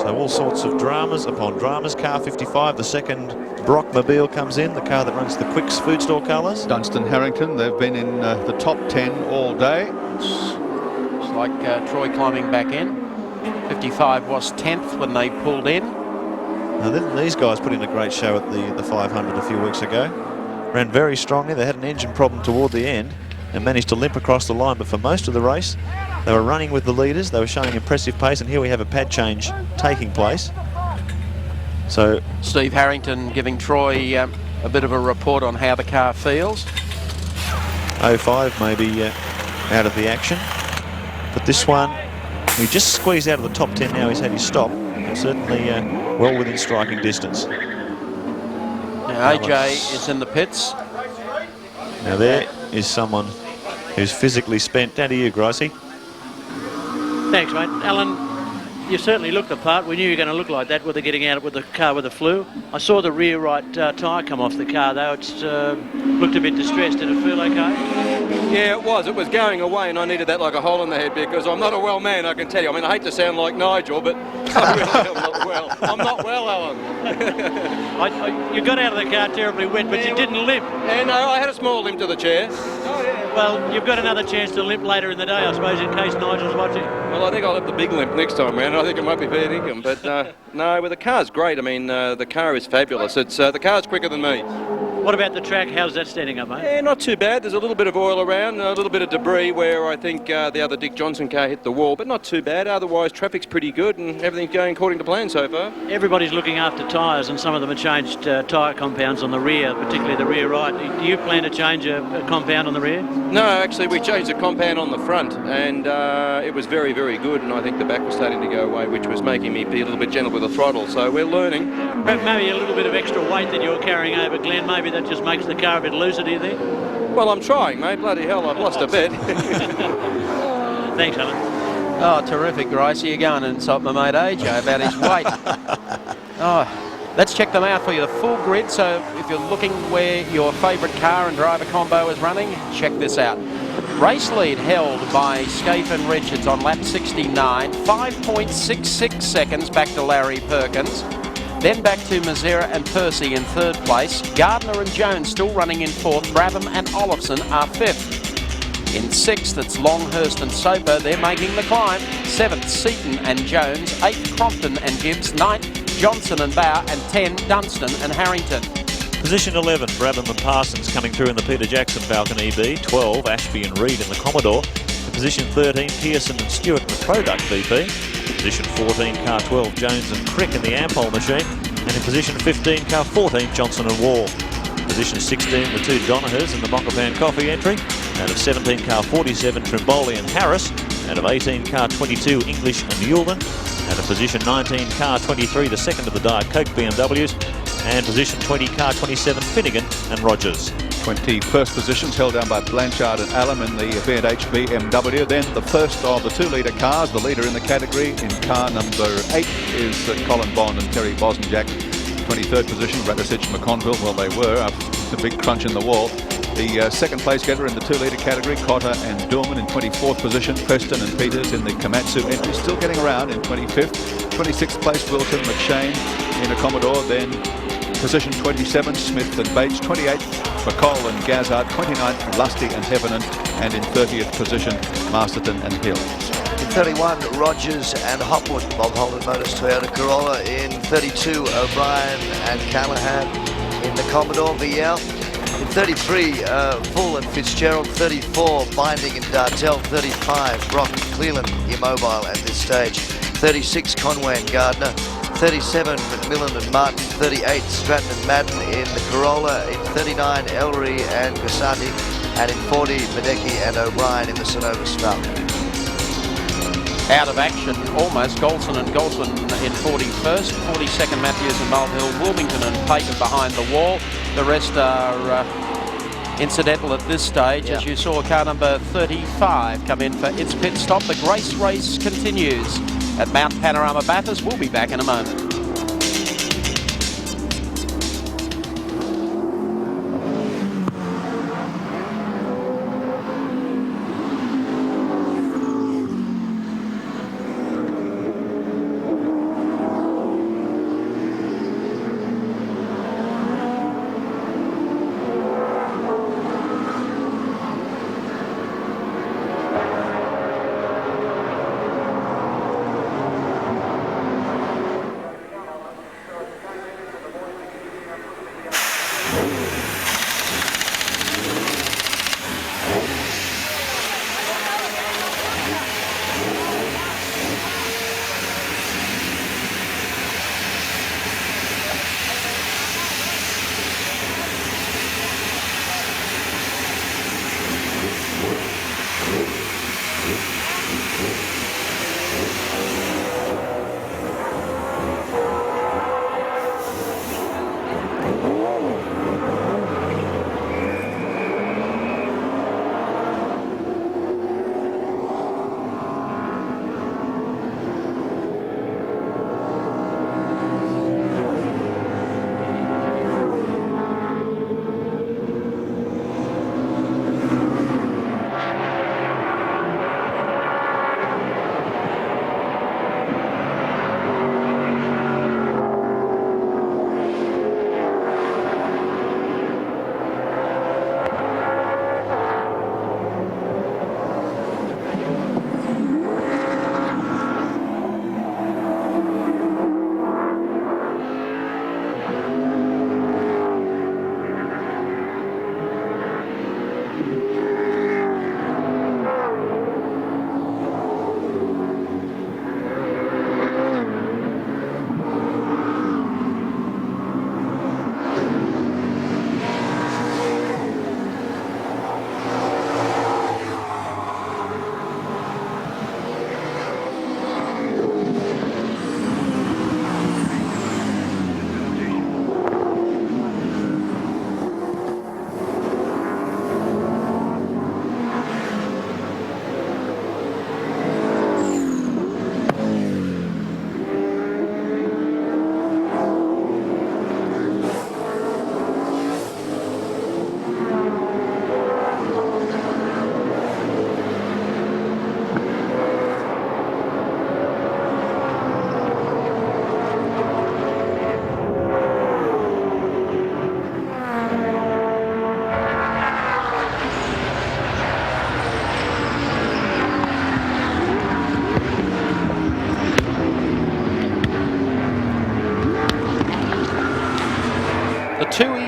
So all sorts of dramas upon dramas. Car 55, the second Brockmobile comes in, the car that runs the Quicks food store colours. Dunstan Harrington, they've been in the top 10 all day. It's like Troy climbing back in. 55 was 10th when they pulled in. Now these guys put in a great show at the 500 a few weeks ago. Ran very strongly. They had an engine problem toward the end and managed to limp across the line, but for most of the race they were running with the leaders. They were showing impressive pace, and here we have a pad change taking place. So Steve Harrington giving Troy a bit of a report on how the car feels. 05 maybe out of the action, but this one, he just squeezed out of the top 10 now. He's had his stop, and certainly well within striking distance. Now AJ is in the pits. Now there is someone who's physically spent. Down to you, Gricey. Thanks, mate. Alan, you certainly looked the part. We knew you were going to look like that with the getting out with the car with the flu. I saw the rear right tyre come off the car, though. It's looked a bit distressed. Did it feel okay? Yeah, it was. It was going away, and I needed that like a hole in the head, because I'm not a well man, I can tell you. I mean, I hate to sound like Nigel, but I really am not well. I'm not well, Alan. You got out of the car terribly wet, but you didn't limp. Yeah, no, I had a small limp to the chair. Oh, yeah. Well, you've got another chance to limp later in the day, I suppose, in case Nigel's watching. Well, I think I'll have the big limp next time round. I think it might be fair dinkum. But no, well, the car's great. I mean, the car is fabulous. It's the car's quicker than me. What about the track? How's that standing up, mate? Yeah, not too bad. There's a little bit of oil around, a little bit of debris where I think the other Dick Johnson car hit the wall, but not too bad. Otherwise, traffic's pretty good and everything's going according to plan so far. Everybody's looking after tyres, and some of them have changed tyre compounds on the rear, particularly the rear right. Do you plan to change a compound on the rear? No, actually, we changed the compound on the front, and it was very, very good, and I think the back was starting to go away, which was making me be a little bit gentle with the throttle, so we're learning. Maybe a little bit of extra weight that you're carrying over, Glenn. Maybe that just makes the car a bit looser, do you think? Well, I'm trying, mate. Bloody hell, I've lost a bit. Thanks, Alan. Oh, terrific, Gracie. You're going and insult my mate AJ about his weight. Oh, let's check them out for you. The full grid. So if you're looking where your favourite car and driver combo is running, check this out. Race lead held by Scaife and Richards on lap 69. 5.66 seconds back to Larry Perkins. Then back to Mazera and Percy in third place. Gardner and Jones still running in fourth. Brabham and Olofsson are fifth. In sixth, it's Longhurst and Soper. They're making the climb. Seventh, Seaton and Jones. Eighth, Crompton and Gibbs. Ninth, Johnson and Bauer. And 10, Dunstan and Harrington. Position 11, Brabham and Parsons coming through in the Peter Jackson Falcon EB. 12, Ashby and Reid in the Commodore. In position 13, Pearson and Stewart in the Product VP. Position 14, car 12, Jones and Crick in the Ampol machine. And in position 15, car 14, Johnson and Wall. Position 16, the two Donahers in the Mokapan Coffee entry. Out of 17, car 47, Trimboli and Harris. Out of 18, car 22, English and Yulden. Out of position 19, car 23, the second of the Diet Coke BMWs. And position 20, car 27, Finnegan and Rogers. 21st positions held down by Blanchard and Allen in the V&H BMW. Then the first of the 2-litre cars, the leader in the category in car number 8 is Colin Bond and Terry Bosnjak. 23rd position, Radisich and McConville, well they were, after the big crunch in the wall. The second place getter in the 2-litre category, Cotter and Dorman in 24th position. Preston and Peters in the Komatsu entry, still getting around in 25th. 26th place, Wilson, McShane in a Commodore. Then position 27, Smith and Bates. 28th, McCall and Gazard. 29th, Lusty and Heavenin. And in 30th position, Masterton and Hill. In 31, Rogers and Hopwood. Bob Holden Motors Toyota Corolla. In 32, O'Brien and Callahan in the Commodore VL. In 33, Full and Fitzgerald. 34, Binding and Dartell. 35, Brock and Cleland immobile at this stage. 36, Conway and Gardner. 37, McMillan and Martin. 38, Stratton and Madden in the Corolla. In 39, Ellery and Gassati. And in 40, Medecki and O'Brien in the Synovus Falcon. Out of action almost, Golson and Golson in 41st, 42nd Matthews and Mulhill, Wilmington and Payton behind the wall. The rest are incidental at this stage, as you saw car number 35 come in for its pit stop. The Grace race continues at Mount Panorama Bathurst. We'll be back in a moment.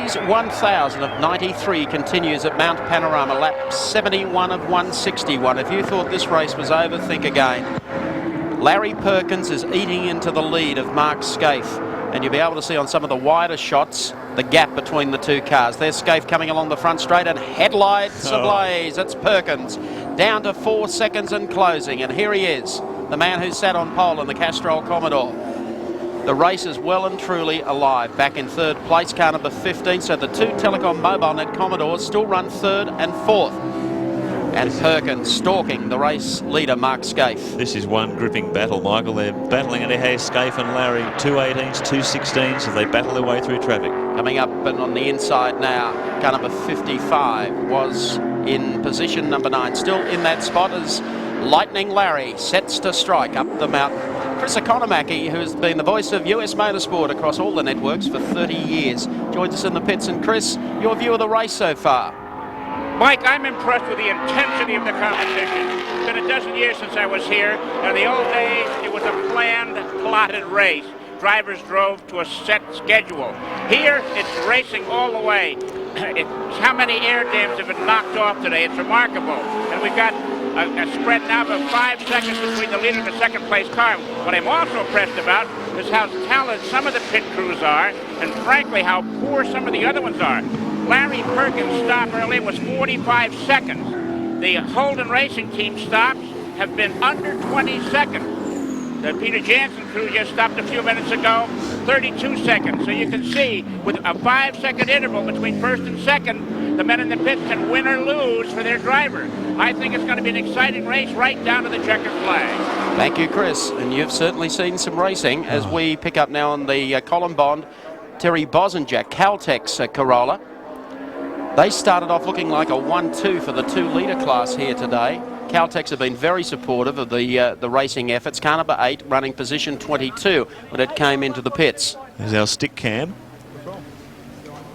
Lee's 1000 of 93 continues at Mount Panorama, lap 71 of 161. If you thought this race was over, think again. Larry Perkins is eating into the lead of Mark Scaife, and you'll be able to see on some of the wider shots the gap between the two cars. There's Scaife coming along the front straight and headlights ablaze. It's Perkins down to 4 seconds and closing, and here he is, the man who sat on pole in the Castrol Commodore. The race is well and truly alive. Back in third place, car number 15, so the two Telecom MobileNet Commodores still run third and fourth. And Perkins stalking the race leader, Mark Scaife. This is one gripping battle, Michael. They're battling it here, Scaife and Larry, 218s, 216s, as they battle their way through traffic. Coming up and on the inside now, car number 55 was in position number 9. Still in that spot as Lightning Larry sets to strike up the mountain. Chris Economaki, who's been the voice of US Motorsport across all the networks for 30 years, joins us in the pits. And Chris, your view of the race so far? Mike, I'm impressed with the intensity of the competition. It's been a dozen years since I was here. In the old days, it was a planned, plotted race. Drivers drove to a set schedule. Here, it's racing all the way. It's how many air dams have been knocked off today. It's remarkable. And we've got a spread now of 5 seconds between the leader and the second place car. What I'm also impressed about is how talented some of the pit crews are, and frankly, how poor some of the other ones are. Larry Perkins' stop early was 45 seconds. The Holden Racing Team stops have been under 20 seconds. The Peter Jansen crew just stopped a few minutes ago, 32 seconds. So you can see, with a 5-second interval between first and second, the men in the pit can win or lose for their driver. I think it's going to be an exciting race right down to the checkered flag. Thank you, Chris. And you've certainly seen some racing as we pick up now on the Colin Bond, Terry Bosanjak, Caltex Corolla. They started off looking like a 1-2 for the 2-litre class here today. Caltex have been very supportive of the racing efforts. Car number 8 running position 22 when it came into the pits. There's our stick cam.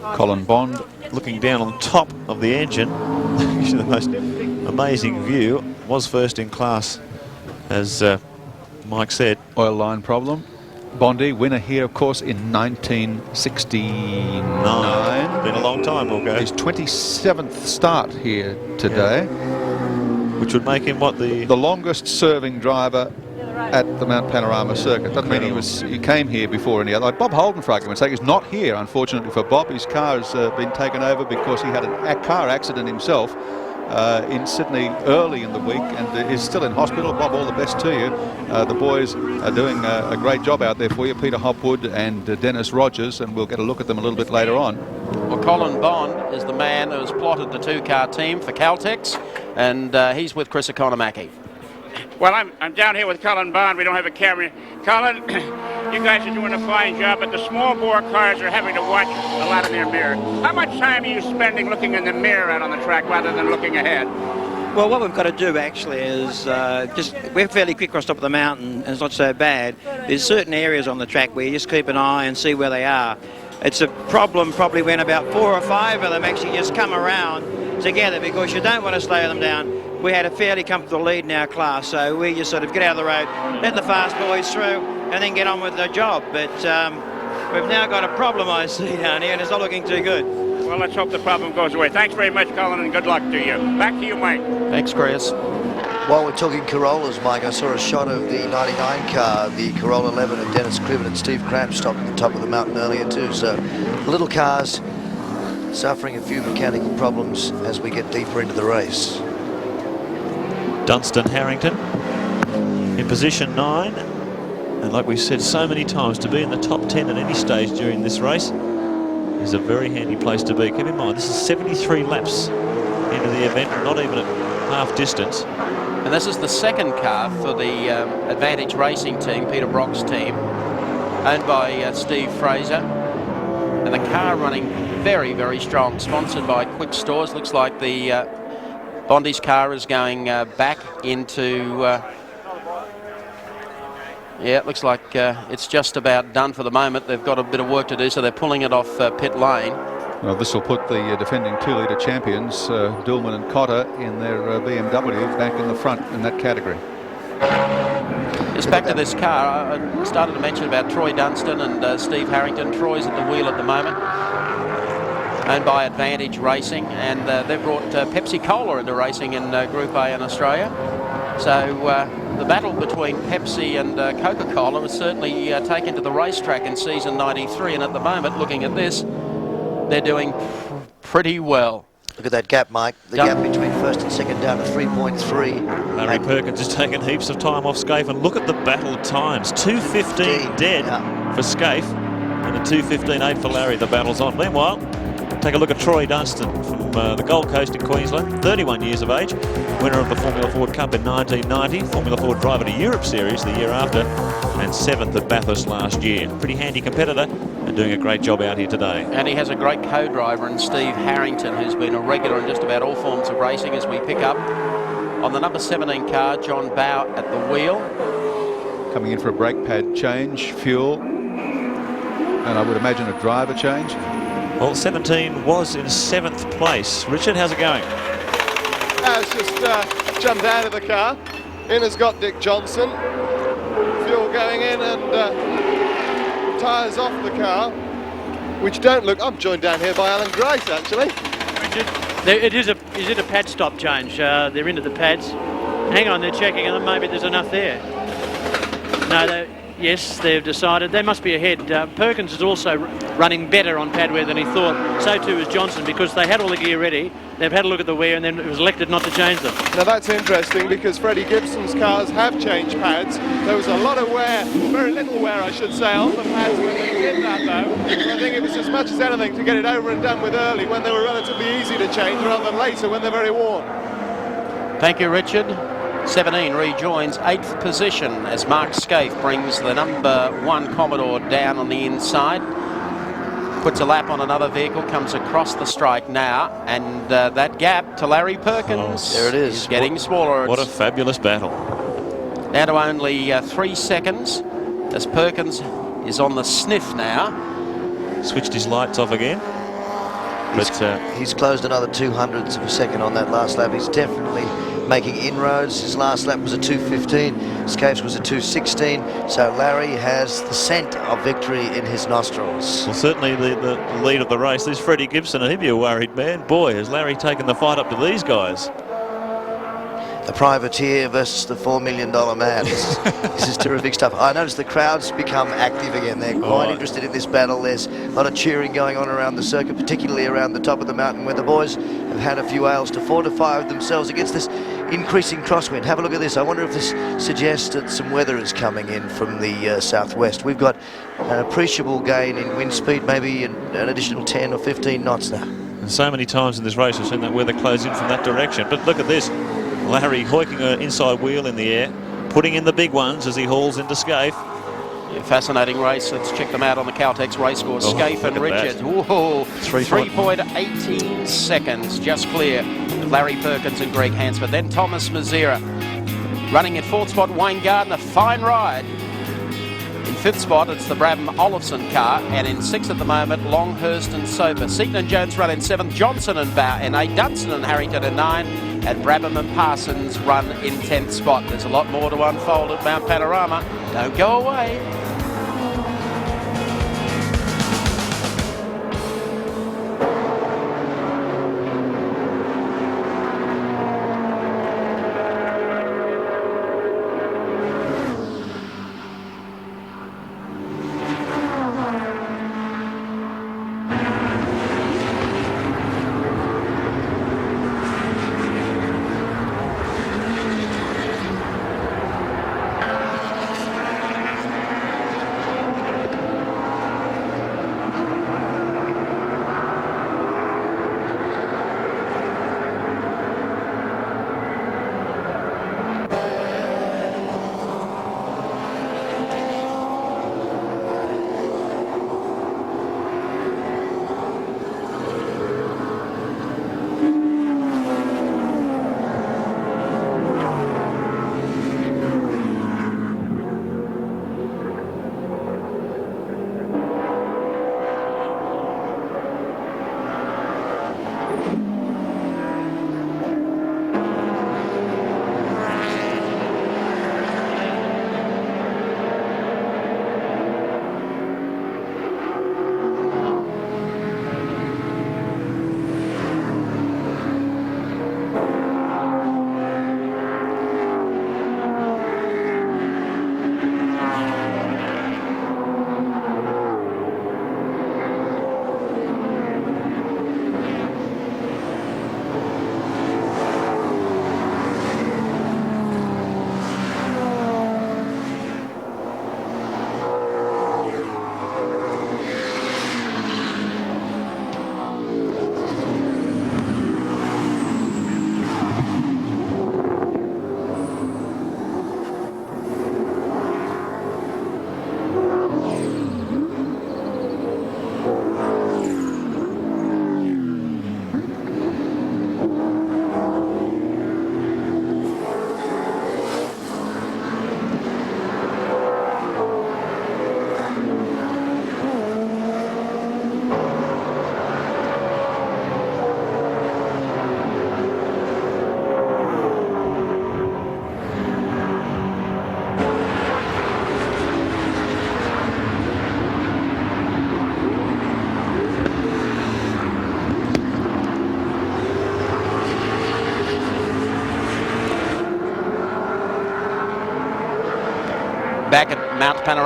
Colin Bond Looking down on top of the engine. The most amazing view. Was first in class, as Mike said. oil line problem. Bondi, winner here, of course, in 1969. Been a long time, Wilco. His 27th start here today. Which would make him what, The longest serving driver at the Mount Panorama circuit. Doesn't mean he came here before any other. Like Bob Holden, for argument's sake, is not here, unfortunately for Bob. His car has been taken over because he had a car accident himself in Sydney early in the week and is still in hospital. Bob, all the best to you. The boys are doing a great job out there for you, Peter Hopwood and Dennis Rogers, and we'll get a look at them a little bit later on. Well, Colin Bond is the man who's plotted the 2-car team for Caltex, and he's with Chris Economaki. Well, I'm down here with Colin Bond. We don't have a camera. Colin, you guys are doing a fine job, but the small bore cars are having to watch a lot in their mirror. How much time are you spending looking in the mirror out on the track rather than looking ahead? Well, what we've got to do actually is we're fairly quick across top of the mountain, and it's not so bad. There's certain areas on the track where you just keep an eye and see where they are. It's a problem probably when about 4 or 5 of them actually just come around together, because you don't want to slow them down. We had a fairly comfortable lead in our class, so we just sort of get out of the road, let the fast boys through, and then get on with the job. But we've now got a problem, I see, down here, and it's not looking too good. Well, let's hope the problem goes away. Thanks very much, Colin, and good luck to you. Back to you, Mike. Thanks, Chris. While we're talking Corollas, Mike, I saw a shot of the 99 car, the Corolla 11 of Dennis Criven and Steve Cramp stopped at the top of the mountain earlier too. So the little cars suffering a few mechanical problems as we get deeper into the race. Dunstan Harrington in position 9, and like we've said so many times, to be in the top 10 at any stage during this race is a very handy place to be. Keep in mind, this is 73 laps into the event, not even at half distance. And this is the second car for the Advantage Racing team, Peter Brock's team, owned by Steve Fraser. And the car running very, very strong, sponsored by Quick Stores. Looks like the Bondi's car is going back into... yeah, it looks like it's just about done for the moment. They've got a bit of work to do, so they're pulling it off pit lane. Well, this will put the defending 2-litre champions, Dillman and Cotter, in their BMW back in the front in that category. Just back to this car, I started to mention about Troy Dunstan and Steve Harrington. Troy's at the wheel at the moment. owned by Advantage Racing, and they've brought Pepsi-Cola into racing in Group A in Australia. So the battle between Pepsi and Coca-Cola was certainly taken to the racetrack in season 93, and at the moment, looking at this, they're doing pretty well. Look at that gap, Mike. The gap between first and second down to 3.3. Larry Perkins has taken heaps of time off Scaife, and look at the battle times. 2:15 dead for Scaife and a 2:15.8 for Larry. The battle's on. Meanwhile, take a look at Troy Dunstan from the Gold Coast in Queensland, 31 years of age, winner of the Formula Ford Cup in 1990, Formula Ford driver to Europe Series the year after, and 7th at Bathurst last year. Pretty handy competitor and doing a great job out here today. And he has a great co-driver in Steve Harrington, who's been a regular in just about all forms of racing, as we pick up on the number 17 car, John Bow at the wheel. Coming in for a brake pad change, fuel, and I would imagine a driver change. Well, 17 was in 7th place. Richard, how's it going? It's just jumped out of the car. In has got Dick Johnson. Fuel going in and tyres off the car, which don't look... I'm joined down here by Alan Grace, actually. Is it a pad stop change? They're into the pads. Hang on, they're checking, and maybe there's enough there. No, yes, they've decided. They must be ahead. Perkins is also running better on pad wear than he thought. So too is Johnson, because they had all the gear ready. They've had a look at the wear, and then it was elected not to change them. Now that's interesting, because Freddie Gibson's cars have changed pads. There was a lot of wear, very little wear I should say, on the pads when they did that though. I think it was as much as anything to get it over and done with early when they were relatively easy to change, rather than later when they're very worn. Thank you, Richard. 17 rejoins 8th position as Mark Scaife brings the number 1 Commodore down on the inside. Puts a lap on another vehicle, comes across the strike now, and that gap to Larry Perkins there it is. Getting smaller. What a fabulous battle. Down to only 3 seconds as Perkins is on the sniff now. Switched his lights off again. He's closed another 200ths of a second on that last lap. He's definitely making inroads. His last lap was a 2:15. Scaife's was a 2:16. So Larry has the scent of victory in his nostrils. Well, certainly the lead of the race. There's Freddie Gibson, and he'd be a worried man. Boy, has Larry taken the fight up to these guys. The privateer versus the $4 million man. This is terrific stuff. I noticed the crowd's become active again. They're quite interested in this battle. There's a lot of cheering going on around the circuit, particularly around the top of the mountain, where the boys have had a few ales to fortify themselves against this increasing crosswind. Have a look at this. I wonder if this suggests that some weather is coming in from the southwest. We've got an appreciable gain in wind speed, maybe an additional 10 or 15 knots now. And so many times in this race we've seen that weather close in from that direction. But look at this. Larry hoiking an inside wheel in the air, putting in the big ones as he hauls into Scaife. Yeah, fascinating race. Let's check them out on the Caltex racecourse. Scaife and Richard. Whoa, 3.18 seconds, just clear of Larry Perkins and Greg Hansford. Then Thomas Mazera. Running at 4th spot, Wayne Gardner. Fine ride. In 5th spot, it's the Brabham Olofsson car, and in 6th at the moment, Longhurst and Soper. Seaton and Jones run in 7th, Johnson and Bow in 8th, Dunstan and Harrington in 9th, and Brabham and Parsons run in 10th spot. There's a lot more to unfold at Mount Panorama. Don't go away.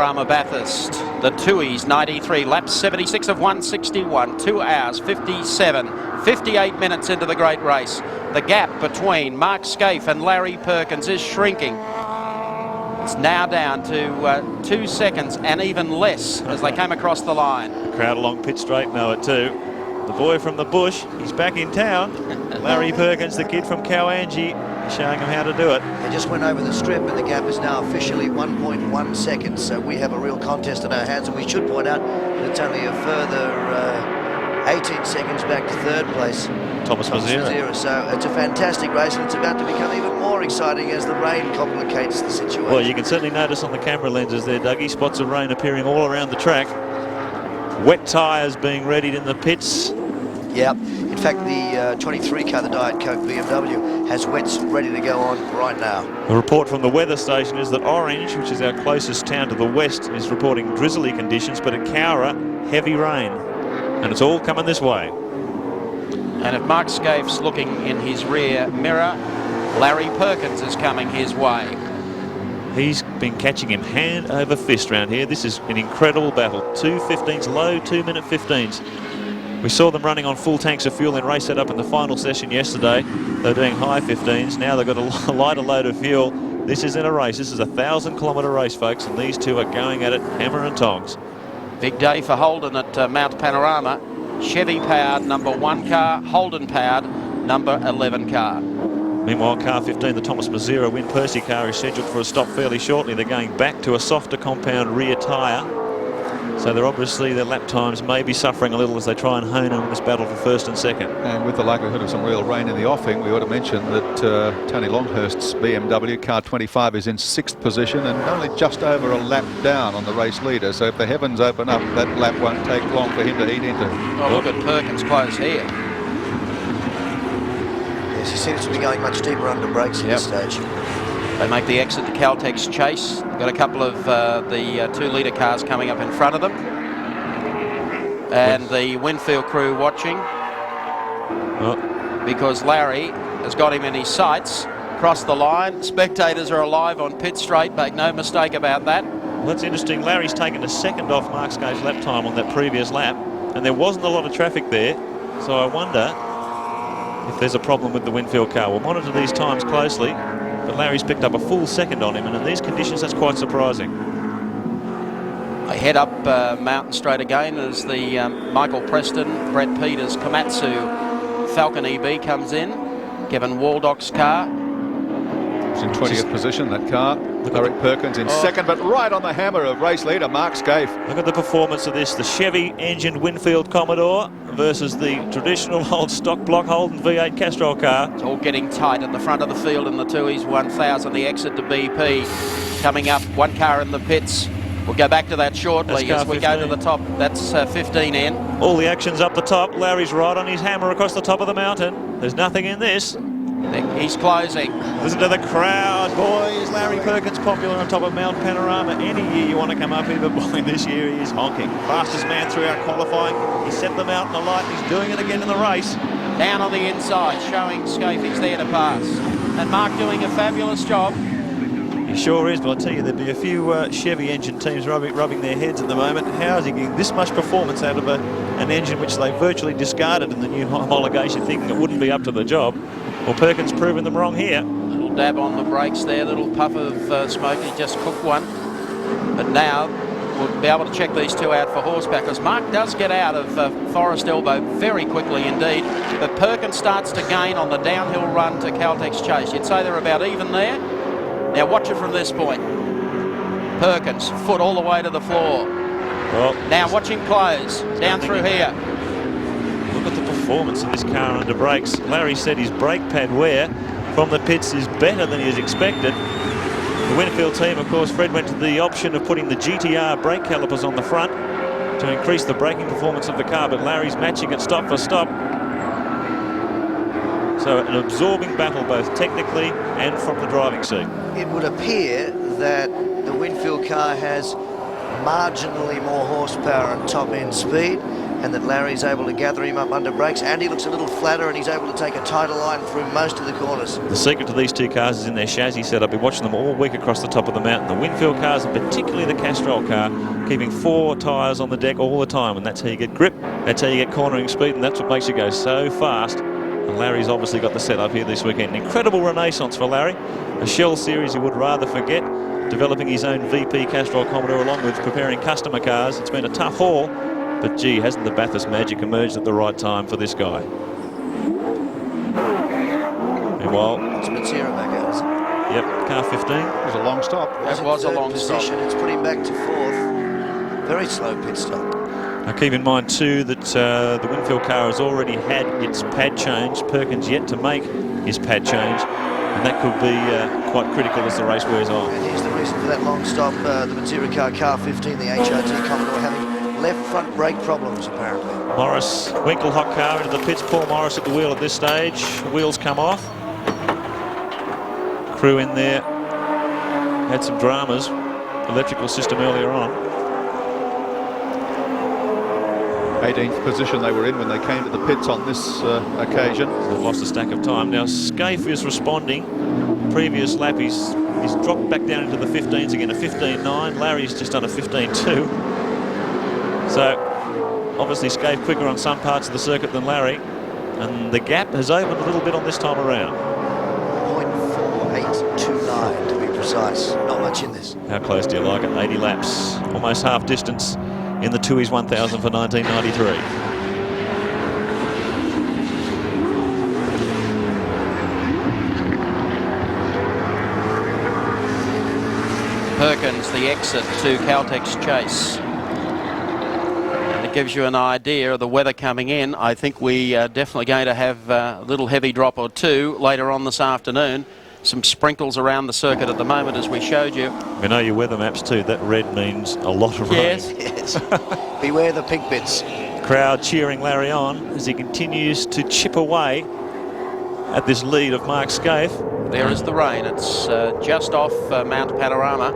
Panorama Bathurst. The Tui's 93, laps 76 of 161, 2 hours 57, 58 minutes into the great race. The gap between Mark Scaife and Larry Perkins is shrinking. It's now down to 2 seconds and even less as they came across the line. The crowd along pit straight know it too. The boy from the bush, he's back in town. Larry Perkins, the kid from Cowangie, showing him how to do it. They just went over the strip and the gap is now officially 1.1 seconds. So we have a real contest in our hands, and we should point out that it's only a further 18 seconds back to third place. Thomas Mazzera. So it's a fantastic race, and it's about to become even more exciting as the rain complicates the situation. Well, you can certainly notice on the camera lenses there, Dougie, spots of rain appearing all around the track. Wet tyres being readied in the pits. Yeah, in fact, the 23 car, the Diet Coke BMW, has wets ready to go on right now. The report from the weather station is that Orange, which is our closest town to the west, is reporting drizzly conditions, but at Cowra, heavy rain. And it's all coming this way. And if Mark Scaife's looking in his rear mirror, Larry Perkins is coming his way. He's been catching him hand over fist round here. This is an incredible battle. 2:15s, low 2-minute 15s. We saw them running on full tanks of fuel in race setup in the final session yesterday. They're doing high 15s. Now they've got a lighter load of fuel. This isn't a race. This is a 1,000-kilometre race, folks, and these two are going at it hammer and tongs. Big day for Holden at Mount Panorama. Chevy powered number 1 car, Holden powered number 11 car. Meanwhile, car 15, the Thomas Mazzera Win Percy car, is scheduled for a stop fairly shortly. They're going back to a softer compound rear tyre. So they're obviously, their lap times may be suffering a little as they try and hone in on this battle for first and second. And with the likelihood of some real rain in the offing, we ought to mention that Tony Longhurst's BMW car 25 is in 6th position and only just over a lap down on the race leader. So if the heavens open up, that lap won't take long for him to eat into. Oh, look at Perkins close here. Yes, he seems to be going much deeper under brakes at this stage. They make the exit to Caltex Chase. They've got a couple of the 2-litre cars coming up in front of them. And the Winfield crew watching. Because Larry has got him in his sights. Cross the line. Spectators are alive on pit straight. Make no mistake about that. Well, that's interesting. Larry's taken a second off Mark Scaife's lap time on that previous lap. And there wasn't a lot of traffic there. So I wonder if there's a problem with the Winfield car. We'll monitor these times closely. But Larry's picked up a full second on him, and in these conditions, that's quite surprising. They head up Mountain Straight again as the Michael Preston, Brett Peters, Komatsu Falcon EB comes in. Kevin Waldock's car. It's in 20th position, that car. Larry Perkins in second, but right on the hammer of race leader Mark Scaife. Look at the performance of this, the Chevy-engined Winfield Commodore versus the traditional old stock block Holden V8 Castrol car. It's all getting tight at the front of the field in the Tui's 1000, the exit to BP. Coming up, 1 car in the pits. We'll go back to that shortly as we go to the top. That's 15 in. All the action's up the top. Larry's right on his hammer across the top of the mountain. There's nothing in this. He's closing. Listen to the crowd. Boy, is Larry Perkins popular on top of Mount Panorama. Any year you want to come up here, but boy, this year he is honking. Fastest man throughout qualifying. He set the mountain alight. He's doing it again in the race. Down on the inside, showing Scaife he's there to pass. And Mark doing a fabulous job. He sure is, but I tell you, there'd be a few Chevy engine teams rubbing their heads at the moment. How is he getting this much performance out of an engine which they virtually discarded in the new homologation, thinking it wouldn't be up to the job? Well, Perkins proving them wrong here. Little dab on the brakes there, little puff of smoke. He just cooked one. But now we'll be able to check these two out for horsepower, because Mark does get out of Forest Elbow very quickly indeed. But Perkins starts to gain on the downhill run to Caltex Chase. You'd say they're about even there. Now watch it from this point. Perkins, foot all the way to the floor. Well, now watch him close, down through here. Look at the performance of this car under brakes. Larry said his brake pad wear from the pits is better than he has expected. The Winfield team, of course, Fred went to the option of putting the GTR brake calipers on the front to increase the braking performance of the car, but Larry's matching it stop for stop. So an absorbing battle both technically and from the driving seat. It would appear that the Winfield car has marginally more horsepower and top end speed, and that Larry's able to gather him up under brakes. Andy looks a little flatter, and he's able to take a tighter line through most of the corners. The secret to these two cars is in their chassis set. I've been watching them all week across the top of the mountain. The Winfield cars, and particularly the Castrol car, keeping 4 tyres on the deck all the time, and that's how you get grip, that's how you get cornering speed, and that's what makes you go so fast. And Larry's obviously got the setup here this weekend. An incredible renaissance for Larry. A Shell series he would rather forget. Developing his own VP Castrol Commodore along with preparing customer cars. It's been a tough haul, but gee, hasn't the Bathurst magic emerged at the right time for this guy? Meanwhile, it's Matsira back out, isn't it? Yep, car 15. It was a long stop. That was a long stop. It's put him back to 4th. Very slow pit stop. Now keep in mind too that the Winfield car has already had its pad change. Perkins yet to make his pad change, and that could be quite critical as the race wears on. And here's the reason for that long stop. The Matsira car 15, the HRT Commodore, having left front brake problems apparently. Morris, Winkelhock car into the pits. Paul Morris at the wheel at this stage. Wheels come off. Crew in there had some dramas. Electrical system earlier on. 18th position they were in when they came to the pits on this occasion. They've lost a stack of time. Now Scaife is responding. Previous lap he's dropped back down into the 15s again, a 15.9. Larry's just done a 15.2. So obviously Scaife quicker on some parts of the circuit than Larry, and the gap has opened a little bit on this time around. 0.4829 to be precise. Not much in this. How close do you like it? 80 laps, almost half distance in the Tooheys 1000 for 1993. Perkins, the exit to Caltex Chase. And it gives you an idea of the weather coming in. I think we are definitely going to have a little heavy drop or two later on this afternoon. Some sprinkles around the circuit at the moment, as we showed you. We know your weather maps too. That red means a lot of rain. Yes. Beware the pink bits. Crowd cheering Larry on as he continues to chip away at this lead of Mark Scaife. There is the rain. It's just off Mount Panorama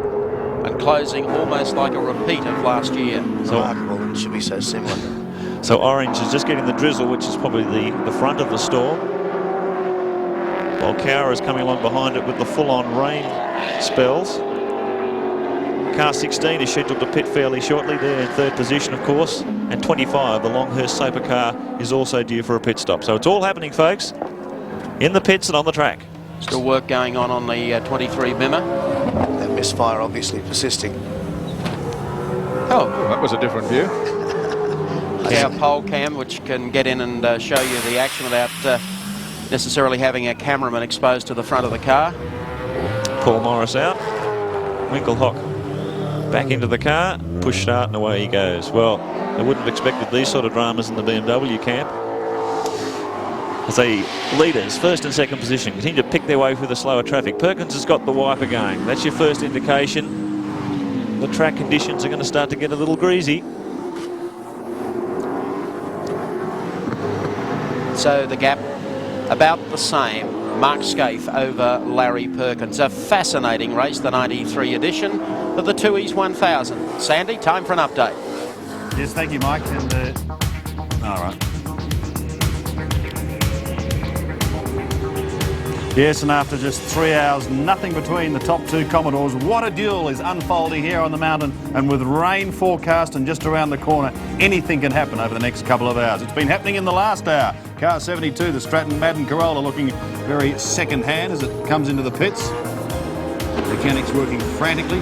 and closing almost like a repeat of last year. Remarkable, and should be so similar. So Orange is just getting the drizzle, which is probably the front of the storm, while Cowra is coming along behind it with the full-on rain spells. Car 16 is scheduled to pit fairly shortly. They're in 3rd position, of course, and 25, the Longhurst Soper car, is also due for a pit stop. So it's all happening, folks, in the pits and on the track. Still work going on the 23 Bimmer. That misfire obviously persisting. Oh, that was a different view. Our pole cam, which can get in and show you the action without necessarily having a cameraman exposed to the front of the car. Paul Morris out. Winkelhock back into the car. Push start and away he goes. Well, I wouldn't have expected these sort of dramas in the BMW camp. As the leaders, 1st and 2nd position, continue to pick their way through the slower traffic. Perkins has got the wiper going. That's your first indication. The track conditions are going to start to get a little greasy. So the gap about the same. Mark Scaife over Larry Perkins. A fascinating race, the 93 edition of the Tooheys 1000. Sandy, time for an update. Yes, thank you, Mike. And all right. Yes, and after just 3 hours, nothing between the top 2 Commodores. What a duel is unfolding here on the mountain, and with rain forecast and just around the corner, anything can happen over the next couple of hours. It's been happening in the last hour. Car 72, the Stratton Madden Corolla, looking very second-hand as it comes into the pits. Mechanics working frantically,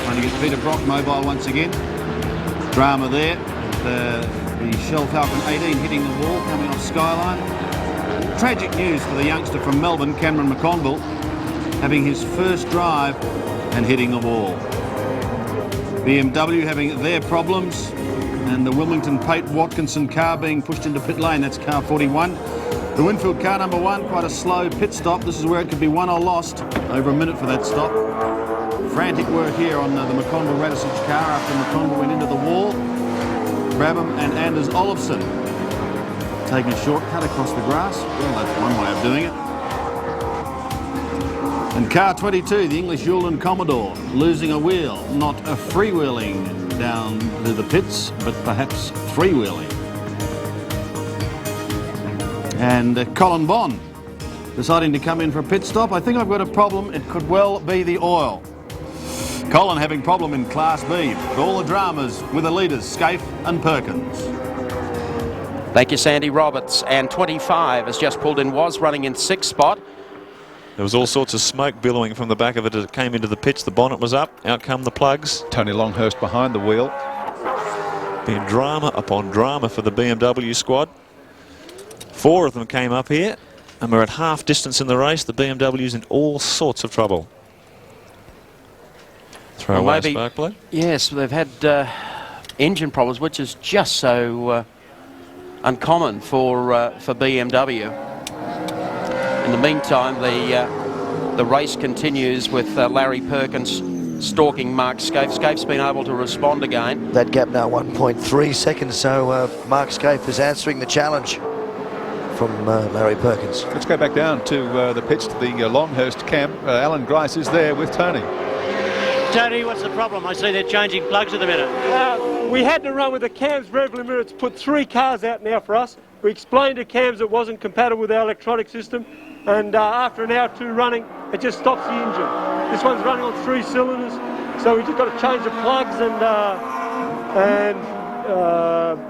trying to get Peter Brock mobile once again. Drama there. The Shell Falcon 18 hitting the wall, coming off Skyline. Tragic news for the youngster from Melbourne, Cameron McConville, having his first drive and hitting the wall. BMW having their problems, and the Wilmington Pate Watkinson car being pushed into pit lane. That's car 41. The Winfield car number 1, quite a slow pit stop. This is where it could be won or lost. Over a minute for that stop. Frantic work here on the McConville Radisich car after McConville went into the wall. Brabham and Anders Olofsson taking a shortcut across the grass. Well, that's one way of doing it. And car 22, the English Yulin Commodore, losing a wheel, not a freewheeling down to the pits, but perhaps three-wheeling. And Colin Bond deciding to come in for a pit stop. I think I've got a problem. It could well be the oil. Colin having problem in Class B, but all the dramas with the leaders, Scaife and Perkins. Thank you, Sandy Roberts. And 25 has just pulled in, was running in 6th spot. There was all sorts of smoke billowing from the back of it as it came into the pits. The bonnet was up. Out come the plugs. Tony Longhurst behind the wheel. Been drama upon drama for the BMW squad. 4 of them came up here, and we're at half distance in the race. The BMW's in all sorts of trouble. Throw away spark plug. Yes, they've had engine problems, which is just so uncommon for BMW. In the meantime, the race continues with Larry Perkins stalking Mark Scaife. Scaife's been able to respond again. That gap now 1.3 seconds, so Mark Scaife is answering the challenge from Larry Perkins. Let's go back down to the pitch to the Longhurst camp. Alan Grice is there with Tony. Tony, what's the problem? I see they're changing plugs at the minute. We had to run with the CAMS rev limiter. It's put 3 cars out now for us. We explained to CAMS it wasn't compatible with our electronic system, and after an hour or 2 running, it just stops the engine. This one's running on 3 cylinders, so we just got to change the plugs and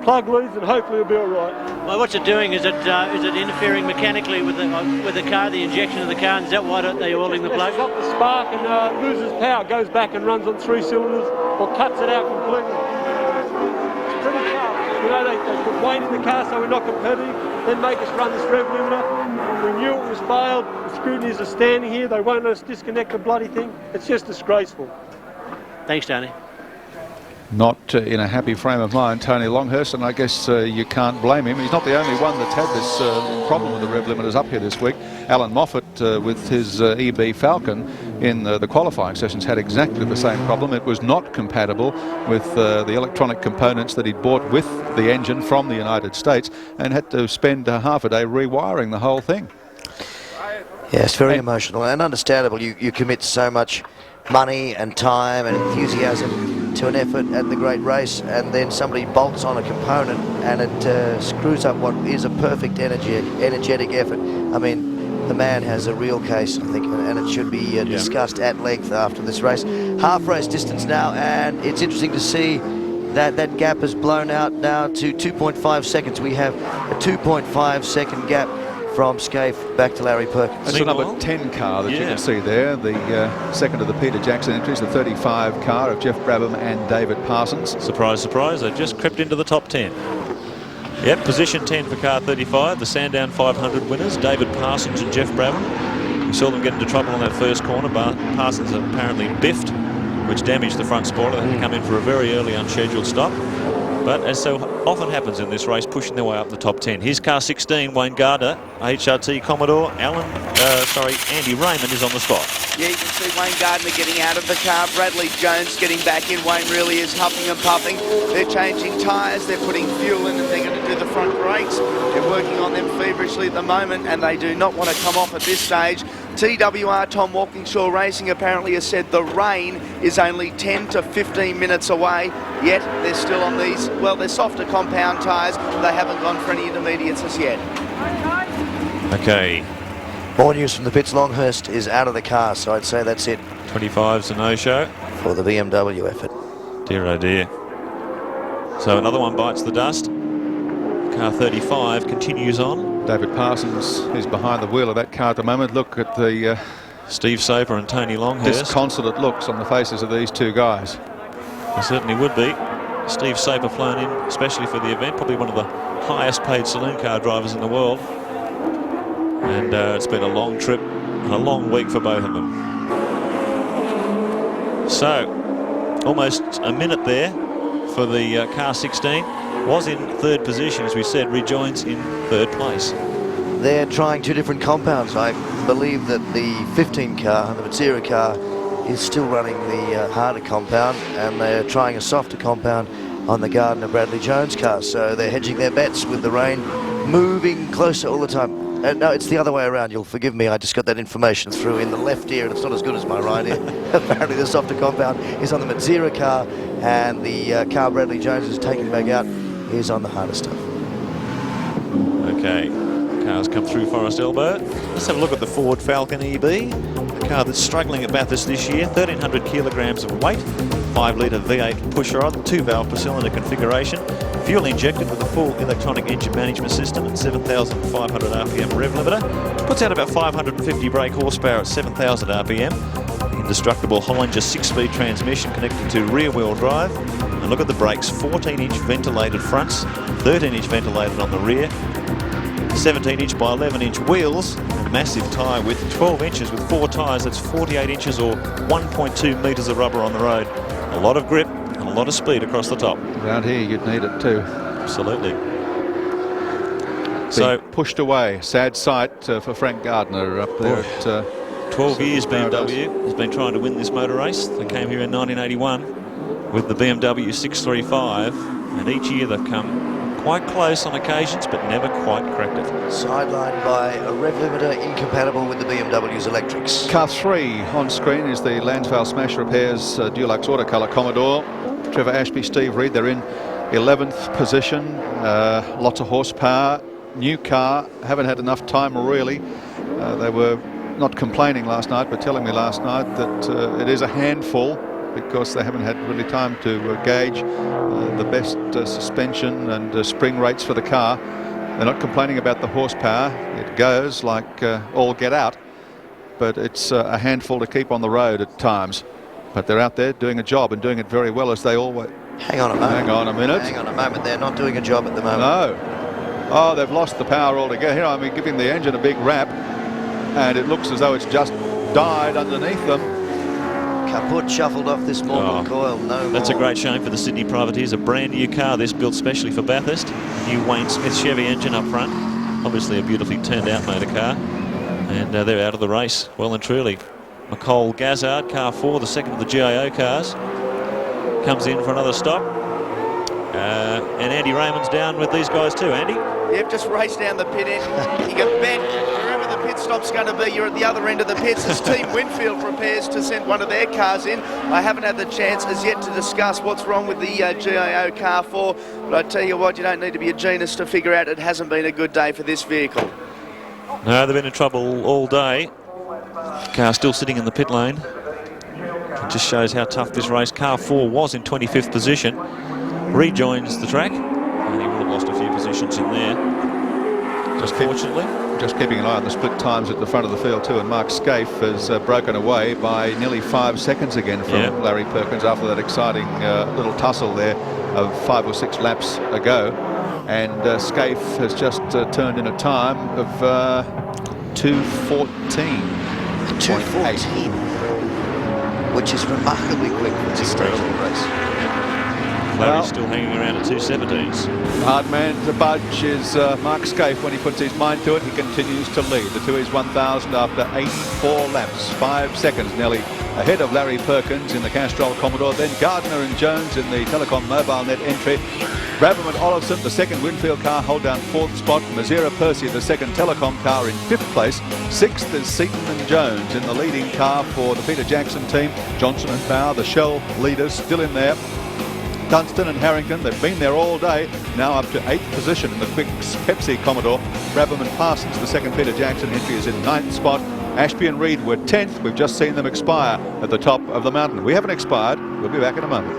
plug leads, and hopefully it'll be all right. Well, what's it doing? Is it interfering mechanically with the car, the injection of the car? And is that why they're oiling the plug? It's got the spark and loses power, goes back and runs on 3 cylinders, or cuts it out completely. It's pretty tough. You know, they put weight in the car so we're not competitive, then make us run this rev limiter. We knew it was failed. The scrutineers are standing here. They won't let us disconnect the bloody thing. It's just disgraceful. Thanks, Tony. Not in a happy frame of mind, Tony Longhurst, and I guess you can't blame him. He's not the only one that's had this problem with the rev limiters up here this week. Alan Moffat with his EB Falcon in the qualifying sessions had exactly the same problem. It was not compatible with the electronic components that he'd bought with the engine from the United States, and had to spend half a day rewiring the whole thing. Yes, very emotional and understandable. You commit so much money and time and enthusiasm to an effort at the great race, and then somebody bolts on a component and it screws up what is a perfect energetic effort. I mean, the man has a real case, I think, and it should be discussed at length after this race. Half race distance now, and it's interesting to see that gap has blown out now to 2.5 seconds. We have a 2.5 second gap from Scaife back to Larry Perkins. That's the number 10 car that you can see there, the second of the Peter Jackson entries, the 35 car of Jeff Brabham and David Parsons. Surprise, surprise, they just crept into the top 10. Yep, position 10 for car 35, the Sandown 500 winners, David Parsons and Jeff Brabham. We saw them get into trouble on that first corner, but Parsons apparently biffed, which damaged the front spoiler. They had to come in for a very early unscheduled stop. But as so often happens in this race, pushing their way up the top 10. Here's car 16, Wayne Gardner, HRT Commodore. Andy Raymond is on the spot. Yeah, you can see Wayne Gardner getting out of the car. Bradley Jones getting back in. Wayne really is huffing and puffing. They're changing tyres. They're putting fuel in, and they're going to do the front brakes. They're working on them feverishly at the moment, and they do not want to come off at this stage. TWR Tom Walkinshaw Racing apparently has said the rain is only 10 to 15 minutes away, yet they're still on these, well, they're softer compound tyres. They haven't gone for any intermediates as yet. Okay. More news from the pits. Longhurst is out of the car, so I'd say that's it. 25's a no-show. For the BMW effort. Dear oh dear. So another one bites the dust. Car 35 continues on. David Parsons is behind the wheel of that car at the moment. Look at the Steve Soper and Tony Longhurst. Disconsolate looks on the faces of these two guys. There certainly would be. Steve Soper flown in especially for the event, probably one of the highest paid saloon car drivers in the world. And it's been a long trip and a long week for both of them. So, almost a minute there for the car 16. Was in third position, as we said, rejoins in third place. They're trying 2 different compounds. I believe that the 15 car, the Matsira car, is still running the harder compound, and they're trying a softer compound on the Gardner Bradley Jones car. So they're hedging their bets with the rain moving closer all the time. No, it's the other way around. You'll forgive me. I just got that information through in the left ear, and it's not as good as my right ear. Apparently, the softer compound is on the Mazzira car, and the car Bradley Jones is taking back out is on the harder stuff. Okay, cars come through Forest Elbow. Let's have a look at the Ford Falcon EB, a car that's struggling at Bathurst this year. 1,300 kilograms of weight, 5-litre V8 pushrod, 2-valve per cylinder configuration, fuel injected with a full electronic engine management system at 7,500 RPM rev limiter. Puts out about 550 brake horsepower at 7,000 RPM. Indestructible Hollinger 6-speed transmission connected to rear-wheel drive. And look at the brakes, 14-inch ventilated fronts, 13-inch ventilated on the rear, 17-inch by 11-inch wheels, a massive tyre width, 12 inches with 4 tyres. That's 48 inches or 1.2 metres of rubber on the road. A lot of grip and a lot of speed across the top. Around here you'd need it too. Absolutely. So pushed away. Sad sight for Frank Gardner up there at 12 years BMW has been trying to win this motor race. They came here in 1981 with the BMW 635, and each year they've come quite close on occasions, but never quite cracked it. Sidelined by a rev limiter incompatible with the BMW's electrics. Car 3 on screen is the Lansvale Smash Repairs Dulux Autocolour Commodore. Trevor Ashby, Steve Reed, they're in 11th position. Lots of horsepower. New car, haven't had enough time really. They were not complaining last night, but telling me last night that it is a handful because they haven't had really time to gauge the best suspension and spring rates for the car. They're not complaining about the horsepower. It goes like all get out, but it's a handful to keep on the road at times. But they're out there doing a job and doing it very well, as they always. Hang on a moment. Hang on a minute. Hang on a moment. They're not doing a job at the moment. No. Oh, they've lost the power altogether. Here, I mean, giving the engine a big rap, and it looks as though it's just died underneath them. Kaput shuffled off this Morgan coil. No That's more. a great shame for the Sydney privateers. A brand new car, this built specially for Bathurst. New Wayne Smith Chevy engine up front. Obviously a beautifully turned out motor car. And they're out of the race, well and truly. McCole Gazzard, car 4, the second of the GIO cars, comes in for another stop. And Andy Raymond's down with these guys too. Andy? Yep, just race down the pit end. You can bet wherever the pit stop's going to be, you're at the other end of the pits as Team Winfield prepares to send one of their cars in. I haven't had the chance as yet to discuss what's wrong with the GIO car 4, but I tell you what, you don't need to be a genius to figure out it hasn't been a good day for this vehicle. No, they've been in trouble all day. Car still sitting in the pit lane. It just shows how tough this race. Car 4 was in 25th position. Rejoins the track, and he would have lost a few positions in there. Just keeping an eye on the split times at the front of the field too, and Mark Scaife has broken away by nearly 5 seconds again from Larry Perkins after that exciting little tussle there of 5 or 6 laps ago. And Scaife has just turned in a time of 2:14. 2:14, which is remarkably quick for this stage of the race. Larry's still hanging around at 2:17s. Hard man to budge is Mark Scaife. When he puts his mind to it, he continues to lead. The 2 is 1,000 after 84 laps, 5 seconds nearly ahead of Larry Perkins in the Castrol Commodore. Then Gardner and Jones in the Telecom Mobile Net entry. Braverman Olofsson, the second Winfield car, hold down 4th spot. Mazzira Percy, the second Telecom car, in 5th place. 6th is Seaton and Jones in the leading car for the Peter Jackson team. Johnson and Bauer, the Shell leaders, still in there. Dunstan and Harrington, they've been there all day, now up to 8th position in the quick Pepsi Commodore. Braverman Parsons, the second Peter Jackson entry, is in 9th spot. Ashby and Reed were 10th. We've just seen them expire at the top of the mountain. We haven't expired. We'll be back in a moment.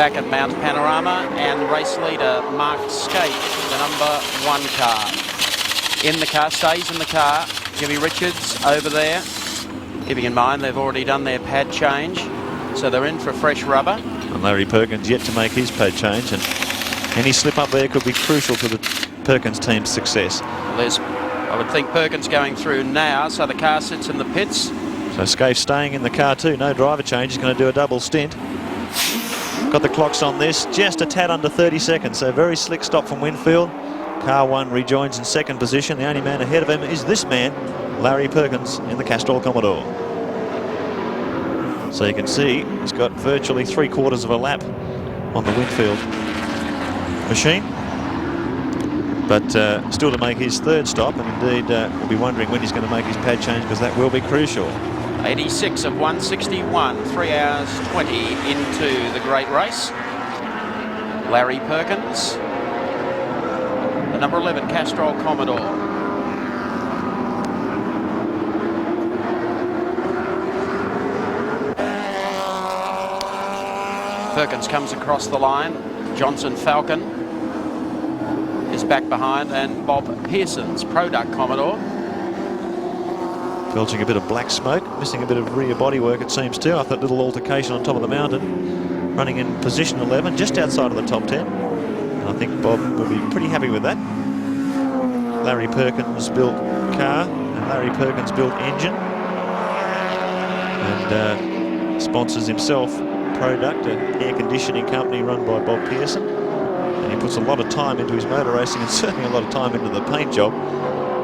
back at Mount Panorama, and race leader Mark Skate, the number 1 car. In the car, stays in the car. Jimmy Richards over there. Keeping in mind they've already done their pad change, so they're in for fresh rubber. And Larry Perkins yet to make his pad change, and any slip up there could be crucial to the Perkins team's success. Well, there's, I would think, Perkins going through now, so the car sits in the pits. So Scaife staying in the car too. No driver change. He's going to do a double stint. Got the clocks on this. Just a tad under 30 seconds. So very slick stop from Winfield. Car 1 rejoins in 2nd position. The only man ahead of him is this man, Larry Perkins, in the Castrol Commodore. So you can see he's got virtually 3/4 of a lap on the Winfield machine. But still to make his 3rd stop, and indeed we'll be wondering when he's going to make his pad change, because that will be crucial. 86 of 161, 3 hours 20 into the great race. Larry Perkins, the number 11 Castrol Commodore. Perkins comes across the line. Johnson Falcon is back behind, and Bob Pearson's Product Commodore. Belching a bit of black smoke, missing a bit of rear bodywork, it seems too. I thought little altercation on top of the mountain. Running in position 11, just outside of the top 10. And I think Bob will be pretty happy with that. Larry Perkins built car, and Larry Perkins built engine. And sponsors himself Product, an air conditioning company run by Bob Pearson. And he puts a lot of time into his motor racing, and certainly a lot of time into the paint job.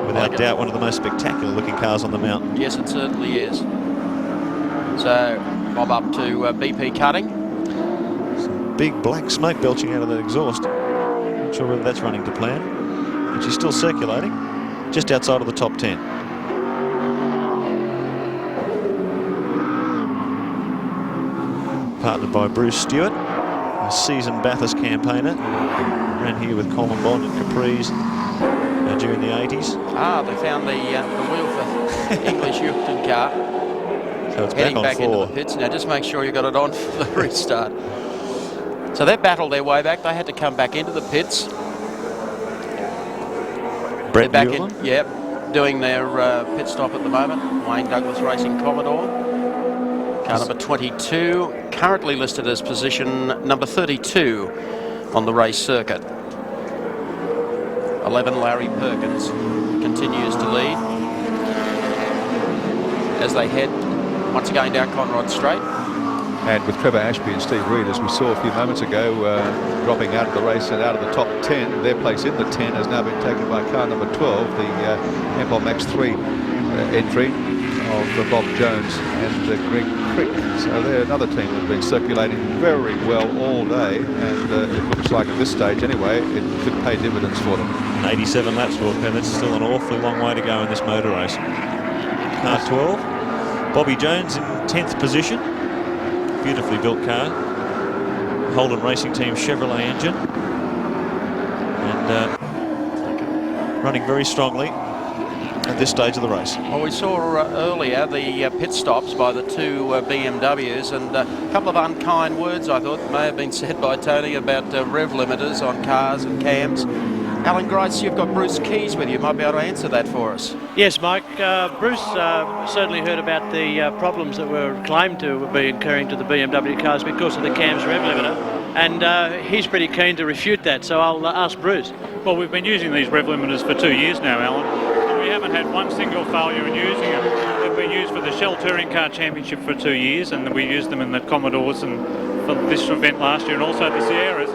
Without doubt, one of the most spectacular looking cars on the mountain. Yes, it certainly is. So, Bob up to BP cutting. Some big black smoke belching out of the exhaust. Not sure whether that's running to plan. But she's still circulating, just outside of the top 10. Partnered by Bruce Stewart, a seasoned Bathurst campaigner. Ran here with Colin Bond and Capri's during the 80s. Ah, they found the wheel for English Yucton car. So it's heading back on back into 4. the pits. Now just make sure you got it on for the restart. So they battled their way back. They had to come back into the pits. Brett They're back Newland. in, yep, doing their pit stop at the moment. Wayne Douglas Racing Commodore. Car number 22, currently listed as position number 32 on the race circuit. 11 Larry Perkins continues to lead as they head once again down Conrod Straight. And with Trevor Ashby and Steve Reed, as we saw a few moments ago, dropping out of the race and out of the top 10, their place in the 10 has now been taken by car number 12, the Empire Max 3 entry of Bob Jones and Greg Crick. So they're another team that's been circulating very well all day, and it looks like at this stage anyway it could pay dividends for them. 87 laps, and it's still an awfully long way to go in this motor race. Car 12, Bobby Jones in 10th position. Beautifully built car. Holden Racing Team Chevrolet engine. And running very strongly at this stage of the race. Well, we saw earlier the pit stops by the two BMWs, and a couple of unkind words I thought may have been said by Tony about rev limiters on cars and cams. Alan Grice, you've got Bruce Keys with you. You might be able to answer that for us. Yes, Mike. Bruce certainly heard about the problems that were claimed to be occurring to the BMW cars because of the CAMS rev limiter, and he's pretty keen to refute that, so I'll ask Bruce. Well, we've been using these rev limiters for 2 years now, Alan, and we haven't had one single failure in using them. They've been used for the Shell Touring Car Championship for 2 years, and we used them in the Commodores and for this event last year, and also the Sierras.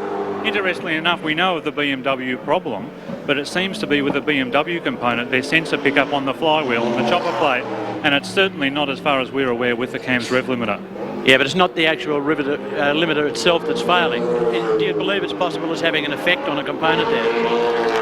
Interestingly enough, we know of the BMW problem, but it seems to be with the BMW component, their sensor pickup on the flywheel and the chopper plate, and it's certainly not, as far as we're aware, with the CAMS rev limiter. Yeah, but it's not the actual limiter itself that's failing. Do you believe it's possible it's having an effect on a component there?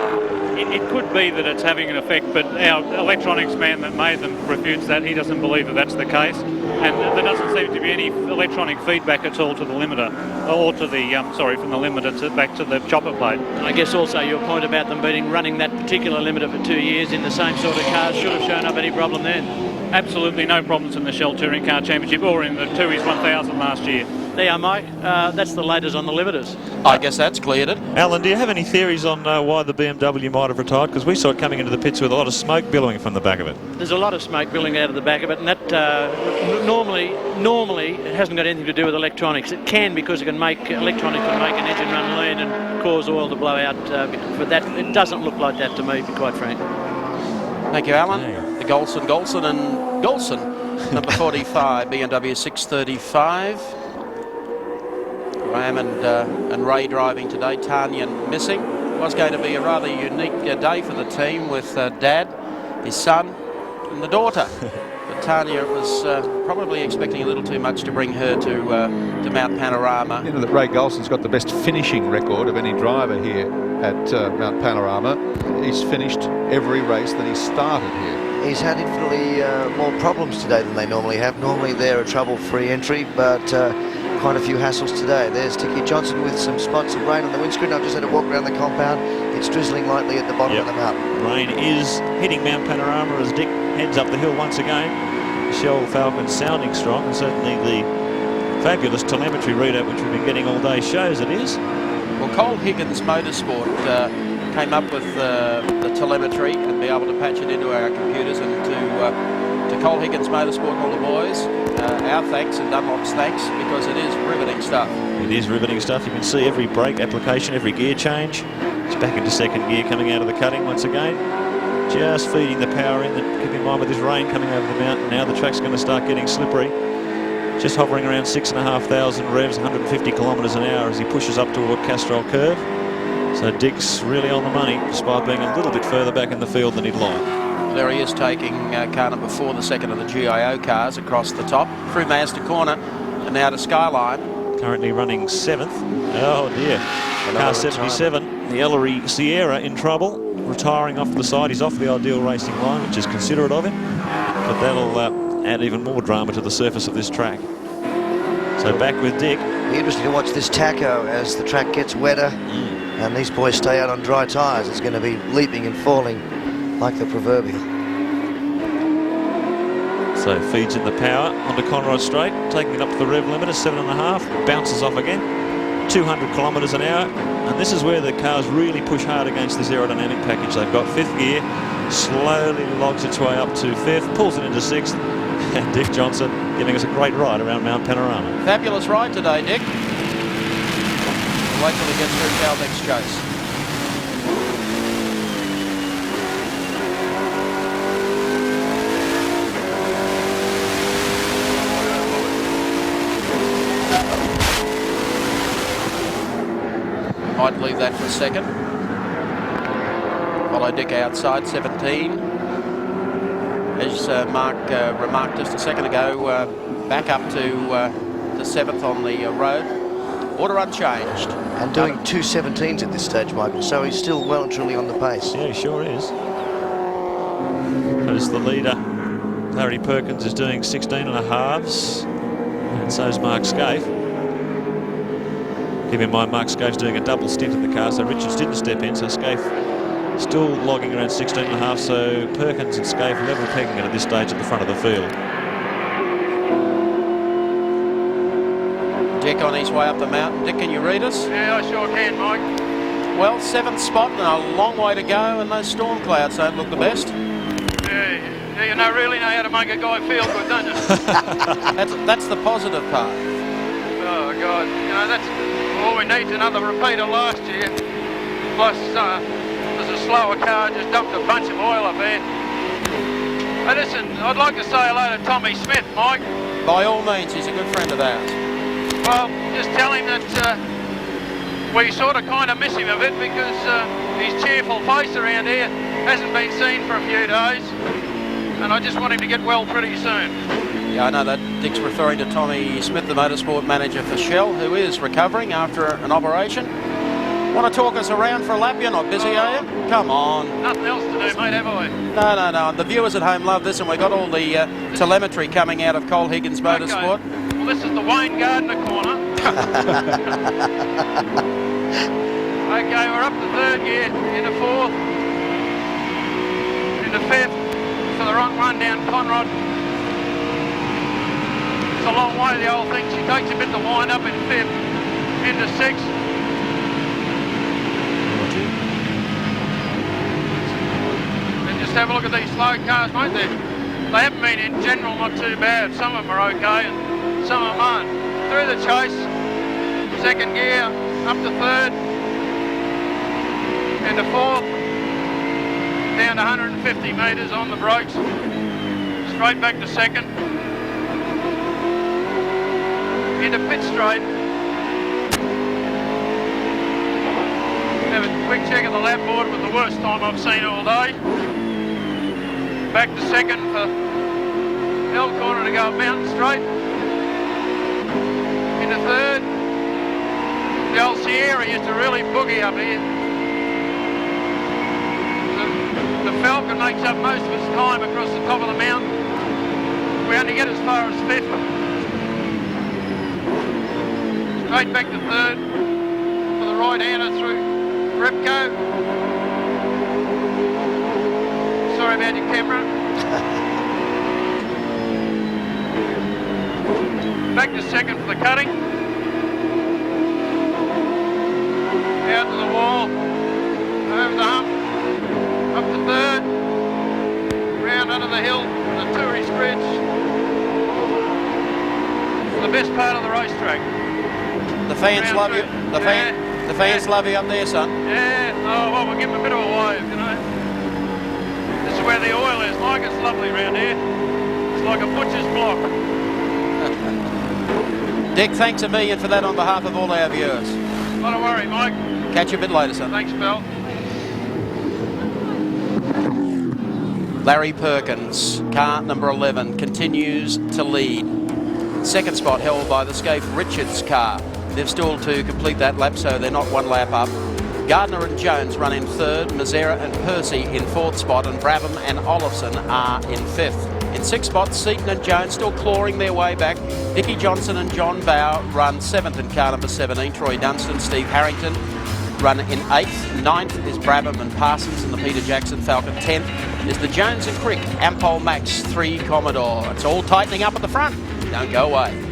It could be that it's having an effect, but our electronics man that made them refutes that. He doesn't believe that that's the case, and there doesn't seem to be any electronic feedback at all to the limiter, or to the from the limiter back to the chopper plate. I guess also your point about them running that particular limiter for 2 years in the same sort of cars should have shown up any problem then. Absolutely no problems in the Shell Touring Car Championship or in the Tooheys 1000 last year. There, Mike. That's the latest on the limiters. I guess that's cleared it. Alan, do you have any theories on why the BMW might have retired? Because we saw it coming into the pits with a lot of smoke billowing from the back of it. There's a lot of smoke billowing out of the back of it, and that normally it hasn't got anything to do with electronics. It can, because electronics can make an engine run lean and cause oil to blow out. But that it doesn't look like that to me, to be quite frank. Thank you, Alan. The Golson and Golson, number 45, BMW 635. Graham and Ray driving today. Tanya missing. It was going to be a rather unique day for the team with Dad, his son, and the daughter. But Tanya was probably expecting a little too much to bring her to Mount Panorama. You know that Ray Golson's got the best finishing record of any driver here at Mount Panorama. He's finished every race that he's started here. He's had infinitely more problems today than they normally have. Normally they're a trouble-free entry, but quite a few hassles today. There's Dickie Johnson with some spots of rain on the windscreen. I've just had to walk around the compound. It's drizzling lightly at the bottom of the mountain. Rain is hitting Mount Panorama as Dick heads up the hill once again. Shell Falcon sounding strong, and certainly the fabulous telemetry readout which we've been getting all day shows it is. Well, Cole Higgins Motorsport came up with the telemetry and be able to patch it into our computers, and to Cole Higgins Motorsport and all the boys, our thanks and Dunlop's thanks, because it is riveting stuff. It is riveting stuff. You can see every brake application, every gear change. It's back into second gear coming out of the cutting once again. Just feeding the power in. Keep in mind with this rain coming over the mountain now, the track's going to start getting slippery. Just hovering around 6,500 revs, 150 kilometres an hour as he pushes up toward Castrol Curve. So Dick's really on the money, despite being a little bit further back in the field than he'd like. There he is, taking car number 4, the second of the GIO cars, across the top, through Mazda Corner, and now to Skyline. Currently running 7th. Oh dear. Car 77, the Ellery Sierra in trouble, retiring off to the side. He's off the ideal racing line, which is considerate of him, but that'll add even more drama to the surface of this track. So back with Dick. Be interesting to watch this tacho as the track gets wetter and these boys stay out on dry tyres. It's going to be leaping and falling like the proverbial. So feeds in the power onto Conrod Straight, taking it up to the rev limiter, 7.5, bounces off again, 200 kilometres an hour, and this is where the cars really push hard against this aerodynamic package. They've got 5th gear, slowly logs its way up to 5th, pulls it into 6th, and Dick Johnson giving us a great ride around Mount Panorama. Fabulous ride today, Dick. Wait till he gets through Calvex's chase. Might leave that for a second. Follow Dick outside, 17. As Mark remarked just a second ago, back up to 7th on the road. Order unchanged. And doing 2:17s at this stage, Michael, so he's still well and truly on the pace. Yeah, he sure is. Notice the leader, Larry Perkins, is doing 16.5s, and so is Mark Scaife. Keep in mind, Mark Scaife's doing a double stint in the car, so Richards didn't step in, so Scaife still logging around 16.5, so Perkins and Scaife level pegging it at this stage at the front of the field. Dick on his way up the mountain. Dick, can you read us? Yeah, I sure can, Mike. Well, 7th spot and a long way to go, and those storm clouds don't look the best. Yeah, you really know how to make a guy feel good, don't you? That's the positive part. Oh, God. You know, that's all we need, another repeat of last year. Plus, there's a slower car, just dumped a bunch of oil up there. Hey, listen, I'd like to say hello to Tommy Smith, Mike. By all means, he's a good friend of ours. Well, just tell him that we sort of kind of miss him a bit because his cheerful face around here hasn't been seen for a few days, and I just want him to get well pretty soon. Yeah, I know that Dick's referring to Tommy Smith, the motorsport manager for Shell, who is recovering after an operation. Want to talk us around for a lap? You're not busy, are you? Come on. Nothing else to do, mate, have I? No. The viewers at home love this, and we've got all the telemetry coming out of Cole Higgins Motorsport. Okay. Well, this is the Wayne Gardner corner. Okay, we're up to 3rd gear, into 4th, into 5th, for the wrong run down Conrod. It's a long way, the old thing. She takes a bit to wind up in 5th, into 6th. And just have a look at these slow cars, mate. They haven't been, in general, not too bad. Some of them are okay and some of them aren't. Through the chase, 2nd gear, up to 3rd, into 4th, down to 150 metres on the brakes, straight back to 2nd, into pit straight. Have a quick check of the lap board with the worst time I've seen all day. Back to 2nd for L corner to go up Mountain Straight. Into 3rd. The old Sierra used to really boogie up here. The Falcon makes up most of its time across the top of the mountain. We only get as far as 5th. Straight back to 3rd for the right-hander through Repco. Sorry about your camera. Back to 2nd for the cutting. Out to the wall. Over the hump. Up to 3rd. Round under the hill. The tourist bridge. The best part of the racetrack. The fans Round love you. through. The fans love you up there, son. Yeah. Oh, well, we'll give them a bit of a wave, you know. This is where the oil is. Like, it's lovely around here. It's like a butcher's block. Dick, thanks a million for that on behalf of all our viewers. Not a worry, Mike. Catch you a bit later, son. Thanks, pal. Larry Perkins, car number 11, continues to lead. 2nd spot held by the Scaife Richards car. They've still to complete that lap, so they're not 1 lap up. Gardner and Jones run in 3rd, Mazzara and Percy in 4th spot, and Brabham and Olofsson are in 5th. In 6th spot, Seaton and Jones still clawing their way back. Dickie Johnson and John Bow run 7th in car number 17. Troy Dunstan, Steve Harrington run in 8th. 9th is Brabham and Parsons in the Peter Jackson Falcon. 10th is the Jones and Crick Ampol Max 3 Commodore. It's all tightening up at the front. Don't go away.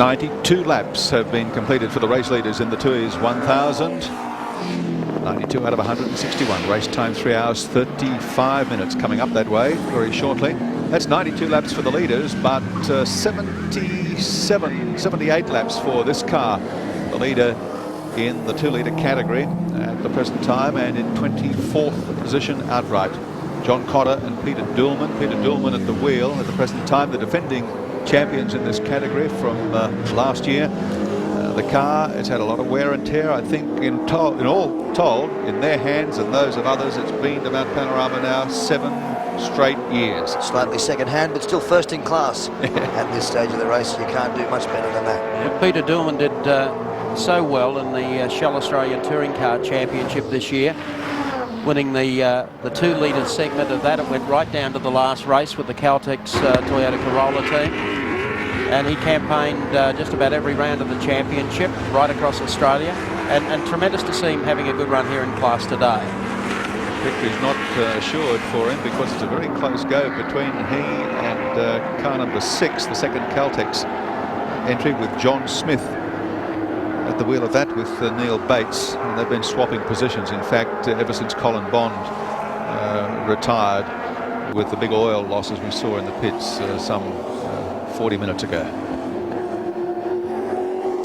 92 laps have been completed for the race leaders in the Tui's 1000. 92 out of 161. Race time 3 hours 35 minutes. Coming up that way very shortly. That's 92 laps for the leaders, but 78 laps for this car, the leader in the 2-litre category at the present time, and in 24th position outright. John Cotter and Peter Dulman. Peter Dulman at the wheel at the present time, the defending champions in this category from last year. The car has had a lot of wear and tear. I think in all told, in their hands and those of others, it's been to Mount Panorama now 7 straight years. Slightly second hand, but still first in class at this stage of the race. You can't do much better than that. Well, Peter Dillman did so well in the Shell Australian Touring Car Championship this year, winning the 2-litre segment of that. It went right down to the last race with the Caltex Toyota Corolla team. And he campaigned just about every round of the championship right across Australia. And tremendous to see him having a good run here in class today. Victory's not assured for him because it's a very close go between he and car number 6, the second Caltex entry, with John Smith at the wheel of that with Neil Bates. And they've been swapping positions, in fact, ever since Colin Bond retired with the big oil losses we saw in the pits some 40 minutes ago.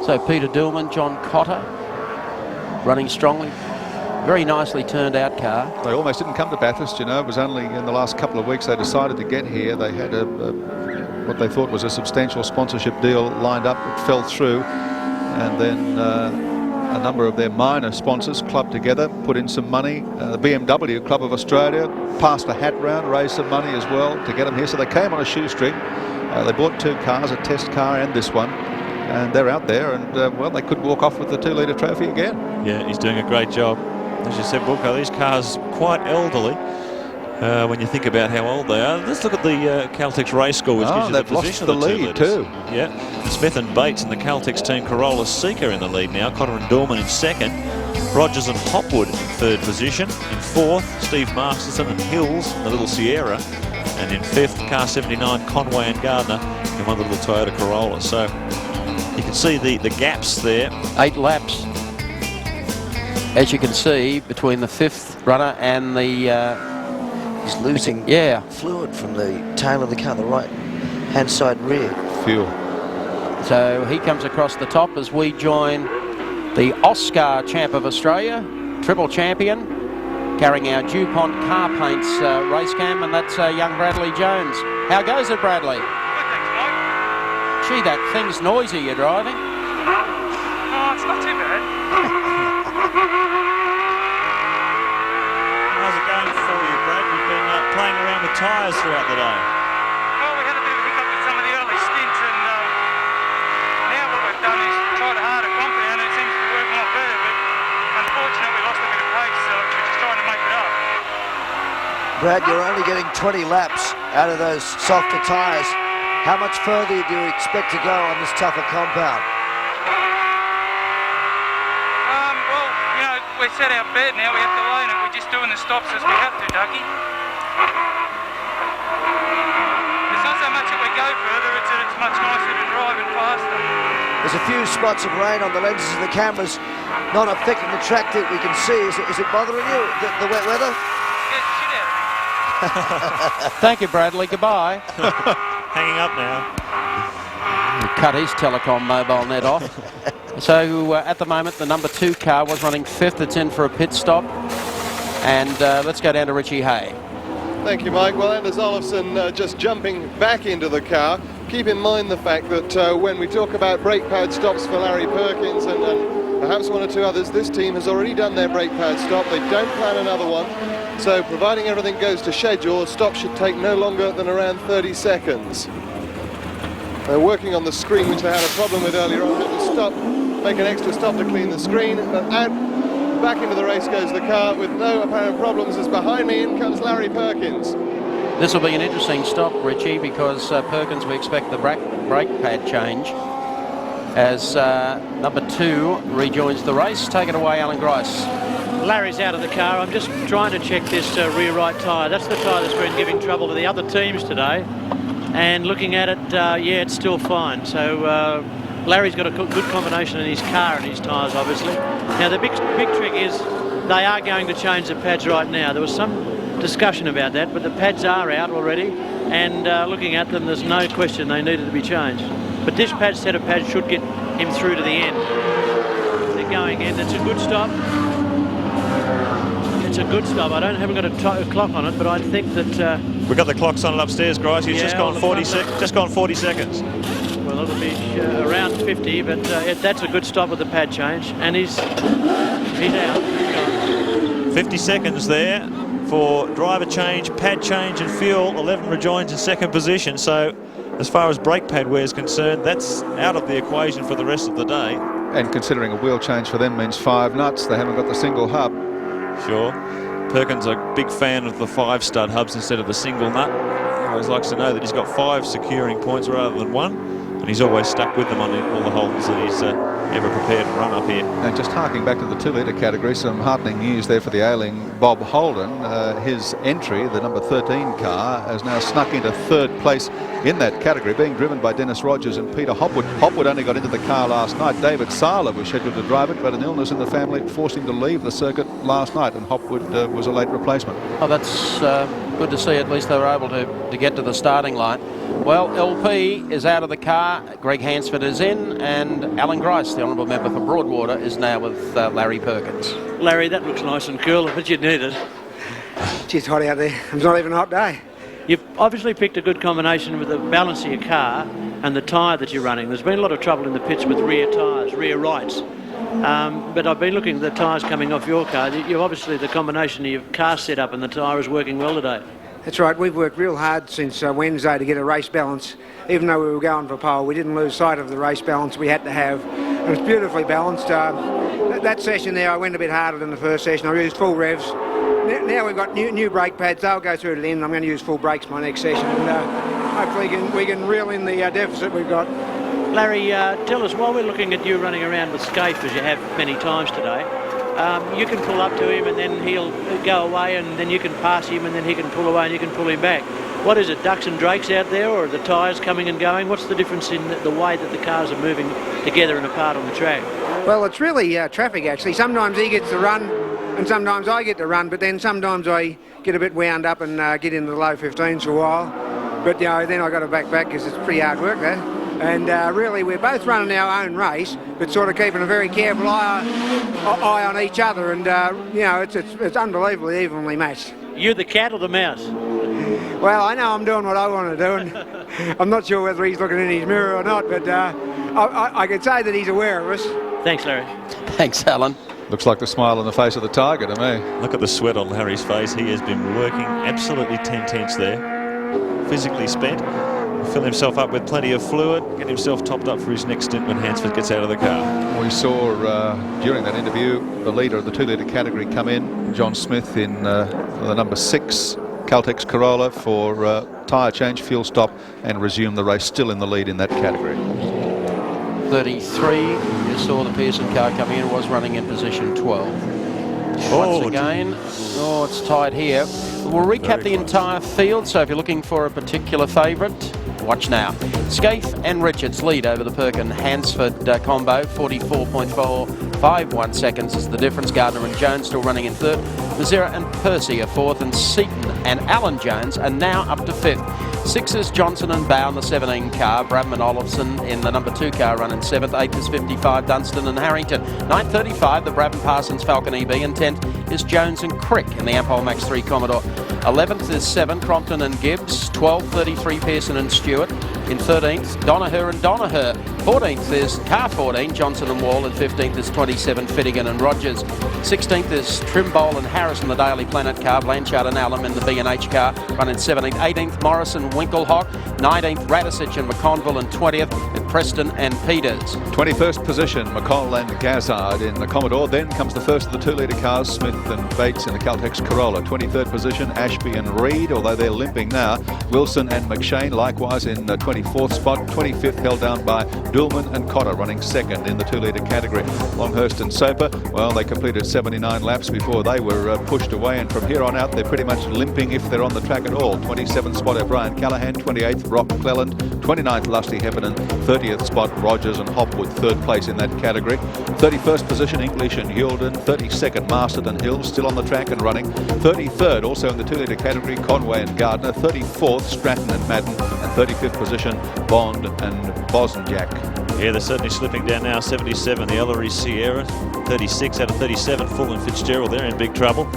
So Peter Dillman, John Cotter running strongly. Very nicely turned out car. They almost didn't come to Bathurst, you know. It was only in the last couple of weeks they decided to get here. They had what they thought was a substantial sponsorship deal lined up. It fell through, and then a number of their minor sponsors clubbed together, put in some money. The BMW Club of Australia passed a hat round, raised some money as well to get them here. So they came on a shoestring. They bought 2 cars, a test car and this one, and they're out there, and well, they could walk off with the 2-litre trophy again. Yeah, he's doing a great job. As you said, Wilco, these cars quite elderly when you think about how old they are. Let's look at the Caltex race score, which gives you the position of the lead too. Yeah, Smith and Bates and the Caltex team Corolla Seeker in the lead now. Cotter and Dorman in second. Rogers and Hopwood in third position. In fourth, Steve Masterson and Hills in the Little Sierra. And in fifth, car 79 Conway and Gardner in one of the little Toyota Corolla. So you can see the gaps there. 8 laps, as you can see, between the 5th runner and the... He's losing fluid from the tail of the car, the right-hand side rear. Fuel. So he comes across the top as we join the Oscar Champ of Australia, triple champion, carrying our DuPont car paints race cam, and that's young Bradley Jones. How goes it, Bradley? Gee, that thing's noisy you're driving. Oh, it's not too bad. How's it going for you, Brad? You've been playing around with tyres throughout the day. Well, we had a bit of a hiccup with some of the early stints, and now what we've done is tried a harder compound, and it seems to be working a lot better, but unfortunately we lost a bit of pace, so we're just trying to make it up. Brad, you're only getting 20 laps out of those softer tyres. How much further do you expect to go on this tougher compound? Well, you know, we set our bed now, we have to lane it. We're just doing the stops as we have to, Ducky. It's not so much that we go further, it's that it's much nicer to drive and faster. There's a few spots of rain on the lenses of the cameras, not affecting the track that we can see. Is it bothering you, the wet weather? Get the shit out of me. Thank you, Bradley. Goodbye. Hanging up now. He cut his telecom mobile net off. So at the moment, the number 2 car was running 5th. It's in for a pit stop. And let's go down to Richie Hay. Thank you, Mike. Well, Anders Olofsson just jumping back into the car. Keep in mind the fact that when we talk about brake pad stops for Larry Perkins and perhaps 1 or 2 others, this team has already done their brake pad stop. They don't plan another one. So providing everything goes to schedule, a stop should take no longer than around 30 seconds. They're working on the screen, which they had a problem with earlier on. Had to stop, make an extra stop to clean the screen, but out, back into the race goes the car with no apparent problems, as behind me in comes Larry Perkins. This will be an interesting stop, Richie, because Perkins, we expect the brake pad change as number 2 rejoins the race. Take it away, Alan Grice. Larry's out of the car. I'm just trying to check this rear right tyre. That's the tyre that's been giving trouble to the other teams today. And looking at it, yeah, it's still fine. So Larry's got a good combination in his car and his tyres, obviously. Now, the big trick is they are going to change the pads right now. There was some discussion about that, but the pads are out already, and looking at them, there's no question they needed to be changed. But this set of pads should get him through to the end. They're going in. It's a good stop. It's a good stop. I haven't got a clock on it, but I think that we've got the clocks on it upstairs, guys. He's just gone 40 seconds. Well, it'll be around 50, but that's a good stop with the pad change, and he's out. 50 seconds there for driver change, pad change, and fuel. 11 rejoins in second position. So, as far as brake pad wear is concerned, that's out of the equation for the rest of the day. And considering a wheel change for them means 5 nuts, they haven't got the single hub. Sure. Perkins a big fan of the 5-stud hubs instead of the single nut. He always likes to know that he's got 5 securing points rather than 1, and he's always stuck with them on all the holes that he's ever prepared to run up here. And just harking back to the 2-litre category, some heartening news there for the ailing Bob Holden. His entry, the number 13 car, has now snuck into 3rd place in that category, being driven by Dennis Rogers and Peter Hopwood. Hopwood only got into the car last night. David Sala was scheduled to drive it, but an illness in the family forced him to leave the circuit last night, and Hopwood was a late replacement. Oh, that's good to see. At least they were able to get to the starting line. Well, LP is out of the car, Greg Hansford is in, and Alan Grice, the Honourable Member for Broadwater, is now with Larry Perkins. Larry, that looks nice and cool, but you need it. It's hot out there. It's not even a hot day. You've obviously picked a good combination with the balance of your car and the tyre that you're running. There's been a lot of trouble in the pits with rear tyres, rear rights. But I've been looking at the tyres coming off your car. You obviously, the combination of your car setup and the tyre is working well today. That's right. We've worked real hard since Wednesday to get a race balance. Even though we were going for pole, we didn't lose sight of the race balance we had to have. It was beautifully balanced. That session there, I went a bit harder than the first session. I used full revs. Now we've got new brake pads. They'll go through to the end. I'm going to use full brakes my next session, and hopefully we can reel in the deficit we've got. Larry, tell us, while we're looking at you running around with Scaife, as you have many times today, you can pull up to him and then he'll go away, and then you can pass him and then he can pull away and you can pull him back. What is it, ducks and drakes out there, or are the tyres coming and going? What's the difference in the way that the cars are moving together and apart on the track? Well, it's really traffic, actually. Sometimes he gets to run and sometimes I get to run, but then sometimes I get a bit wound up and get into the low 15s for a while. But, you know, then I got to back because it's pretty hard work there. And really, we're both running our own race, but sort of keeping a very careful eye on each other. And, you know, it's unbelievably evenly matched. You the cat or the mouse? Well, I know I'm doing what I want to do, and I'm not sure whether he's looking in his mirror or not, but I can say that he's aware of us. Thanks, Larry. Thanks, Alan. Looks like the smile on the face of the tiger to me. Look at the sweat on Harry's face. He has been working absolutely 10 tenths there. Physically spent. Fill himself up with plenty of fluid, get himself topped up for his next stint when Hansford gets out of the car. We saw during that interview the leader of the 2-litre category come in, John Smith, in the number 6 Caltex Corolla for tyre change, fuel stop, and resume the race, still in the lead in that category. 33, you saw the Pearson car coming in, was running in position 12. Once again, it's tight here. We'll recap the entire field, so if you're looking for a particular favourite, watch now. Scaife and Richards lead over the Perkin-Hansford combo, 44.451 seconds is the difference. Gardner and Jones still running in third. Mazera and Percy are fourth, and Seaton and Alan Jones are now up to fifth. 6 is Johnson and Bow in the 17 car. Bradman Olofsson in the number 2 car running 7th. 8th is 55, Dunstan and Harrington. 9:35, the Bradman Parsons Falcon EB. And 10th is Jones and Crick in the Ampol Max 3 Commodore. 11th is 7, Crompton and Gibbs. 12:33, Pearson and Stewart. In 13th, Donaher and Donaher. 14th is car 14, Johnson and Wall. And 15th is 27, Finnegan and Rogers. 16th is Trimble and Harris in the Daily Planet car. Blanchard and Allen in the B&H car running 17th. 18th, Morrison, Winkelhock. 19th, Radisich and McConville. And 20th, Preston and Peters. 21st position, McCall and Gazzard in the Commodore. Then comes the first of the 2-litre cars, Smith and Bates in the Caltex Corolla. 23rd position, Ashby and Reed, although they're limping now. Wilson and McShane likewise in the 24th spot. 25th held down by Dulman and Cotter, running second in the 2-litre category. Longhurst and Soper, well, they completed 79 laps before they were pushed away, and from here on out they're pretty much limping if they're on the track at all. 27th spot, O'Brien Callahan. 28th, Rock Cleland. 29th, Lusty Heffernan. 30th, 30th spot, Rogers and Hopwood, 3rd place in that category. 31st position, English and Hewlden. 32nd, Masterton Hill, still on the track and running. 33rd, also in the 2 litre category, Conway and Gardner. 34th, Stratton and Madden. And 35th position, Bond and Bosenjak. Yeah, they're certainly slipping down now. 77, the Ellery Sierra. 36 out of 37, Full and Fitzgerald. They're in big trouble.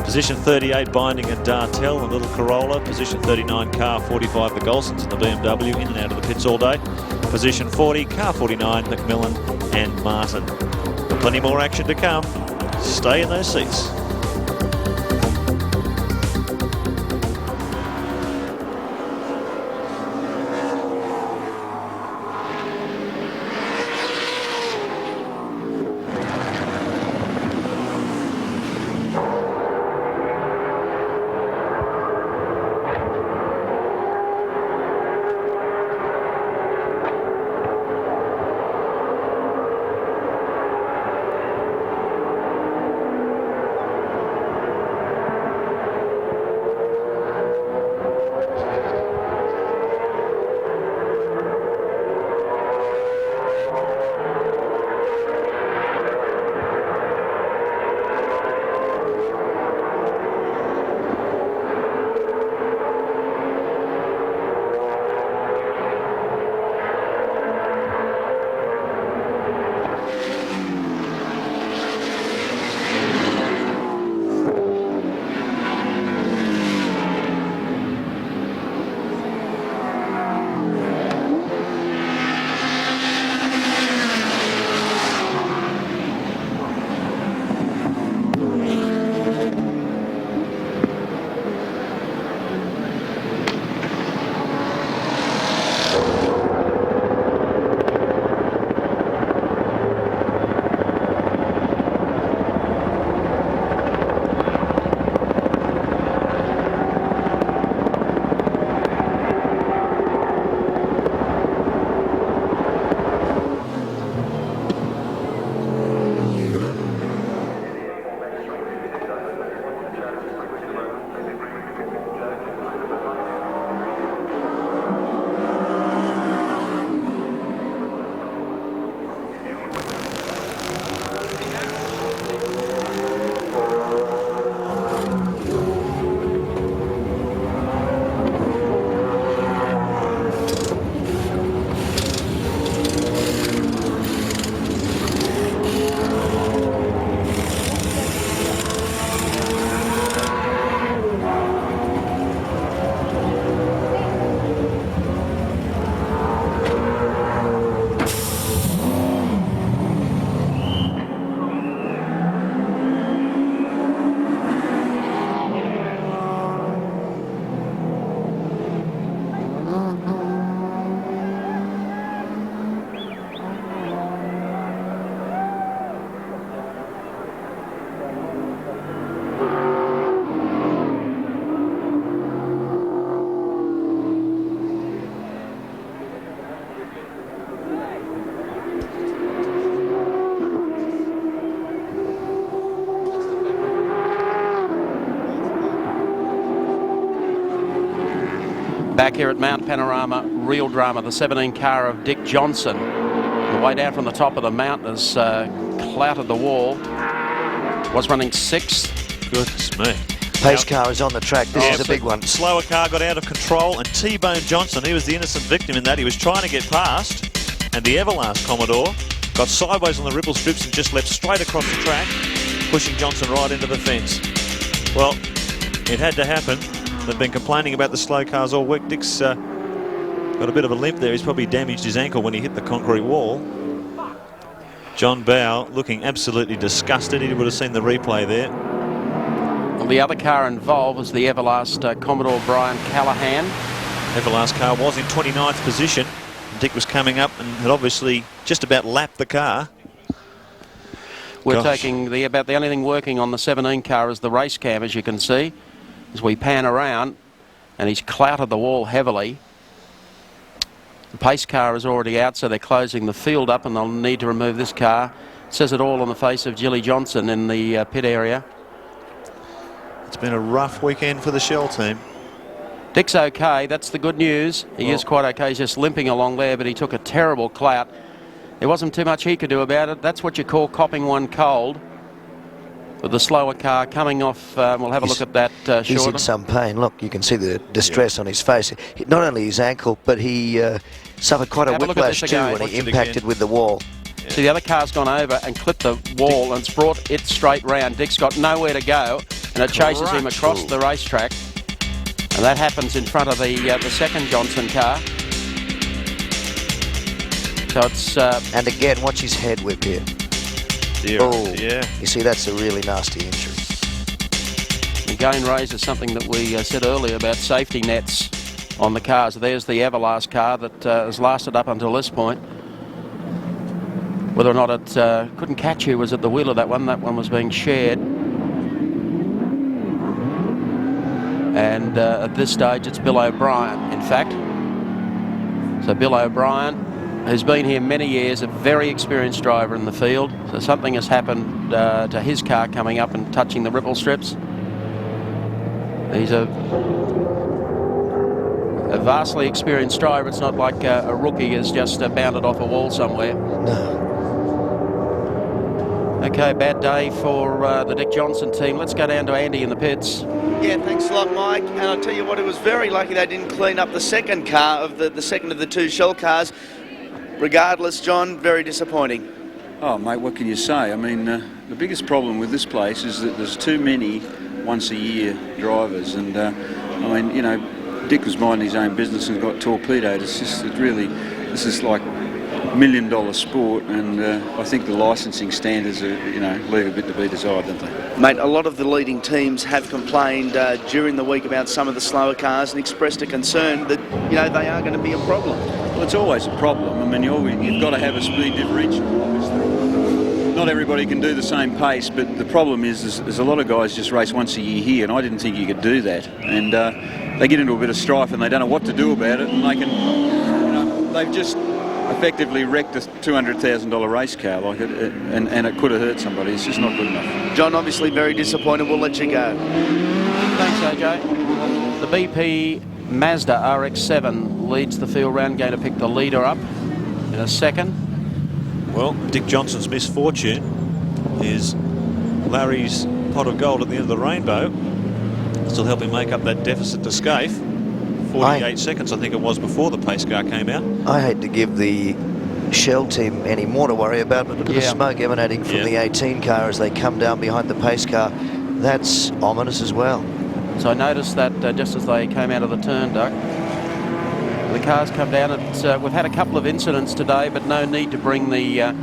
Position 38, Binding and Dartell and Little Corolla. Position 39, Car 45, the Golsons and the BMW, in and out of the pits all day. Position 40, Car 49, Macmillan and Martin. Plenty more action to come. Stay in those seats. Back here at Mount Panorama, real drama, the 17 car of Dick Johnson. The way down from the top of the mountain has clouted the wall. Was running 6th. Goodness me. Pace car is on the track. This is a big one. Slower car got out of control, and T-Bone Johnson, he was the innocent victim in that. He was trying to get past, and the Everlast Commodore got sideways on the ripple strips and just leapt straight across the track, pushing Johnson right into the fence. Well, it had to happen. They've been complaining about the slow cars all week. Dick's got a bit of a limp there. He's probably damaged his ankle when he hit the concrete wall. John Bow looking absolutely disgusted. He would have seen the replay there. Well, the other car involved was the Everlast Commodore Brian Callahan. Everlast car was in 29th position. Dick was coming up and had obviously just about lapped the car. We're taking about the only thing working on the 17 car is the race cam, as you can see, as we pan around, and he's clouted the wall heavily. The pace car is already out, so they're closing the field up, and they'll need to remove this car. It says it all on the face of Jilly Johnson in the pit area. It's been a rough weekend for the Shell team. Dick's okay, that's the good news. He is quite okay, he's just limping along there, but he took a terrible clout. There wasn't too much he could do about it. That's what you call copping one cold. With the slower car coming off, we'll have a look at that shortly. He's in some pain. Look, you can see the distress on his face. Not only his ankle, but he suffered quite a whiplash too when he impacted with the wall. See, the other car's gone over and clipped the wall, and it's brought it straight round. Dick's got nowhere to go, and it chases him across the racetrack. And that happens in front of the second Johnson car. So it's... and again, watch his head whip here. Yeah. You see, that's a really nasty injury. Again raises something that we said earlier about safety nets on the cars. There's the Everlast car that has lasted up until this point. Whether or not it couldn't catch who was at the wheel of that one was being shared. And at this stage it's Bill O'Brien, in fact. So Bill O'Brien, who's been here many years, a very experienced driver in the field. So something has happened to his car coming up and touching the ripple strips. He's a vastly experienced driver. It's not like a rookie has just bounded off a wall somewhere. No. Okay, bad day for the Dick Johnson team. Let's go down to Andy in the pits. Yeah, thanks a lot, Mike. And I'll tell you what, it was very lucky they didn't clean up the second car of the second of the two shell cars. Regardless, John, very disappointing. Oh, mate, what can you say? I mean, the biggest problem with this place is that there's too many once-a-year drivers. And, I mean, you know, Dick was minding his own business and got torpedoed. It's just, this is like $1 million sport, and I think the licensing standards are, leave a bit to be desired, don't they? Mate, a lot of the leading teams have complained during the week about some of the slower cars and expressed a concern that, they are going to be a problem. Well, it's always a problem. I mean, you've got to have a speed differential, obviously. Not everybody can do the same pace, but the problem is there's a lot of guys just race once a year here, and I didn't think you could do that. And they get into a bit of strife and they don't know what to do about it, and they can, they've just effectively wrecked a $200,000 race car, and it could have hurt somebody. It's just not good enough. John, obviously very disappointed. We'll let you go. Thanks, AJ. The BP Mazda RX-7 leads the field round, going to pick the leader up in a second. Well, Dick Johnson's misfortune is Larry's pot of gold at the end of the rainbow. Still helping make up that deficit to Scaife. 48 seconds, I think it was, before the pace car came out. I hate to give the Shell team any more to worry about, but look at the smoke emanating from the 18 car as they come down behind the pace car. That's ominous as well. So I noticed that just as they came out of the turn, Doug, the cars come down. We've had a couple of incidents today, but no need to bring the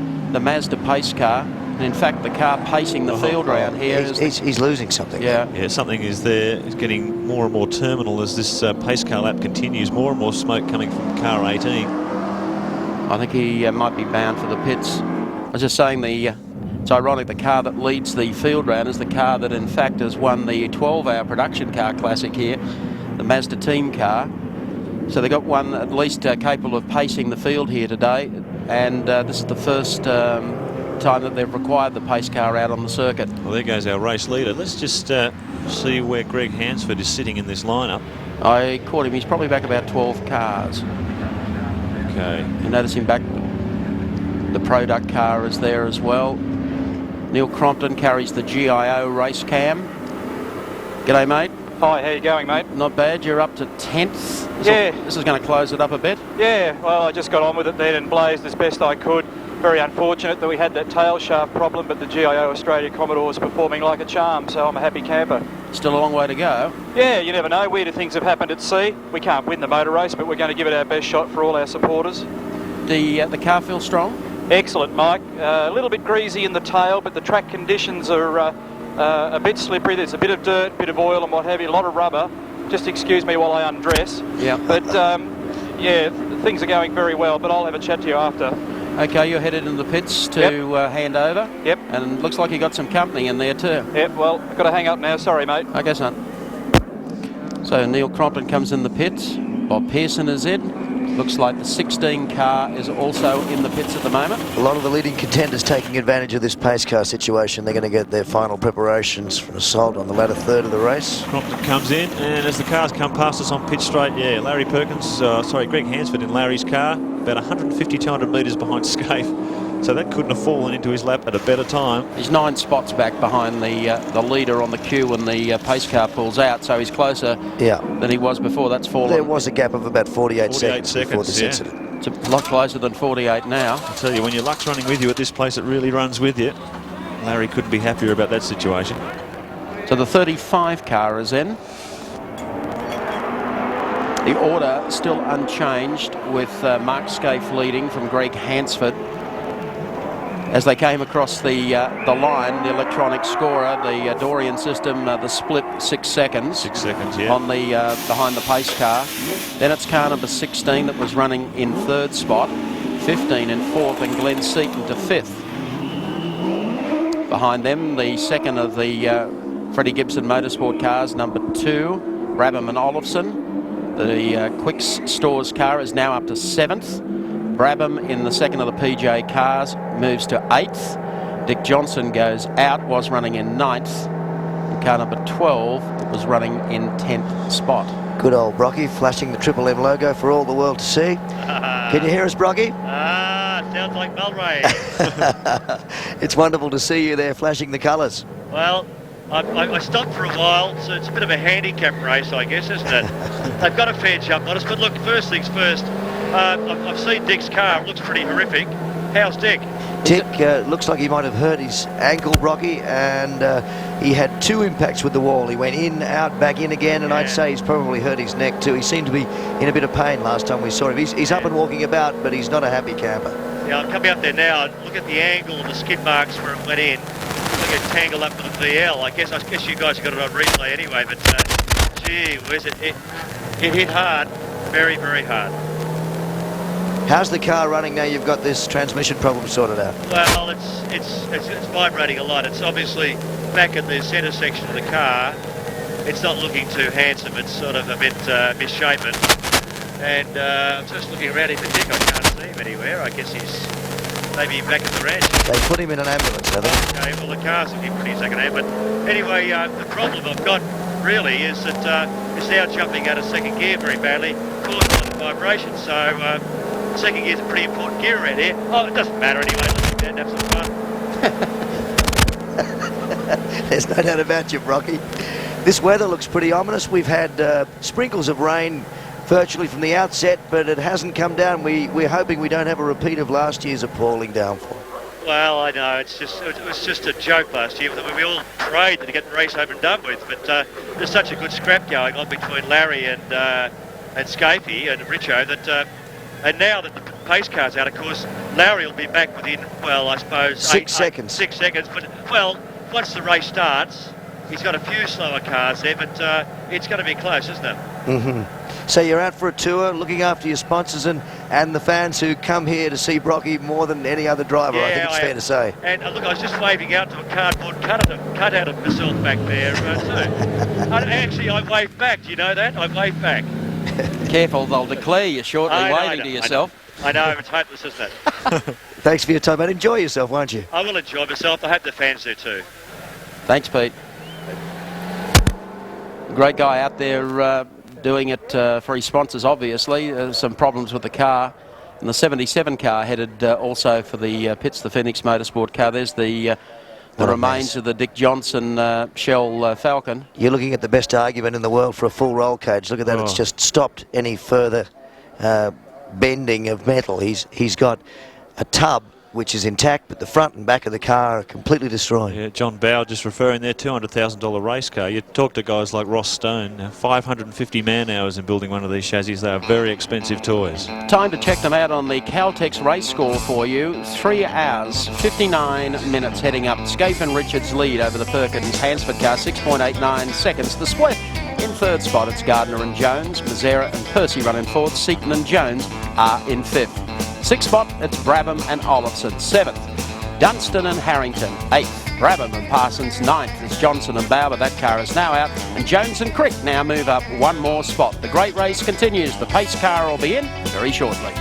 Mazda pace car. And in fact, the car pacing the field round here he's losing something. Yeah, something is there. It's getting more and more terminal as this pace car lap continues. More and more smoke coming from car 18. I think he might be bound for the pits. I was just saying it's ironic the car that leads the field round is the car that in fact has won the 12-hour production car classic here, the Mazda team car. So they got one at least capable of pacing the field here today, and this is the first time that they've required the pace car out on the circuit. Well, there goes our race leader. Let's just see where Greg Hansford is sitting in this lineup. I caught him. He's probably back about 12 cars. Okay. You notice him back. The product car is there as well. Neil Crompton carries the GIO race cam. G'day, mate. Hi, how you going, mate? Not bad. You're up to 10th. This is going to close it up a bit. Yeah, well, I just got on with it then and blazed as best I could. Very unfortunate that we had that tail shaft problem, but the GIO Australia Commodore is performing like a charm, so I'm a happy camper. Still a long way to go. Yeah, you never know. Weirder things have happened at sea. We can't win the motor race, but we're going to give it our best shot for all our supporters. The car feels strong? Excellent, Mike. A little bit greasy in the tail, but the track conditions are a bit slippery. There's a bit of dirt, a bit of oil and what have you, a lot of rubber. Just excuse me while I undress. Yeah. But, yeah, things are going very well, but I'll have a chat to you after. Okay, you're headed into the pits to hand over. Yep. And it looks like you got some company in there too. Yep, well, I've got to hang up now. Sorry, mate. Okay, son. So Neil Crompton comes in the pits. Bob Pearson is in. Looks like the 16 car is also in the pits at the moment. A lot of the leading contenders taking advantage of this pace car situation. They're going to get their final preparations for assault on the latter third of the race. Crompton comes in, and as the cars come past us on pitch straight, Greg Hansford in Larry's car, about 150, 200 metres behind Scaife. So that couldn't have fallen into his lap at a better time. He's 9 spots back behind the leader on the queue when the pace car pulls out, so he's closer than he was before. That's fallen. There was a gap of about 48 seconds before this yeah. incident. It's a lot closer than 48 now. I tell you, when your luck's running with you at this place, it really runs with you. Larry couldn't be happier about that situation. So the 35 car is in. The order still unchanged, with Mark Scaife leading from Greg Hansford. As they came across the line, the electronic scorer, the Dorian system, the split 6 seconds. 6 seconds, yeah. On the behind the pace car. Then it's car number 16 that was running in 3rd spot, 15 in 4th, and Glenn Seaton to 5th. Behind them, the second of the Freddie Gibson Motorsport cars, number 2, Brabham and Olofsson. The Quicks Stores car is now up to 7th. Brabham in the second of the PJ cars moves to 8th. Dick Johnson goes out, was running in 9th. And car number 12 was running in 10th spot. Good old Brocky flashing the Triple M logo for all the world to see. Can you hear us, Brocky? Sounds like Mulray. It's wonderful to see you there flashing the colours. Well, I stopped for a while, so it's a bit of a handicap race, I guess, isn't it? They've got a fair jump on us, but look, first things first, I've seen Dick's car. It looks pretty horrific. How's Dick? Dick looks like he might have hurt his ankle, Brocky, and he had 2 impacts with the wall. He went in, out, back in again, and I'd say he's probably hurt his neck too. He seemed to be in a bit of pain last time we saw him. He's up and walking about, but he's not a happy camper. Yeah, I'm coming up there now. Look at the angle of the skid marks where it went in. Look at tangled up with the VL. I guess you guys have got it on replay anyway, but gee whiz, it hit hard, very, very hard. How's the car running now you've got this transmission problem sorted out? Well, it's vibrating a lot. It's obviously back at the centre section of the car. It's not looking too handsome. It's sort of a bit misshapen. And I'm just looking around here for Dick. I can't see him anywhere. I guess he's maybe back at the ranch. They put him in an ambulance, I think. Okay, well, the car's looking pretty second-hand. But anyway, the problem I've got really is that it's now jumping out of second gear very badly, caused by the vibration. So second gear's a pretty important gear around here. Oh, it doesn't matter anyway. Let's get down and have some fun. There's no doubt about you, Brocky. This weather looks pretty ominous. We've had sprinkles of rain virtually from the outset, but it hasn't come down. We're hoping we don't have a repeat of last year's appalling downfall. Well, I know, it was just a joke last year. We all prayed to get the race over and done with, but there's such a good scrap going on between Larry and Scaife and Richo that, and now that the pace car's out, of course, Larry will be back within, well, I suppose... 6 seconds. 6 seconds, but, well, once the race starts, he's got a few slower cars there, but it's going to be close, isn't it? Mm-hmm. So you're out for a tour, looking after your sponsors and the fans who come here to see Brocky more than any other driver, I think it's fair to say. And look, I was just waving out to a cardboard cutout of myself back there too. Actually, I waved back, do you know that? I waved back. Careful, they'll declare you shortly, waving to yourself. I know, it's hopeless, isn't it? Thanks for your time, mate. Enjoy yourself, won't you? I will enjoy myself. I hope the fans do too. Thanks, Pete. Great guy out there doing it for his sponsors, obviously. Some problems with the car. And the 77 car headed also for the pits, the Phoenix Motorsport car. There's the remains of the Dick Johnson Shell Falcon. You're looking at the best argument in the world for a full roll cage. Look at that. It's just stopped any further bending of metal. He's got a tub which is intact, but the front and back of the car are completely destroyed. Yeah, John Bow just referring there, $200,000 race car. You talk to guys like Ross Stone, 550 man-hours in building one of these chassis. They are very expensive toys. Time to check them out on the Caltex race score for you. 3 hours, 59 minutes heading up. Scaife and Richards lead over the Perkins Hansford car, 6.89 seconds. The split in 3rd spot, it's Gardner and Jones. Mazzara and Percy run in 4th. Seaton and Jones are in 5th. 6th spot, it's Brabham and Olofsson. 7th, Dunstan and Harrington. 8th, Brabham and Parsons 9th as Johnson and Bauer. That car is now out, and Jones and Crick now move up one more spot. The great race continues. The pace car will be in very shortly.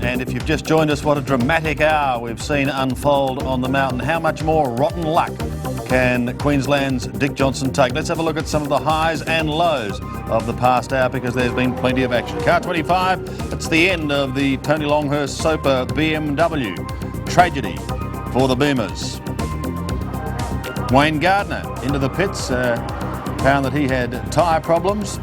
And if you've just joined us, what a dramatic hour we've seen unfold on the mountain. How much more rotten luck can Queensland's Dick Johnson take? Let's have a look at some of the highs and lows of the past hour, because there's been plenty of action. Car 25, it's the end of the Tony Longhurst Soper BMW. Tragedy for the Beamers. Wayne Gardner into the pits, found that he had tyre problems.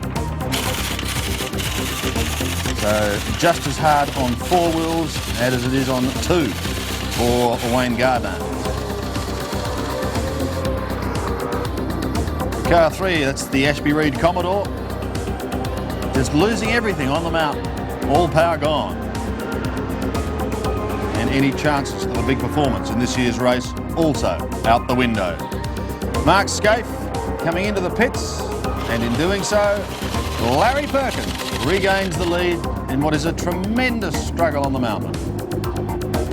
So just as hard on 4 wheels as it is on 2 for Wayne Gardner. Car 3, that's the Ashby Reid Commodore. Just losing everything on the mountain. All power gone. And any chances of a big performance in this year's race also out the window. Mark Scaife coming into the pits, and in doing so, Larry Perkins regains the lead in what is a tremendous struggle on the mountain.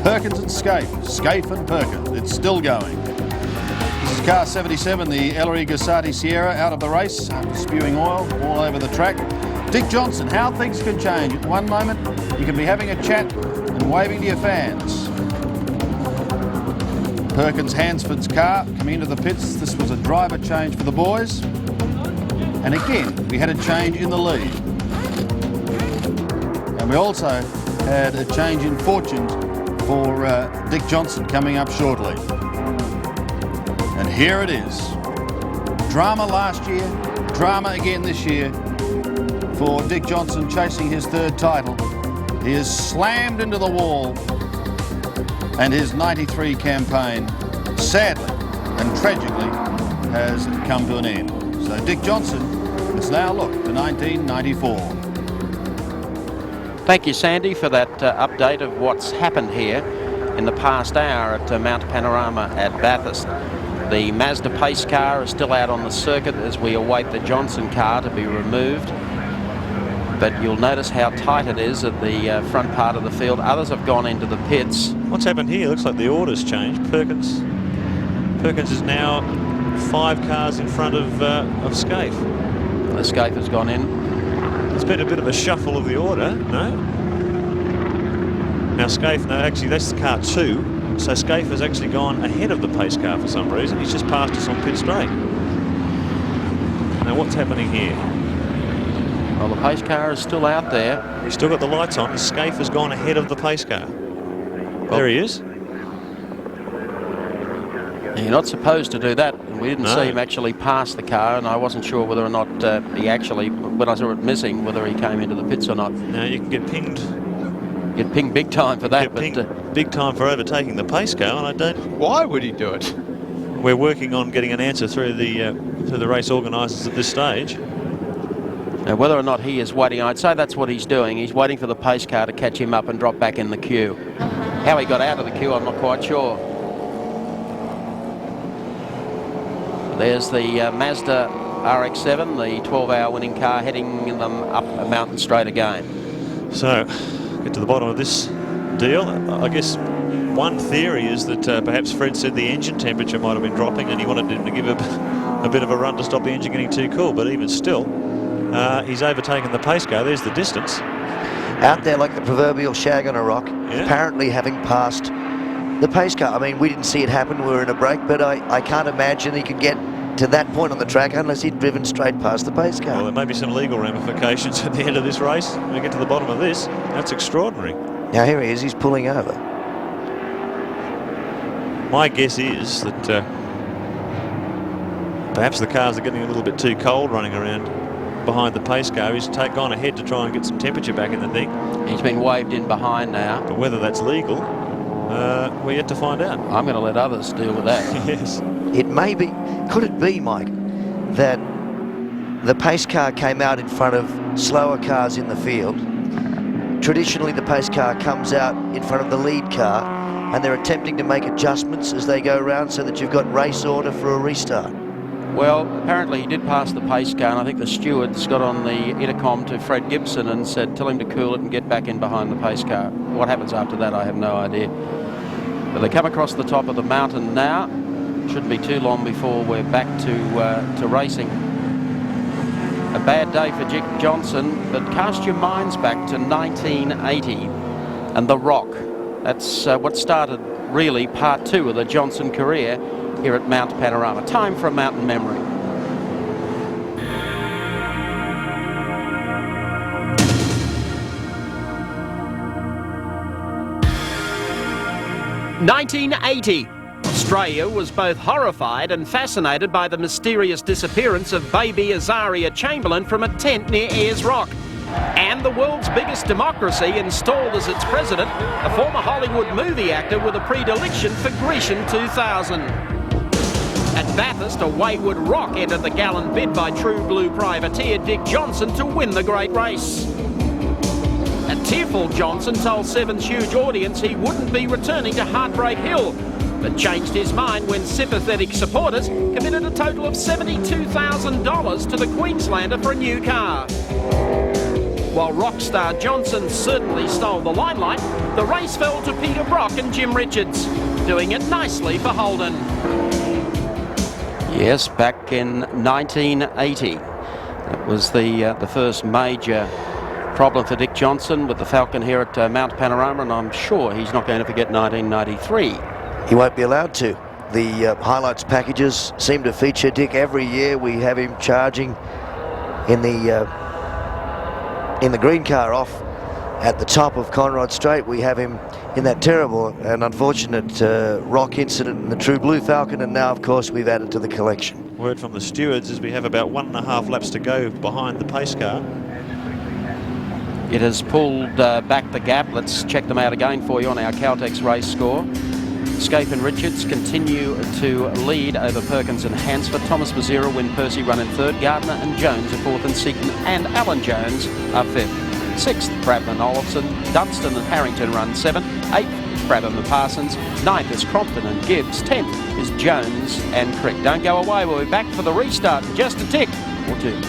Perkins and Scaife, Scaife and Perkins, it's still going. This is car 77, the Ellery Gassati Sierra, out of the race, spewing oil all over the track. Dick Johnson, how things can change. At one moment, you can be having a chat and waving to your fans. Perkins Hansford's car coming into the pits. This was a driver change for the boys. And again, we had a change in the lead. And we also had a change in fortunes for Dick Johnson coming up shortly. And here it is. Drama last year, drama again this year for Dick Johnson chasing his 3rd title. He is slammed into the wall, and his 93 campaign, sadly and tragically, has come to an end. So Dick Johnson is now look to 1994. Thank you, Sandy, for that update of what's happened here. in the past hour at Mount Panorama at Bathurst. The Mazda pace car is still out on the circuit as we await the Johnson car to be removed. But you'll notice how tight it is at the front part of the field. Others have gone into the pits. What's happened here? Looks like the order's changed. Perkins is now 5 cars in front of Scaife. The Scaife has gone in. There's been a bit of a shuffle of the order, no? Now Scaife, no, actually that's car 2. So Scaife has actually gone ahead of the pace car for some reason. He's just passed us on pit straight. Now what's happening here? Well, the pace car is still out there. He's still got the lights on. Scaife has gone ahead of the pace car. There he is. You're not supposed to do that. We didn't No. see him actually pass the car, and I wasn't sure whether or not he actually, when I saw it missing, whether he came into the pits or not. Now you can get pinged. Get pinged big time for that. But big time for overtaking the pace car, and I don't. Why would he do it? We're working on getting an answer through the race organisers at this stage. Now, whether or not he is waiting, I'd say that's what he's doing. He's waiting for the pace car to catch him up and drop back in the queue. How he got out of the queue, I'm not quite sure. There's the Mazda RX-7, the 12-hour winning car, heading them up a mountain straight again. So, get to the bottom of this deal. I guess one theory is that perhaps Fred said the engine temperature might have been dropping and he wanted him to give a bit of a run to stop the engine getting too cool, but even still, he's overtaken the pace car. There's the distance. Out there like the proverbial shag on a rock, apparently having passed the pace car. I mean, we didn't see it happen. We were in a break, but I can't imagine he could get to that point on the track unless he'd driven straight past the pace car. Well, there may be some legal ramifications at the end of this race. When we get to the bottom of this, that's extraordinary. Now here he is, he's pulling over. My guess is that perhaps the cars are getting a little bit too cold running around behind the pace car. He's gone ahead to try and get some temperature back in the thing. He's been waved in behind now. But whether that's legal, we're yet to find out. I'm going to let others deal with that. Yes. It may be, could it be, Mike, that the pace car came out in front of slower cars in the field? Traditionally, the pace car comes out in front of the lead car, and they're attempting to make adjustments as they go around so that you've got race order for a restart. Well, apparently he did pass the pace car, and I think the stewards got on the intercom to Fred Gibson and said, tell him to cool it and get back in behind the pace car. What happens after that, I have no idea. But they come across the top of the mountain now. Shouldn't be too long before we're back to racing. A bad day for Dick Johnson, but cast your minds back to 1980 and the Rock. That's what started really part 2 of the Johnson career here at Mount Panorama. Time for a mountain memory. (1980). Australia was both horrified and fascinated by the mysterious disappearance of baby Azaria Chamberlain from a tent near Ayers Rock. And the world's biggest democracy installed as its president a former Hollywood movie actor with a predilection for Grecian 2000. At Bathurst, a wayward Rock entered the gallant bid by true blue privateer Dick Johnson to win the great race. A tearful Johnson told Seven's huge audience he wouldn't be returning to Heartbreak Hill, but changed his mind when sympathetic supporters committed a total of $72,000 to the Queenslander for a new car. While rock star Johnson certainly stole the limelight, the race fell to Peter Brock and Jim Richards, doing it nicely for Holden. Yes, back in 1980. That was the first major problem for Dick Johnson with the Falcon here at Mount Panorama, and I'm sure he's not going to forget 1993. He won't be allowed to. The highlights packages seem to feature Dick every year. We have him charging in the green car off at the top of Conrod Straight. We have him in that terrible and unfortunate rock incident in the True Blue Falcon, and now, of course, we've added to the collection. Word from the stewards is we have about 1.5 laps to go behind the pace car. It has pulled back the gap. Let's check them out again for you on our Caltex race score. Scaife and Richards continue to lead over Perkins and Hansford. Thomas Mazzira, Win Percy run in third. Gardner and Jones are fourth, and Seaton and Alan Jones are fifth. 6th, Brabham and Olafson. Dunstan and Harrington run 7th. 8th, Brabham and Parsons. 9th is Crompton and Gibbs. 10th is Jones and Crick. Don't go away. We'll be back for the restart in just a tick or two.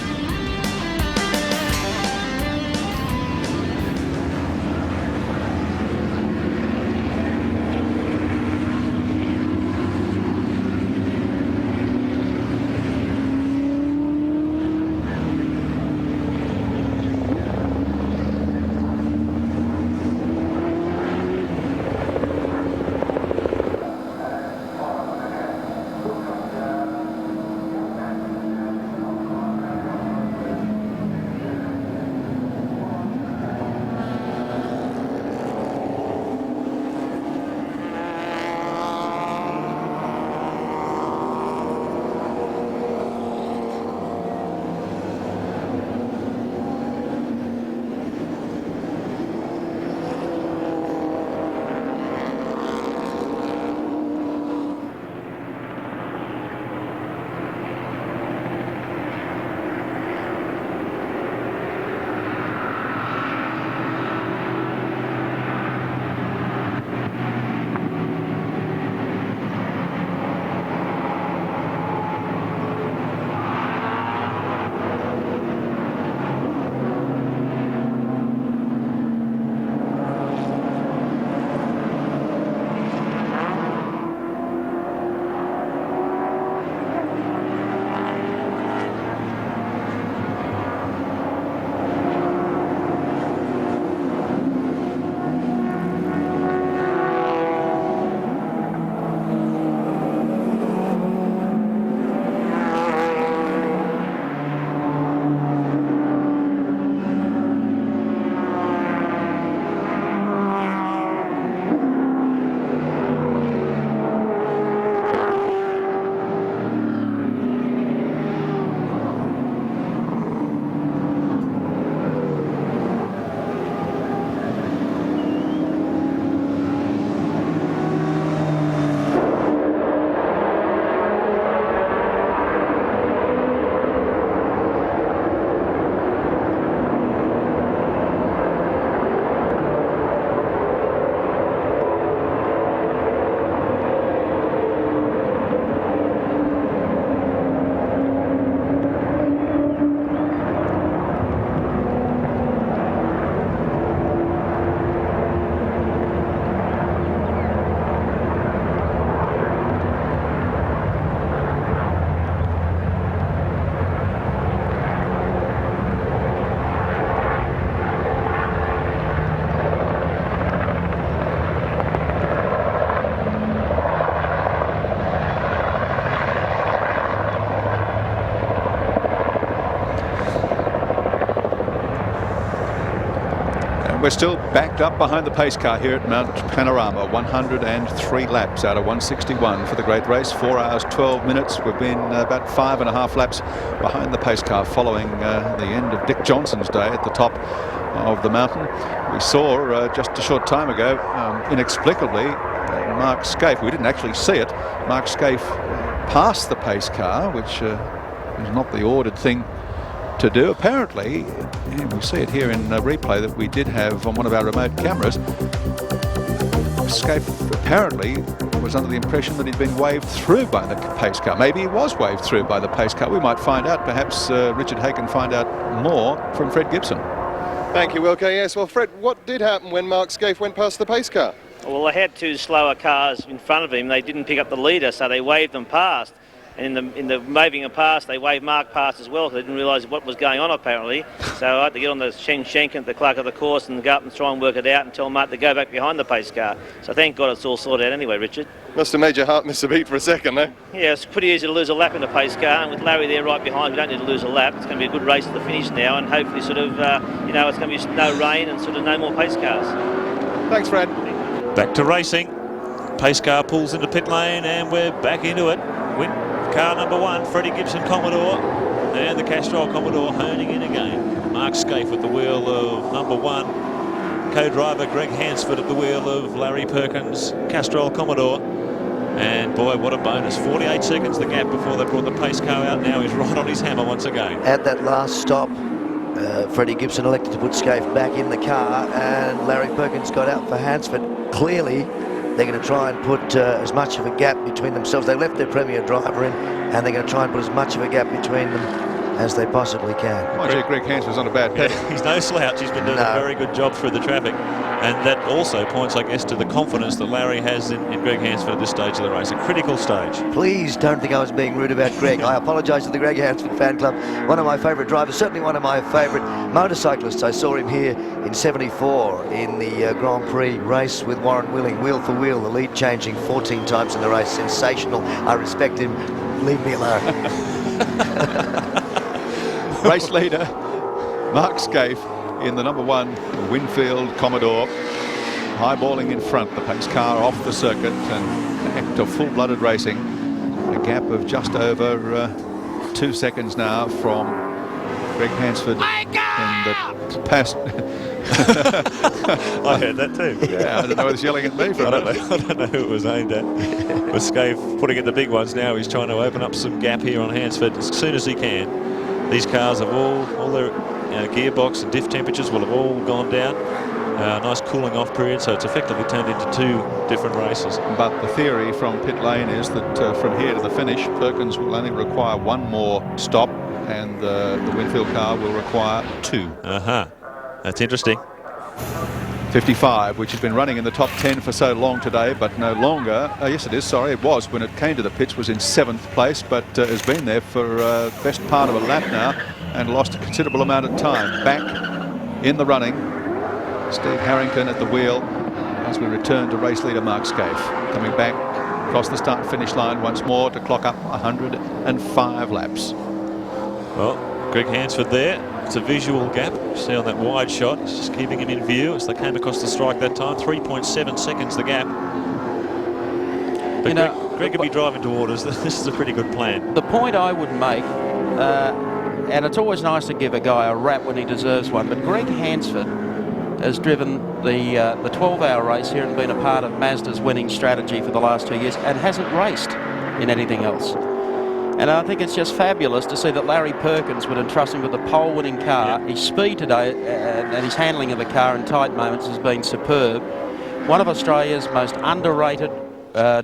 We're still backed up behind the pace car here at Mount Panorama. 103 laps out of 161 for the great race. 4 hours 12 minutes. We've been about 5.5 laps behind the pace car following the end of Dick Johnson's day at the top of the mountain. We saw just a short time ago, inexplicably, Mark Scaife, we didn't actually see it, Mark Scaife passed the pace car, which is not the ordered thing to do. Apparently, we see it here in replay that we did have on one of our remote cameras. Scaife apparently was under the impression that he'd been waved through by the pace car. Maybe he was waved through by the pace car. We might find out. Perhaps Richard Hay can find out more from Fred Gibson. Thank you, Wilco. Yes, well, Fred, what did happen when Mark Scaife went past the pace car? Well, they had two slower cars in front of him. They didn't pick up the leader, so they waved them past. And in the waving them past, they waved Mark past as well, because they didn't realise what was going on, apparently. So I had to get on the Schenk at the clerk of the course and go up and try and work it out and tell Mark to go back behind the pace car. So thank God it's all sorted out anyway, Richard. Must have made your heart miss a beat for a second, though. Yeah, it's pretty easy to lose a lap in the pace car, and with Larry there right behind, we don't need to lose a lap. It's going to be a good race to the finish now, and hopefully sort of, it's going to be no rain and sort of no more pace cars. Thanks, Fred. Back to racing. Pace car pulls into pit lane, and we're back into it. Car number 1, Freddie Gibson Commodore, and the Castrol Commodore honing in again. Mark Scaife at the wheel of number 1. Co-driver Greg Hansford at the wheel of Larry Perkins Castrol Commodore. And boy, what a bonus. 48 seconds the gap before they brought the pace car out. Now he's right on his hammer once again. At that last stop, Freddie Gibson elected to put Scaife back in the car, and Larry Perkins got out for Hansford. Clearly, they're going to try and put as much of a gap between themselves. They left their premier driver in, and they're going to try and put as much of a gap between them as they possibly can. Mind you, Greg Hansford's not a bad pick. He's no slouch. He's been doing a very good job through the traffic. And that also points, I guess, to the confidence that Larry has in Greg Hansford at this stage of the race, a critical stage. Please don't think I was being rude about Greg. I apologise to the Greg Hansford fan club. One of my favourite drivers, certainly one of my favourite motorcyclists. I saw him here in '74 in the Grand Prix race with Warren Willing, wheel for wheel, the lead changing 14 times in the race. Sensational. I respect him. Leave me alone. Race leader Mark Scaife in the #1 Winfield Commodore, highballing in front, the pace car off the circuit and back to full-blooded racing. A gap of just over 2 seconds now from Greg Hansford in the past. I heard that too. Yeah, I don't know who's yelling at me for I don't know who it was aimed at. But Scaife putting in the big ones now. He's trying to open up some gap here on Hansford as soon as he can. These cars have all their gearbox and diff temperatures will have all gone down. Nice cooling off period, so it's effectively turned into 2 different races. But the theory from pit lane is that from here to the finish, Perkins will only require 1 more stop, and the Winfield car will require 2. That's interesting. 55, which has been running in the top 10 for so long today, but no longer. Yes, it is. Sorry, it was when it came to the pits, was in 7th place, but has been there for the best part of a lap now and lost a considerable amount of time. Back in the running, Steve Harrington at the wheel as we return to race leader Mark Scaife, coming back across the start-finish line once more to clock up 105 laps. Well, Greg Hansford there. It's a visual gap. You see on that wide shot, it's just keeping him in view as they came across the strike that time. 3.7 seconds the gap. But Greg could be driving towards us. This is a pretty good plan. The point I would make, and it's always nice to give a guy a rap when he deserves one, but Greg Hansford has driven the 12-hour race here and been a part of Mazda's winning strategy for the last 2 years and hasn't raced in anything else. And I think it's just fabulous to see that Larry Perkins would entrust him with the pole-winning car. His speed today and his handling of the car in tight moments has been superb. One of Australia's most underrated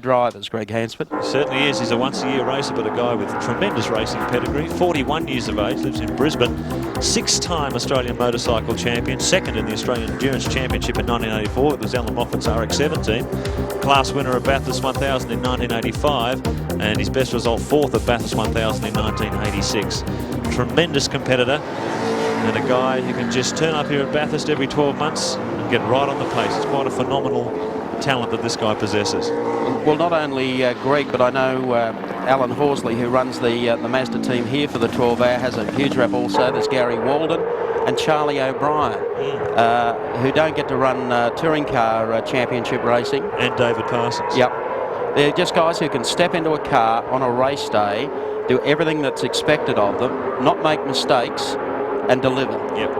drivers, Greg Hansford. He certainly is. He's a once-a-year racer, but a guy with tremendous racing pedigree. 41 years of age, lives in Brisbane. 6-time Australian motorcycle champion, 2nd in the Australian Endurance Championship in 1984. It was Alan Moffat's RX-17. Class winner of Bathurst 1000 in 1985, and his best result 4th at Bathurst 1000 in 1986. Tremendous competitor, and a guy who can just turn up here at Bathurst every 12 months and get right on the pace. It's quite a phenomenal talent that this guy possesses. Well, not only Greg, but I know Alan Horsley, who runs the Mazda team here for the 12-hour, has a huge rep also. There's Gary Walden and Charlie O'Brien, who don't get to run touring car championship racing. And David Parsons. Yep. They're just guys who can step into a car on a race day, do everything that's expected of them, not make mistakes, and deliver. Yep.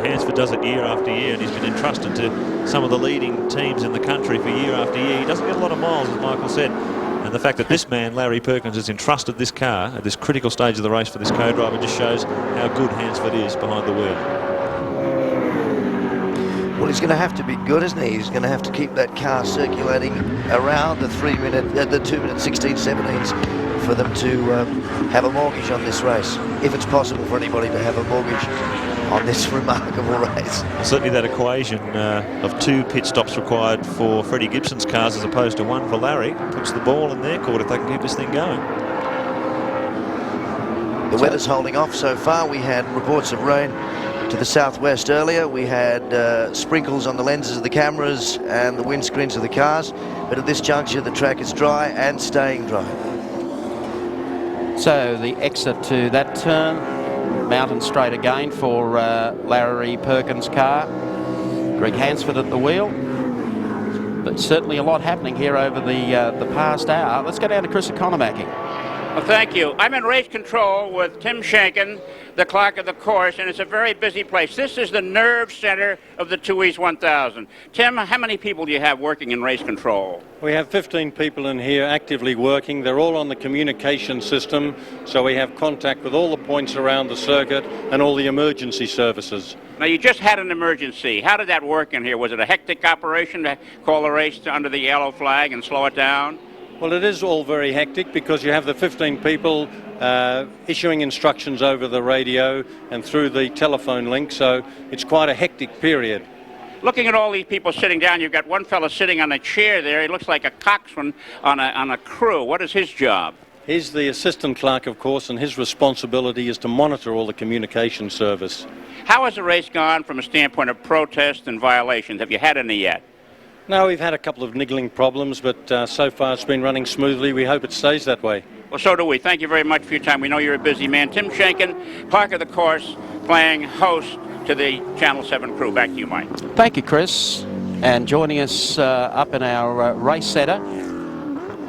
Hansford does it year after year, and he's been entrusted to some of the leading teams in the country for year after year. He doesn't get a lot of miles, as Michael said. And the fact that this man, Larry Perkins, has entrusted this car at this critical stage of the race for this co-driver just shows how good Hansford is behind the wheel. Well, he's going to have to be good, isn't he? He's going to have to keep that car circulating around the 2 minute 16 17s for them to have a mortgage on this race, if it's possible for anybody to have a mortgage on this remarkable race. Well, certainly that equation of 2 pit stops required for Freddie Gibson's cars as opposed to 1 for Larry puts the ball in their court if they can keep this thing going. The weather's holding off so far. We had reports of rain to the southwest earlier. We had sprinkles on the lenses of the cameras and the windscreens of the cars, but at this juncture the track is dry and staying dry. So the exit to that turn, mountain straight again for Larry Perkins' car. Greg Hansford at the wheel. But certainly a lot happening here over the past hour. Let's go down to Chris Economaki. Well, thank you. I'm in race control with Tim Shankin the clock of the course, and it's a very busy place. This is the nerve center of the 2 East 1000. Tim, how many people do you have working in race control? We have 15 people in here actively working. They're all on the communication system, so we have contact with all the points around the circuit and all the emergency services. Now, you just had an emergency. How did that work in here? Was it a hectic operation to call the race under the yellow flag and slow it down? Well, it is all very hectic because you have the 15 people issuing instructions over the radio and through the telephone link, so it's quite a hectic period. Looking at all these people sitting down, you've got one fellow sitting on a chair there. He looks like a coxswain on a crew. What is his job? He's the assistant clerk, of course, and his responsibility is to monitor all the communication service. How has the race gone from a standpoint of protest and violations? Have you had any yet? No, we've had a couple of niggling problems, but so far it's been running smoothly. We hope it stays that way. Well, so do we. Thank you very much for your time. We know you're a busy man. Tim Shankin, clerk of the course, playing host to the Channel 7 crew. Back to you, Mike. Thank you, Chris. And joining us up in our race centre,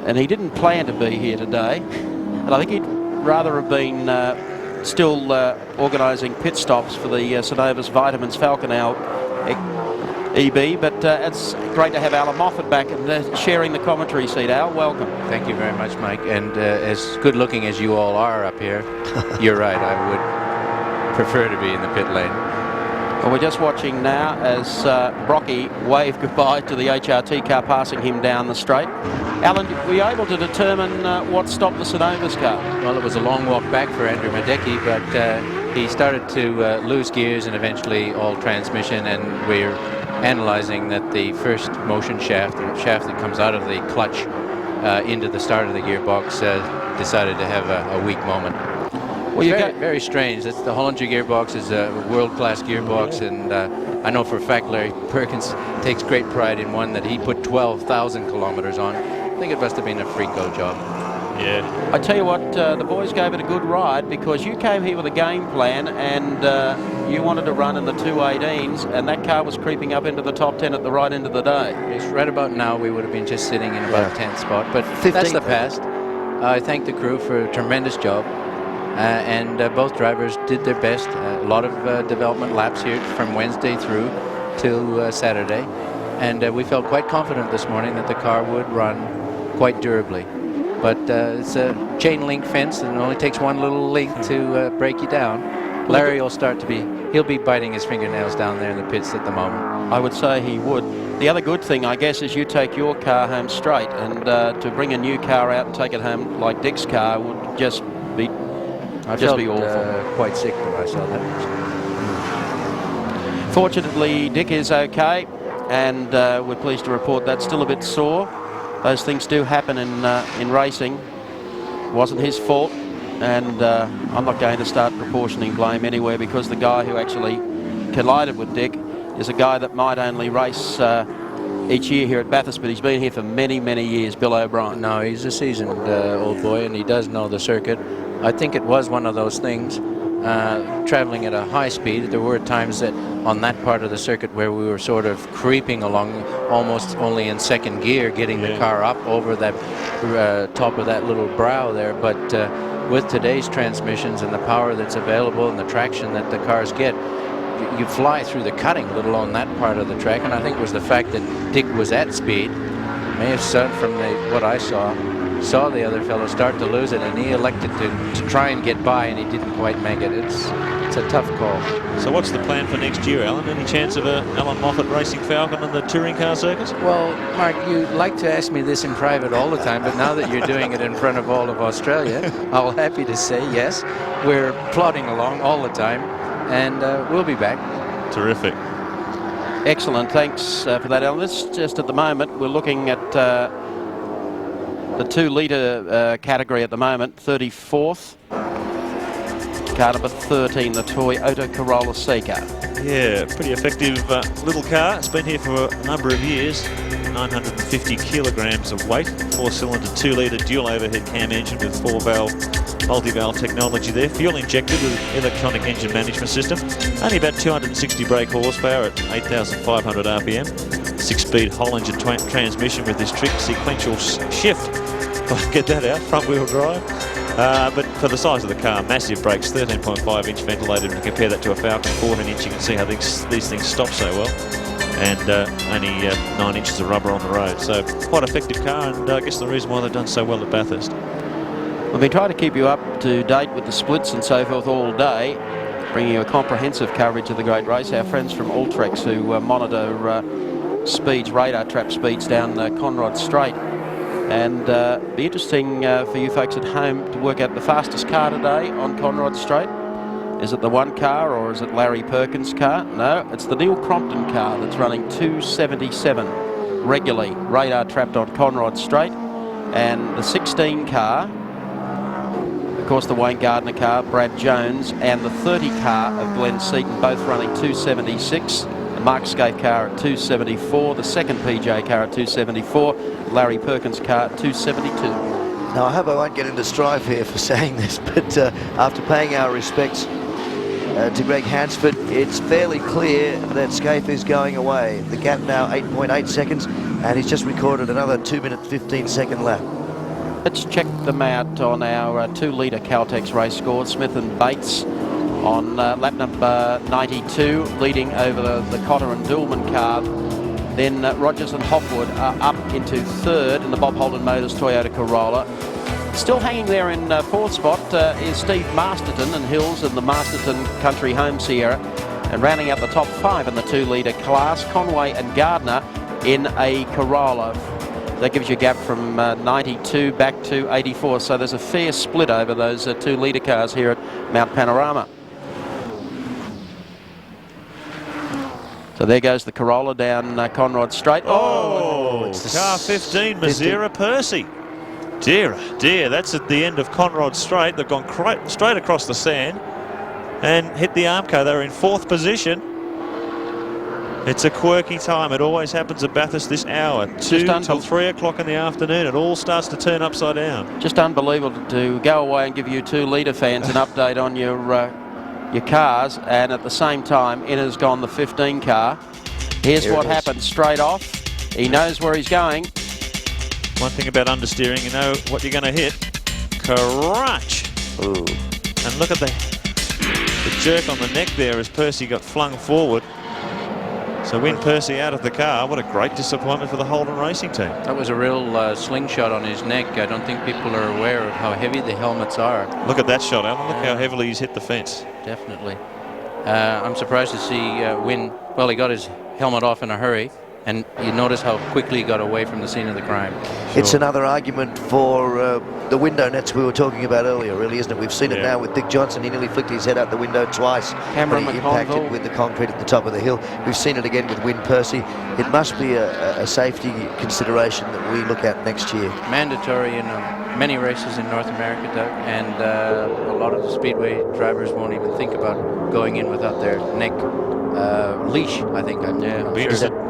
and he didn't plan to be here today, and I think he'd rather have been still organising pit stops for the Synovus Vitamins Falconel EB, but it's great to have Alan Moffat back and sharing the commentary seat. Al, welcome. Thank you very much, Mike. And as good looking as you all are up here, you're right, I would prefer to be in the pit lane. Well, we're just watching now as Brocky waved goodbye to the HRT car passing him down the straight. Alan, were you able to determine what stopped the Synovus car? Well, it was a long walk back for Andrew Madecki, but he started to lose gears and eventually all transmission, and we're analyzing that the first motion shaft, the shaft that comes out of the clutch into the start of the gearbox, decided to have a weak moment. Well, very strange. That's the Hollinger gearbox is a world-class gearbox, and I know for a fact Larry Perkins takes great pride in one that he put 12,000 kilometers on. I think it must have been a freako job. Yeah. I tell you what, the boys gave it a good ride because you came here with a game plan and you wanted to run in the 218s, and that car was creeping up into the top 10 at the right end of the day. Yes, right about now we would have been just sitting in about 10th spot, but that's the past. I thank the crew for a tremendous job. And both drivers did their best. A lot of development laps here from Wednesday through till Saturday. And we felt quite confident this morning that the car would run quite durably. But it's a chain link fence, and it only takes one little link to break you down. Larry will he'll be biting his fingernails down there in the pits at the moment. I would say he would. The other good thing, I guess, is you take your car home straight, and to bring a new car out and take it home like Dick's car would just be I felt quite sick when I saw that. Fortunately, Dick is okay, and we're pleased to report that's still a bit sore. Those things do happen in racing. It wasn't his fault, and I'm not going to start proportioning blame anywhere, because the guy who actually collided with Dick is a guy that might only race each year here at Bathurst, but he's been here for many, many years, Bill O'Brien. No, he's a seasoned old boy, and he does know the circuit. I think it was one of those things, traveling at a high speed. There were times that on that part of the circuit where we were sort of creeping along almost only in second gear, getting the car up over that top of that little brow there. But with today's transmissions and the power that's available and the traction that the cars get, you fly through the cutting, let alone that part of the track. And I think it was the fact that Dick was at speed, may have said from what I saw the other fellow start to lose it, and he elected to try and get by, and he didn't quite make it. It's a tough call. So what's the plan for next year, Alan? Any chance of Alan Moffat racing Falcon in the touring car circuit? Well, Mark, you like to ask me this in private all the time, but now that you're doing it in front of all of Australia, I'll happy to say yes. We're plodding along all the time, and we'll be back. Terrific. Excellent. Thanks for that, Alan. This just at the moment, we're looking at the 2-litre category at the moment, 34th. Car number 13, the Toyota Corolla Seiko. Yeah, pretty effective little car. It's been here for a number of years. 950 kilograms of weight. 4-cylinder, 2-litre dual overhead cam engine with 4-valve, multi-valve technology there. Fuel injected with electronic engine management system. Only about 260 brake horsepower at 8,500 RPM. 6-speed Hollinger transmission with this trick sequential shift. If I can get that out, front-wheel drive. But for the size of the car, massive brakes, 13.5-inch ventilated. And compare that to a Falcon 14-inch, you can see how these things stop so well. And only 9 inches of rubber on the road. So quite effective car, and I guess the reason why they've done so well at Bathurst. We've been trying to keep you up to date with the splits and so forth all day, bringing you a comprehensive coverage of the great race. Our friends from Ultrex who monitor speeds, radar trap speeds down Conrod Straight. And be interesting for you folks at home to work out the fastest car today on Conrod Straight. Is it the one car or is it Larry Perkins' car? No, it's the Neil Crompton car that's running 277 regularly, radar trapped on Conrod Straight. And the 16 car, of course the Wayne Gardner car, Brad Jones, and the 30 car of Glenn Seaton, both running 276. The Mark Scaife car at 274, the second PJ car at 274, Larry Perkins car at 272. Now, I hope I won't get into strife here for saying this, but after paying our respects to Greg Hansford, it's fairly clear that Scaife is going away. The gap now 8.8 seconds, and he's just recorded another 2-minute 15-second lap. Let's check them out on our 2-litre Caltex race scores. Smith and Bates on lap number 92, leading over the Cotter and Dillman car. Then Rogers and Hopwood are up into third in the Bob Holden Motors Toyota Corolla. Still hanging there in fourth spot is Steve Masterton and Hills in the Masterton Country Home Sierra. And rounding out the top 5 in the 2-litre class, Conway and Gardner in a Corolla. That gives you a gap from 92 back to 84. So there's a fair split over those 2-litre cars here at Mount Panorama. So there goes the Corolla down Conrod Straight. Oh, it's car 15, Mazira Percy. Dear, oh dear, that's at the end of Conrod Straight. They've gone straight across the sand and hit the Armco. They were in 4th position. It's a quirky time. It always happens at Bathurst this hour. 2 till 3 o'clock in the afternoon. It all starts to turn upside down. Just unbelievable to go away and give you 2-litre fans an update on your cars, and at the same time in has gone the 15 car. Here's what happened straight off. He knows where he's going. One thing about understeering, you know what you're going to hit. Crunch! Ooh. And look at the jerk on the neck there as Percy got flung forward. So Win Percy out of the car. What a great disappointment for the Holden Racing team. That was a real slingshot on his neck. I don't think people are aware of how heavy the helmets are. Look at that shot, Alan. Look how heavily he's hit the fence. Definitely. I'm surprised to see Win. Well, he got his helmet off in a hurry, and you notice how quickly he got away from the scene of the crime. It's another argument for the window nets we were talking about earlier, really, isn't it? We've seen it now with Dick Johnson. He nearly flicked his head out the window twice. Cameron when he impacted with the concrete at the top of the hill. We've seen it again with Win Percy. It must be a safety consideration that we look at next year. Mandatory in many races in North America, Doug, and a lot of the speedway drivers won't even think about going in without their neck leash, I think.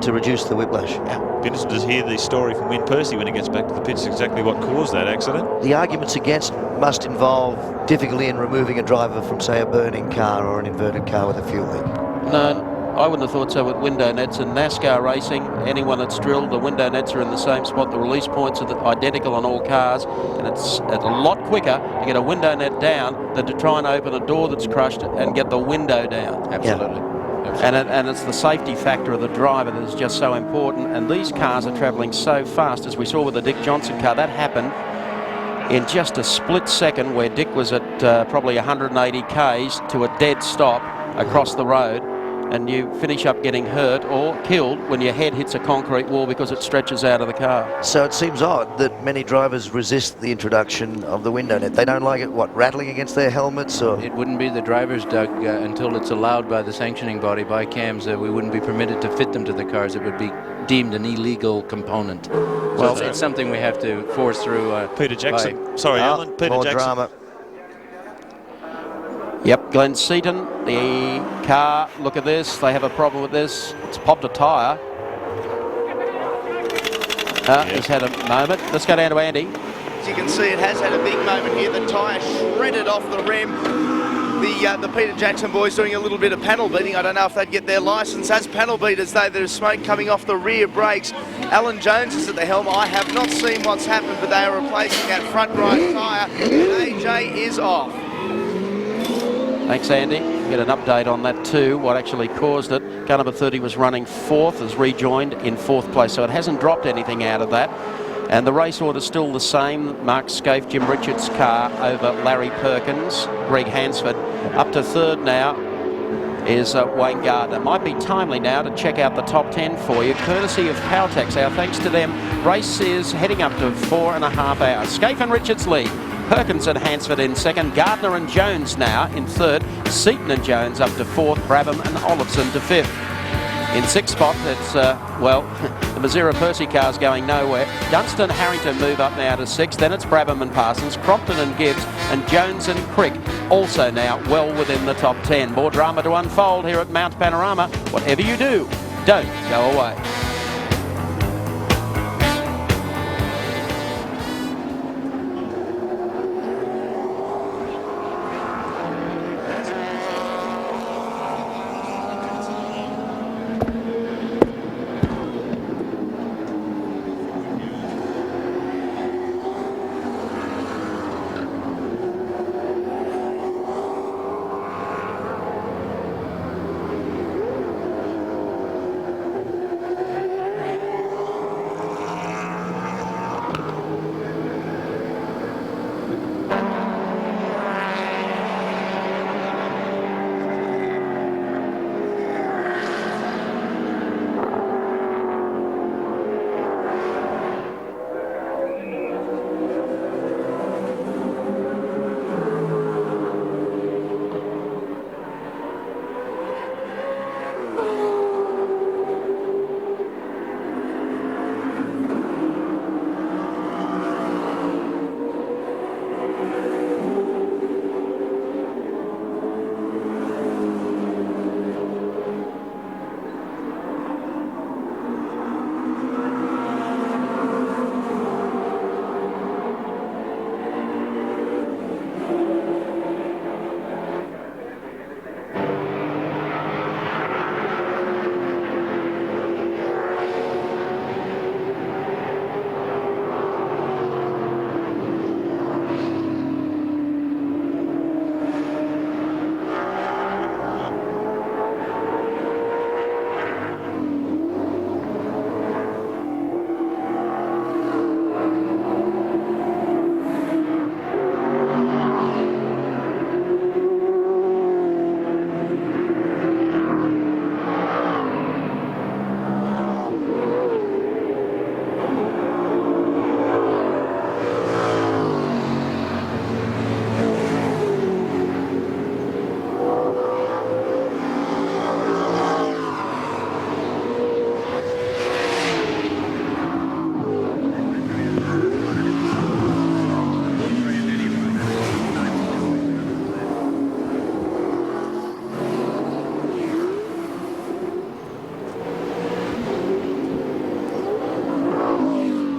To reduce the whiplash. Be interested to hear the story from Win Percy when he gets back to the pits, exactly what caused that accident. The arguments against must involve difficulty in removing a driver from, say, a burning car or an inverted car with a fuel leak. No, I wouldn't have thought so with window nets. In NASCAR racing, anyone that's drilled, the window nets are in the same spot. The release points are identical on all cars, and it's a lot quicker to get a window net down than to try and open a door that's crushed and get the window down. Absolutely. Yeah. And it's the safety factor of the driver that is just so important. And these cars are travelling so fast, as we saw with the Dick Johnson car. That happened in just a split second, where Dick was at probably 180 k's to a dead stop across the road, and you finish up getting hurt or killed when your head hits a concrete wall because it stretches out of the car. So it seems odd that many drivers resist the introduction of the window net. They don't like it, what, rattling against their helmets? Or it wouldn't be the drivers, Doug, until it's allowed by the sanctioning body, by CAMS, we wouldn't be permitted to fit them to the cars. It would be deemed an illegal component. Well, it's something we have to force through. Peter Jackson. Sorry, Alan. Peter more Jackson. Drama. Yep, Glenn Seaton, the car, look at this, they have a problem with this. It's popped a tyre. He's had a moment. Let's go down to Andy. As you can see, it has had a big moment here. The tyre shredded off the rim. the Peter Jackson boys doing a little bit of panel beating. I don't know if they'd get their licence as panel beaters, though. There's smoke coming off the rear brakes. Alan Jones is at the helm. I have not seen what's happened, but they are replacing that front right tyre, and AJ is off. Thanks, Andy. Get an update on that too, what actually caused it. Car number 30 was running fourth, has rejoined in fourth place, so it hasn't dropped anything out of that. And the race order's still the same. Mark Scaife, Jim Richards' car over Larry Perkins, Greg Hansford. Up to third now is Wayne Gardner. Might be timely now to check out the top 10 for you, courtesy of Powtex. Our thanks to them. Race is heading up to 4.5 hours. Scaife and Richards lead. Perkins and Hansford in second. Gardner and Jones now in third. Seaton and Jones up to fourth. Brabham and Olofsson to fifth. In sixth spot, it's, well, the Mazira Percy car's going nowhere. Dunstan Harrington move up now to sixth. Then it's Brabham and Parsons, Crompton and Gibbs, and Jones and Crick also now well within the top 10. More drama to unfold here at Mount Panorama. Whatever you do, don't go away.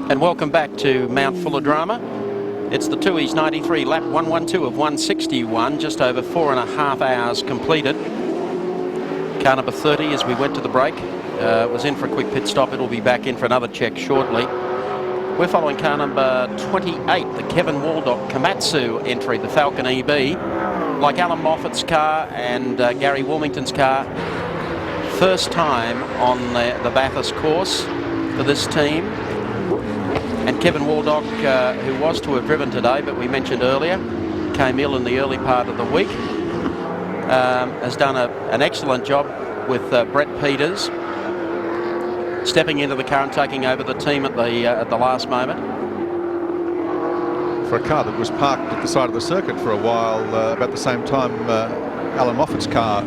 And welcome back to Mount Full of Drama. It's the Tooheys 93 lap 112 of 161, just over 4.5 hours completed. Car number 30 as we went to the break was in for a quick pit stop. It'll be back in for another check shortly. We're following car number 28, the Kevin Waldock Komatsu entry, the Falcon EB. Like Alan Moffat's car and Gary Wilmington's car, first time on the Bathurst course for this team. And Kevin Waldock, who was to have driven today, but we mentioned earlier, came ill in the early part of the week, has done an excellent job with Brett Peters, stepping into the car and taking over the team at the last moment. For a car that was parked at the side of the circuit for a while, about the same time Alan Moffat's car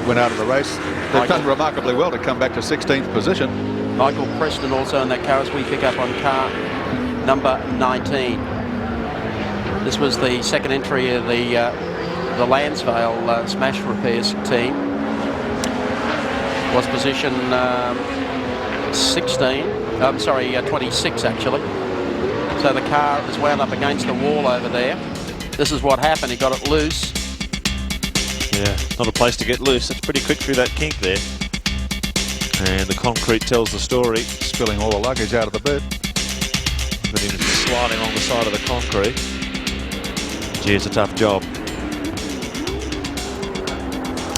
went out of the race. They've done remarkably well to come back to 16th position. Michael Preston also in that car as we pick up on car number 19. This was the second entry of the Lansvale Smash Repairs team. Was position 26 actually. So the car is wound up against the wall over there. This is what happened. He got it loose. Yeah, not a place to get loose. It's pretty quick through that kink there. And the concrete tells the story. Spilling all the luggage out of the boot. But him sliding along the side of the concrete. Gee, it's a tough job.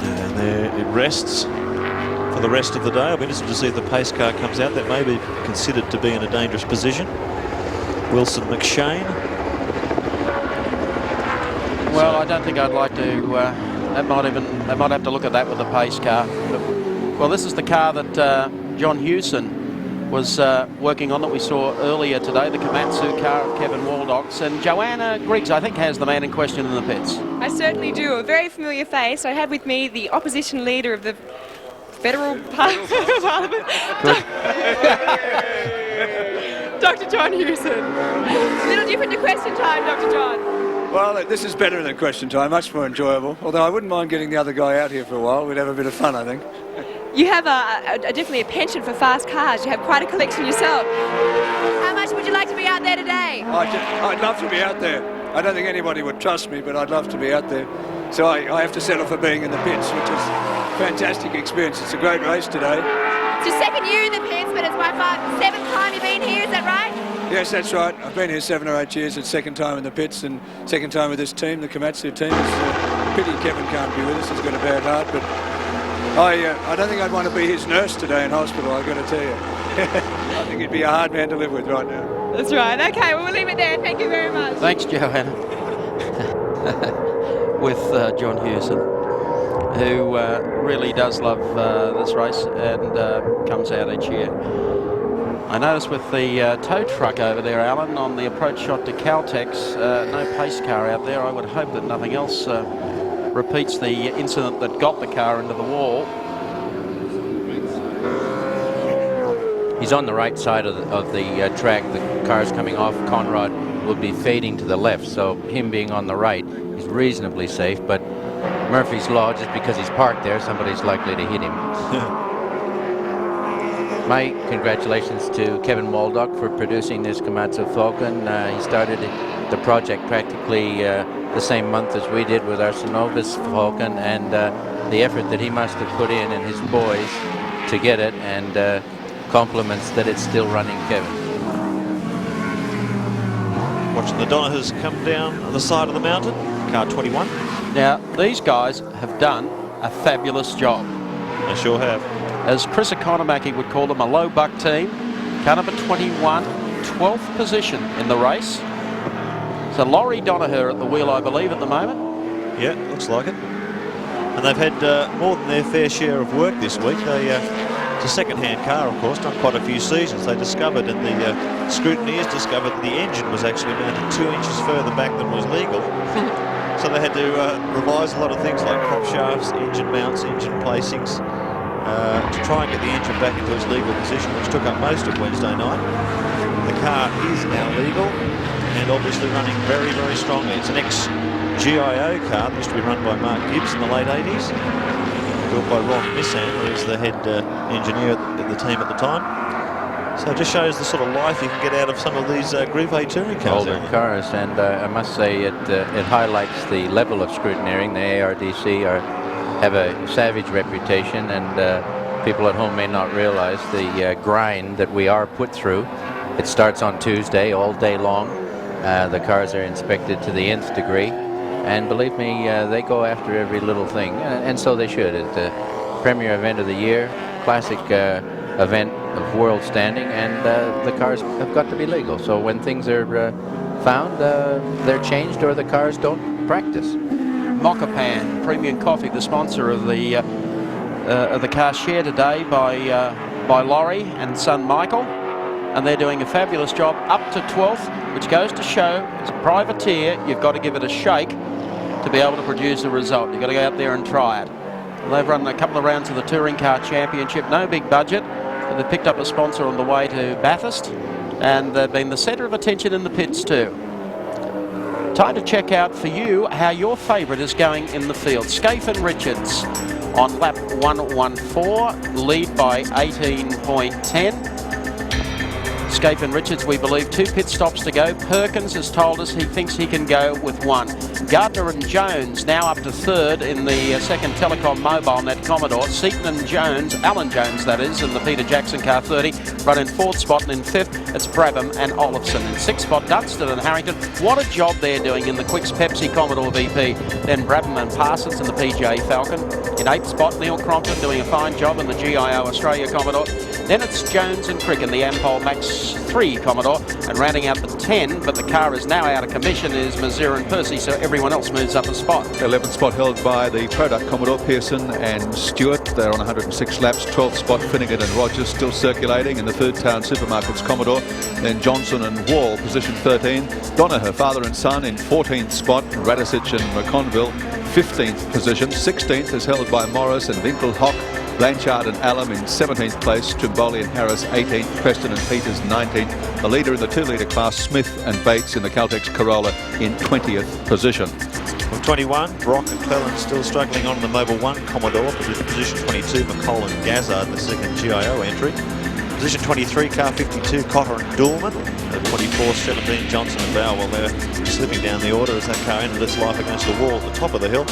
And there it rests for the rest of the day. I'll be interested to see if the pace car comes out. That may be considered to be in a dangerous position. Wilson McShane. Well, I don't think I'd like to. They might have to look at that with the pace car. But, well, this is the car that John Hewson was working on that we saw earlier today, the Komatsu car of Kevin Waldock's. And Joanna Griggs, I think, has the man in question in the pits. I certainly do. A very familiar face. I have with me the opposition leader of the Federal Parliament, Dr. John Hewson. A little different to question time, Dr. John. Well, this is better than question time, much more enjoyable. Although I wouldn't mind getting the other guy out here for a while. We'd have a bit of fun, I think. You have definitely a penchant for fast cars. You have quite a collection yourself. How much would you like to be out there today? I'd love to be out there. I don't think anybody would trust me, but I'd love to be out there. So I have to settle for being in the pits, which is a fantastic experience. It's a great race today. It's your second year in the pits, but it's by far the 7th time you've been here, is that right? Yes, that's right. I've been here 7 or 8 years. It's second time in the pits and second time with this team, the Komatsu team. It's a pity Kevin can't be with us. He's got a bad heart, but I don't think I'd want to be his nurse today in hospital, I've got to tell you. I think he'd be a hard man to live with right now. That's right. Okay, well, we'll leave it there. Thank you very much. Thanks, Joanna. With John Hewson, who really does love this race and comes out each year. I noticed with the tow truck over there, Alan, on the approach shot to Caltex, no pace car out there. I would hope that nothing else repeats the incident that got the car into the wall. He's on the right side of the track. The cars coming off Conrad will be fading to the left, so him being on the right, he's reasonably safe, but Murphy's Law, just because he's parked there, somebody's likely to hit him. My congratulations to Kevin Waldock for producing this Komatsu Falcon. He started the project practically the same month as we did with our Synovus Falcon, and the effort that he must have put in and his boys to get it, and compliments that it's still running, Kevin. Watching the Donahers come down the side of the mountain, car 21. Now, these guys have done a fabulous job. They sure have. As Chris Economaki would call them, a low buck team. Car number 21, 12th position in the race. So Laurie Donaher at the wheel, I believe, at the moment. Yeah, looks like it. And they've had more than their fair share of work this week. It's a second-hand car, of course, done quite a few seasons. They discovered, and the scrutineers discovered, that the engine was actually mounted 2 inches further back than was legal. So they had to revise a lot of things like prop shafts, engine mounts, engine placings, to try and get the engine back into its legal position, which took up most of Wednesday night. The car is now legal and obviously running very, very strongly. It's an ex-GIO car that used to be run by Mark Gibbs in the late 80s, built by Ron Missan, who was the head engineer at the team at the time. So it just shows the sort of life you can get out of some of these Group A touring cars. Older cars, and I must say it highlights the level of scrutineering. The ARDC have a savage reputation, and people at home may not realize the grind that we are put through. It starts on Tuesday all day long. The cars are inspected to the nth degree, and believe me, they go after every little thing, and so they should. It's the premier event of the year, classic event of world standing, and the cars have got to be legal. So when things are found, they're changed, or the cars don't practice. Mokapan Premium Coffee, the sponsor of the car share today by Laurie and son Michael, and they're doing a fabulous job up to 12th, which goes to show, as a privateer, you've got to give it a shake to be able to produce a result. You've got to go out there and try it. They've run a couple of rounds of the Touring Car Championship, no big budget, but they've picked up a sponsor on the way to Bathurst, and they've been the centre of attention in the pits too. Time to check out for you how your favourite is going in the field. Scaife and Richards on lap 114, lead by 18.10. Scape and Richards, we believe 2 pit stops to go. Perkins has told us he thinks he can go with 1. Gardner and Jones now up to 3rd in the second Telecom Mobile Net Commodore. Seaton and Jones, Alan Jones that is, in the Peter Jackson car 30, run in 4th spot, and in 5th it's Brabham and Olafson. In 6th spot, Dunstan and Harrington. What a job they're doing in the Quicks Pepsi Commodore VP. Then Brabham and Parsons in the PJ Falcon. In 8th spot, Neil Crompton doing a fine job in the GIO Australia Commodore. Then it's Jones and Crick in the Ampol Max 3 Commodore, and rounding out the 10, but the car is now out of commission, is Mazur and Percy, so everyone else moves up a spot. 11th spot held by the product Commodore, Pearson and Stewart. They're on 106 laps. 12th spot, Finnegan and Rogers still circulating in the Third Town Supermarkets Commodore. Then Johnson and Wall, position 13. Donna, her father and son, in 14th spot. Radisich and McConville, 15th position. 16th is held by Morris and Winkelhock. Blanchard and Allam in 17th place, Trimboli and Harris 18th, Preston and Peters 19th. The leader in the 2-litre class, Smith and Bates in the Caltex Corolla in 20th position. From 21, Brock and Cleland still struggling on the Mobile 1 Commodore. Position 22, McColl and Gazzard, the second GIO entry. Position 23, car 52, Cotter and Dullman. 24, 17, Johnson and Bow. Well, they're slipping down the order as that car ended its life against the wall at the top of the hill.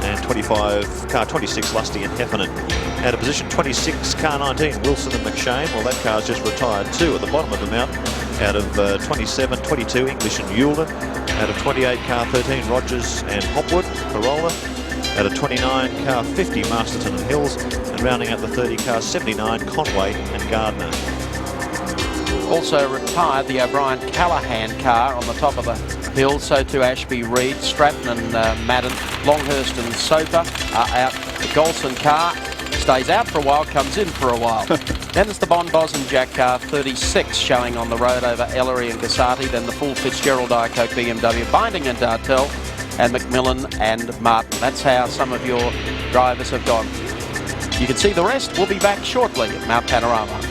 And 25, car 26, Lusty and Heffernan. Out of position 26, car 19, Wilson and McShane. Well, that car's just retired too at the bottom of the mountain. Out of 27, 22, English and Eulden. Out of 28, car 13, Rogers and Hopwood, Corolla. Out of 29, car 50, Masterton and Hills. And rounding out the 30, car 79, Conway and Gardner. Also retired the O'Brien Callahan car on the top of the hill, so too Ashby Reid, Stratton and Madden, Longhurst and Soper are out. The Golson car stays out for a while, comes in for a while. Then it's the Bon Bos and Jack car 36 showing on the road over Ellery and Gassati. Then the full Fitzgerald Diacoke BMW, Binding and Dartell, and McMillan and Martin. That's how some of your drivers have gone. You can see the rest. We'll be back shortly at Mount Panorama.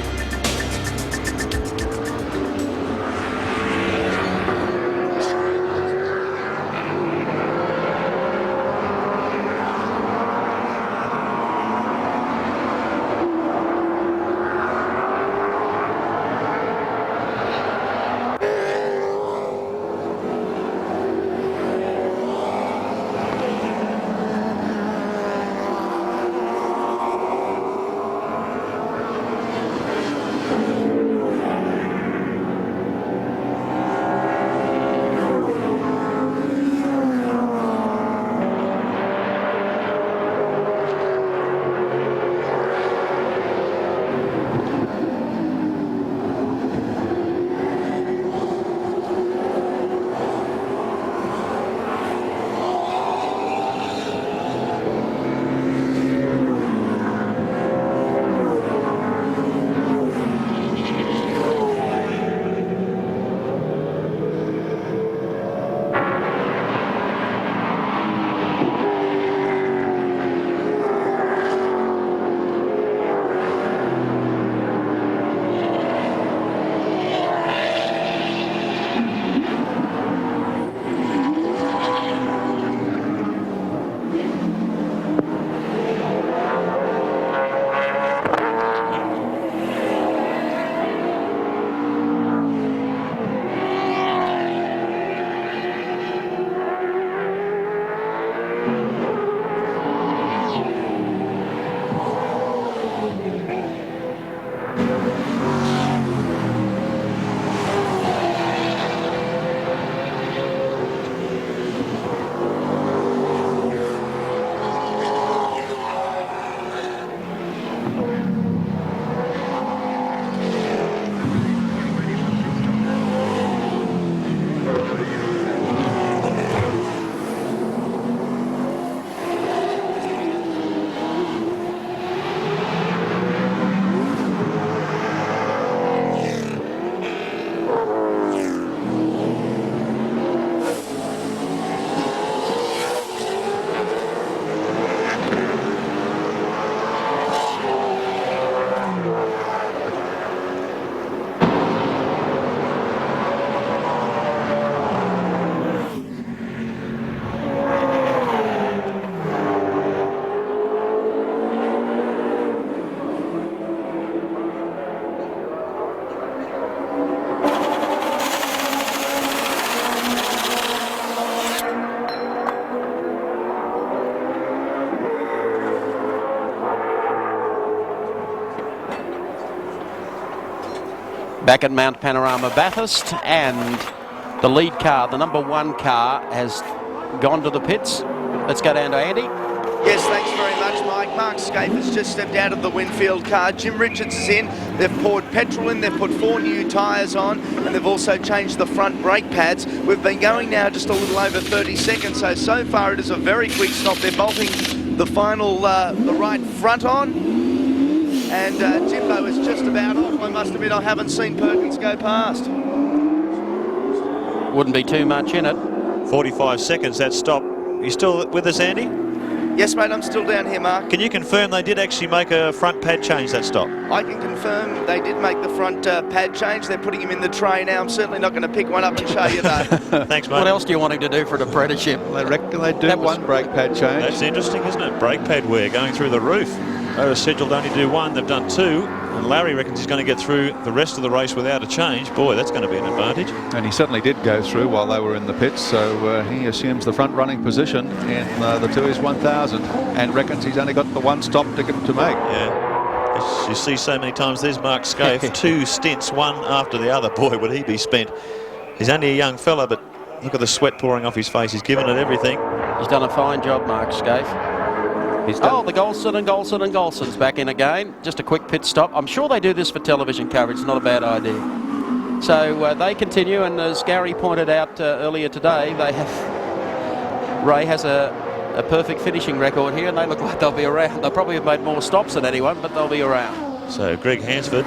Back at Mount Panorama Bathurst, and the lead car, the number 1 car, has gone to the pits. Let's go down to Andy. Yes, thanks very much, Mike. Mark Scape has just stepped out of the Winfield car. Jim Richards is in. They've poured petrol in. They've put 4 new tyres on, and they've also changed the front brake pads. We've been going now just a little over 30 seconds, so far it is a very quick stop. They're bolting the final, the right front on, and Jimbo is just about off. I must admit, I haven't seen Perkins go past. Wouldn't be too much in it. 45 seconds, that stop. You still with us, Andy? Yes, mate, I'm still down here, Mark. Can you confirm they did actually make a front pad change, that stop? I can confirm they did make the front pad change. They're putting him in the tray now. I'm certainly not going to pick one up and show you though. Thanks, mate. What else do you want him to do for an apprenticeship? They reckon they do one brake pad change. That's interesting, isn't it? Brake pad wear going through the roof. They were scheduled to only do 1. They've done 2. And Larry reckons he's going to get through the rest of the race without a change. Boy, that's going to be an advantage. And he certainly did go through while they were in the pits, so he assumes the front running position in the 2 1000 and reckons he's only got the 1 stop to make. Yeah. As you see so many times, there's Mark Scaife. 2 stints, one after the other. Boy, would he be spent. He's only a young fella, but look at the sweat pouring off his face. He's given it everything. He's done a fine job, Mark Scaife. Oh, the Golson and Golson's back in again. Just a quick pit stop. I'm sure they do this for television coverage. It's not a bad idea. So they continue, and as Gary pointed out earlier today, they have Ray has a perfect finishing record here, and they look like they'll be around. They'll probably have made more stops than anyone, but they'll be around. So Greg Hansford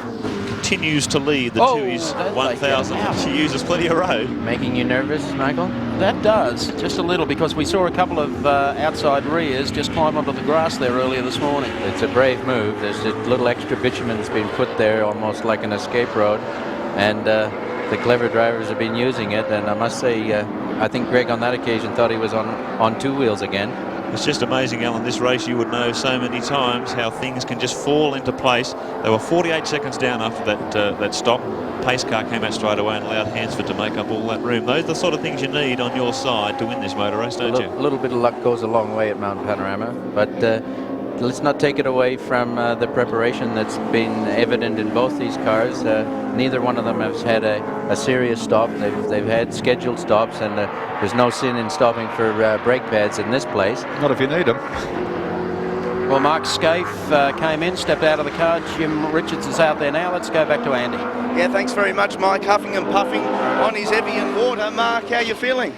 continues to lead the 2's 1000. She uses plenty of road. Making you nervous, Michael? That does, just a little, because we saw a couple of outside rears just climb onto the grass there earlier this morning. It's a brave move. There's a little extra bitumen's been put there, almost like an escape road, and the clever drivers have been using it. And I must say, I think Greg on that occasion thought he was on 2 wheels again. It's just amazing, Alan. This race, you would know so many times how things can just fall into place. They were 48 seconds down after that stop. Pace car came out straight away and allowed Hansford to make up all that room. Those are the sort of things you need on your side to win this motor race, don't you? A little bit of luck goes a long way at Mount Panorama, but let's not take it away from the preparation that's been evident in both these cars. Neither one of them has had a serious stop. They've had scheduled stops, and there's no sin in stopping for brake pads in this place. Not if you need them. Well, Mark Scaife came in, stepped out of the car. Jim Richards is out there now. Let's go back to Andy. Yeah, thanks very much, Mike. Huffing and puffing on his Evian water. Mark, how you feeling?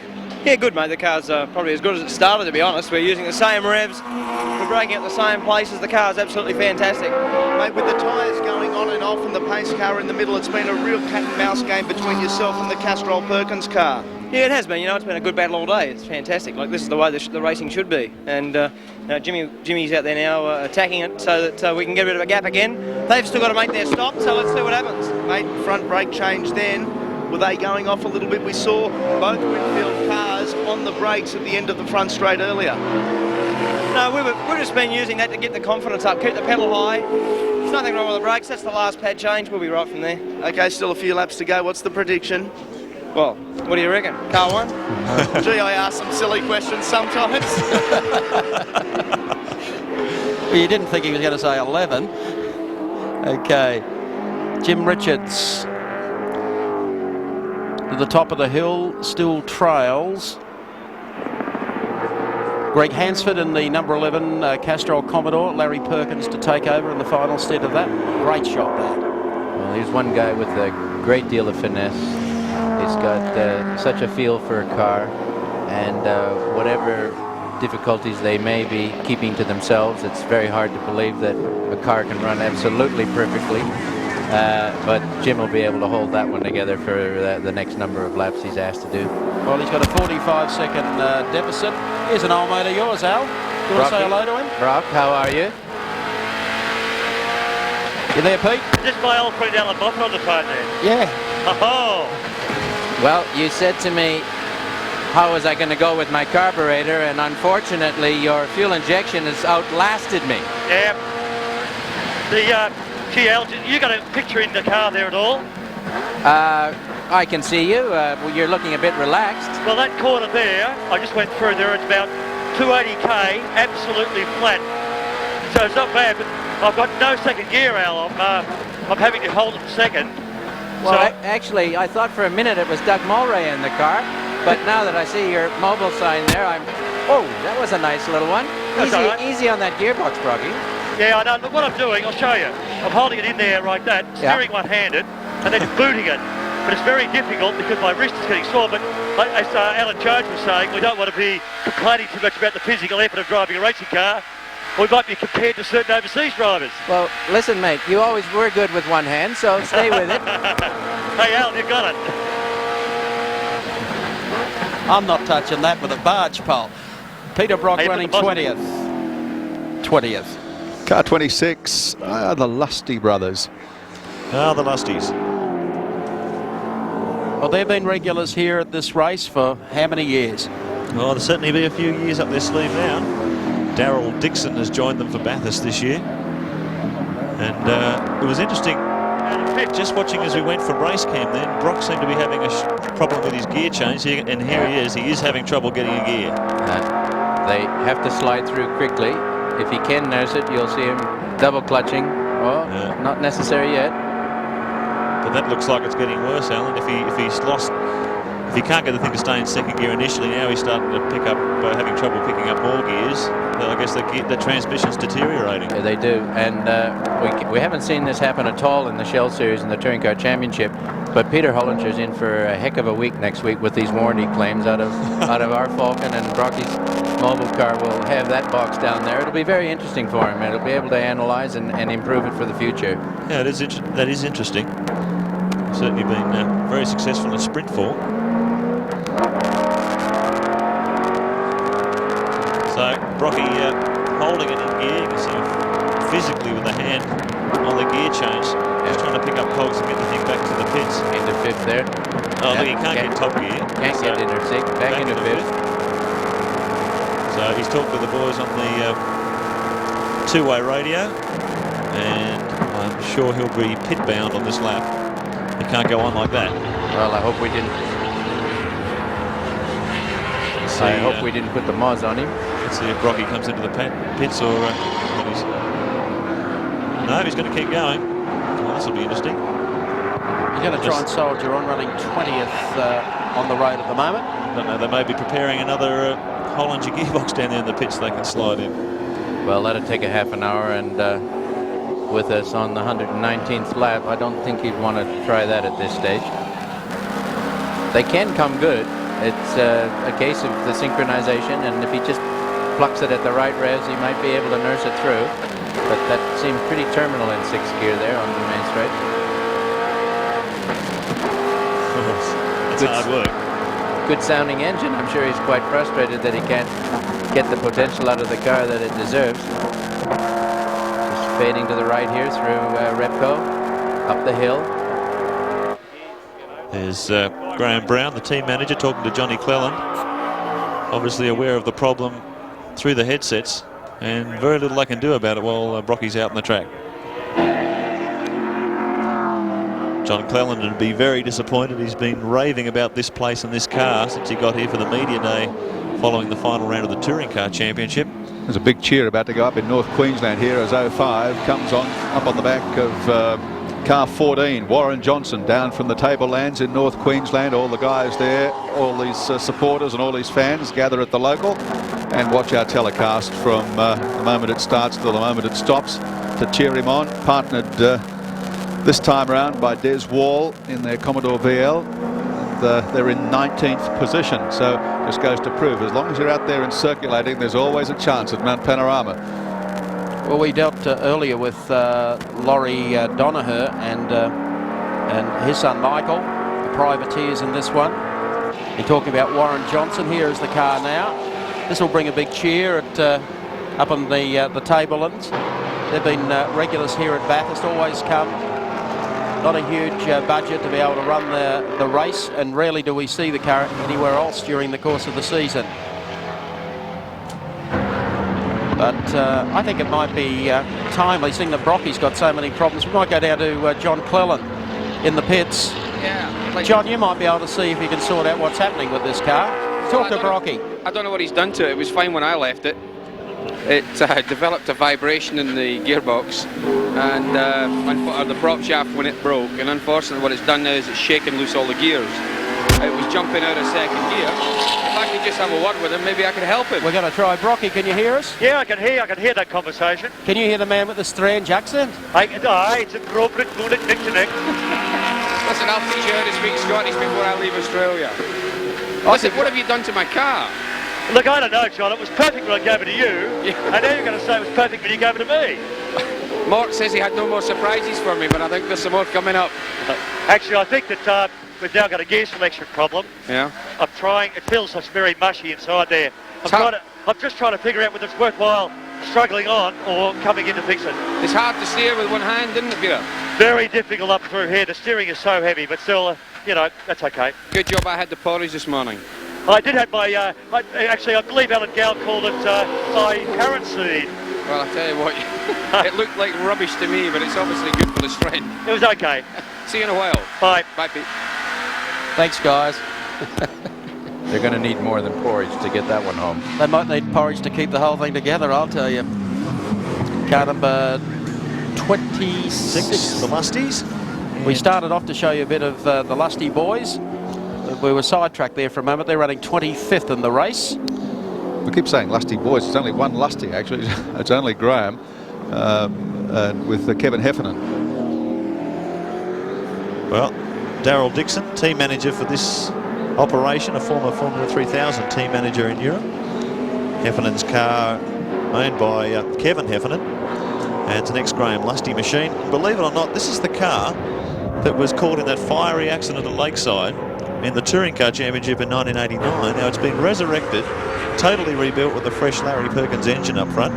Yeah, good, mate. The car's probably as good as it started, to be honest. We're using the same revs. We're braking at the same places. The car's absolutely fantastic. Mate, with the tyres going on and off and the pace car in the middle, it's been a real cat and mouse game between yourself and the Castrol Perkins car. Yeah, it has been. You know, it's been a good battle all day. It's fantastic. Like, this is the way the racing should be. And Jimmy's out there now attacking it so that we can get rid of a gap again. They've still got to make their stop, so let's see what happens. Mate, front brake change then. Were they going off a little bit? We saw both Winfield cars on the brakes at the end of the front straight earlier. No, we've just been using that to get the confidence up, keep the pedal high. There's nothing wrong with the brakes. That's the last pad change. We'll be right from there. Okay, still a few laps to go. What's the prediction? Well, what do you reckon? Car 1? Gee, I ask some silly questions sometimes. Well, you didn't think he was going to say 11. Okay. Jim Richards to the top of the hill, still trails. Greg Hansford in the number 11 Castrol Commodore. Larry Perkins to take over in the final stint of that. Great shot there. Well, here's one guy with a great deal of finesse. He's got such a feel for a car, and whatever difficulties they may be keeping to themselves, it's very hard to believe that a car can run absolutely perfectly. But Jim will be able to hold that one together for the next number of laps he's asked to do. Well, he's got a 45-second deficit. Here's an old mate of yours, Al. You want to say hello to him? Brock, how are you? You there, Pete? Just my old friend Alan Moffat on the phone there. Yeah. Oh. Well, you said to me, how was I going to go with my carburetor? And unfortunately, your fuel injection has outlasted me. Yeah. Gee, Al, you got a picture in the car there at all? I can see you. You're looking a bit relaxed. Well, that corner there, I just went through there. It's about 280k, absolutely flat. So it's not bad, but I've got no second gear, Al. I'm having to hold it second. Well, actually, I thought for a minute it was Doug Mulray in the car, but now that I see your mobile sign there, oh, that was a nice little one. Easy on that gearbox, Brocky. Yeah, I know. Look what I'm doing. I'll show you. I'm holding it in there like that, steering one-handed, and then booting it. But it's very difficult because my wrist is getting sore. But as Alan Jones was saying, we don't want to be complaining too much about the physical effort of driving a racing car. We might be compared to certain overseas drivers. Well, listen, mate, you always were good with one hand, so stay with it. Hey, Alan, you got it. I'm not touching that with a barge pole. Peter Brock running 20th. 20th. Car 26, the Lusty brothers. The Lusties. Well, they've been regulars here at this race for how many years? Well, there'll certainly be a few years up their sleeve now. Darryl Dixon has joined them for Bathurst this year. And it was interesting, just watching as we went from race cam then, Brock seemed to be having a problem with his gear change, and here he is having trouble getting a gear. They have to slide through quickly. If he can nurse it, you'll see him double clutching. Well, not necessary yet. But that looks like it's getting worse, Alan. If he can't get the thing to stay in second gear initially, now he's starting to pick up, having trouble picking up more gears. I guess the transmission's deteriorating. Yeah, they do, and we haven't seen this happen at all in the Shell Series and the Touring Car Championship. But Peter Hollinger's in for a heck of a week next week with these warranty claims out of our Falcon, and Brocky's mobile car will have that box down there. It'll be very interesting for him, and he'll be able to analyse and improve it for the future. Yeah, that is interesting. Certainly been very successful in sprint form. So Brocky holding it in gear. You can see him physically with the hand on the gear change. Just trying to pick up cogs and get the thing back to the pits. Into fifth there. Oh, look, he can't get top gear. Can't get into sixth. Back into fifth. So he's talked to the boys on the two-way radio, and I'm sure he'll be pit-bound on this lap. He can't go on like that. Well, I hope we didn't. I hope we didn't put the Moz on him. Let's see if Brocky comes into the pits or no, he's going to keep going. Well, this will be interesting. He's going to try and soldier on, running 20th on the road at the moment. I don't know, they may be preparing another Hollinger gearbox down there in the pits they can slide in. Well, that'll take a half an hour, and with us on the 119th lap, I don't think he'd want to try that at this stage. They can come good. It's a case of the synchronization, and if he just plucks it at the right revs, he might be able to nurse it through. But that seemed pretty terminal in sixth gear there on the main straight. It's hard work. Good sounding engine. I'm sure he's quite frustrated that he can't get the potential out of the car that it deserves. Just fading to the right here through Repco, up the hill. There's Graham Brown, the team manager, talking to Johnny Cleland. Obviously aware of the problem through the headsets, and very little they can do about it while Brocky's out on the track. John Cleland would be very disappointed. He's been raving about this place and this car since he got here for the media day following the final round of the Touring Car Championship. There's a big cheer about to go up in North Queensland here as 05 comes on up on the back of car 14. Warren Johnson down from the tablelands in North Queensland. All the guys there, all these supporters and all these fans gather at the local and watch our telecast from the moment it starts to the moment it stops to cheer him on. Partnered this time around by Des Wall in their Commodore VL. They're in 19th position, so just goes to prove as long as you're out there and circulating, there's always a chance at Mount Panorama. Well, we dealt earlier with Laurie Donaher and his son Michael, the privateers in this one. You're talking about Warren Johnson. Here is the car now. This will bring a big cheer at up on the tablelands. They've been regulars here at Bathurst, always come. Not a huge budget to be able to run the race, and rarely do we see the car anywhere else during the course of the season. But I think it might be timely, seeing that Brocky's got so many problems. We might go down to John Cleland in the pits. Yeah. John, you might be able to see if you can sort out what's happening with this car. Talk to Brocky. I don't know what he's done to it. It was fine when I left it. it developed a vibration in the gearbox and the prop shaft when it broke, and unfortunately what it's done now is it's shaken loose all the gears. It was jumping out of second gear. If I could just have a word with him, maybe I could help him. We're going to try. Brocky, can you hear us? Yeah, I can hear that conversation. Can you hear the man with the strange accent? It's a appropriate connect. Listen, I'll teach you how to speak Scottish before I leave Australia. Listen, what have you done to my car? Look, I don't know, John. It was perfect when I gave it to you. And now you're going to say it was perfect when you gave it to me. Mort says he had no more surprises for me, but I think there's some more coming up. Actually, I think that we've now got a gear selection problem. Yeah. I'm trying. It feels such very mushy inside there. I'm just trying to figure out whether it's worthwhile struggling on or coming in to fix it. It's hard to steer with one hand, isn't it, Peter? Very difficult up through here. The steering is so heavy, but still, that's okay. Good job I had the porridge this morning. I did have my, I believe Alan Gow called it my current seed. Well, I'll tell you what, it looked like rubbish to me, but it's obviously good for the strength. It was okay. See you in a while. Bye. Bye, Pete. Thanks, guys. They're going to need more than porridge to get that one home. They might need porridge to keep the whole thing together, I'll tell you. Car number 26. The Lusties. We started off to show you a bit of the Lusty boys. We were sidetracked there for a moment. They're running 25th in the race. We keep saying Lusty boys. It's only one Lusty, actually. It's only Graham and with Kevin Heffernan. Well, Daryl Dixon, team manager for this operation, a former Formula 3000 team manager in Europe. Heffernan's car owned by Kevin Heffernan, and it's an ex-Graham Lusty machine. Believe it or not, this is the car that was caught in that fiery accident at Lakeside in the Touring Car Championship in 1989. Now it's been resurrected, totally rebuilt with a fresh Larry Perkins engine up front,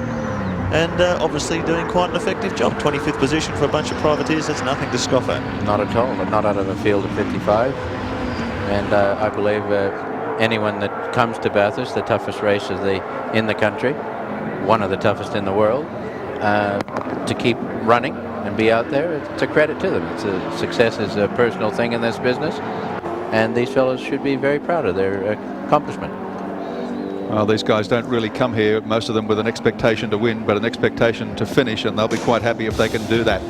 and obviously doing quite an effective job. 25th position for a bunch of privateers, that's nothing to scoff at. Not at all, not out of a field of 55. And I believe anyone that comes to Bathurst, the toughest race in the country, one of the toughest in the world, to keep running and be out there, it's a credit to them. Success is a personal thing in this business, and these fellows should be very proud of their accomplishment. Well, these guys don't really come here, most of them, with an expectation to win, but an expectation to finish, and they'll be quite happy if they can do that.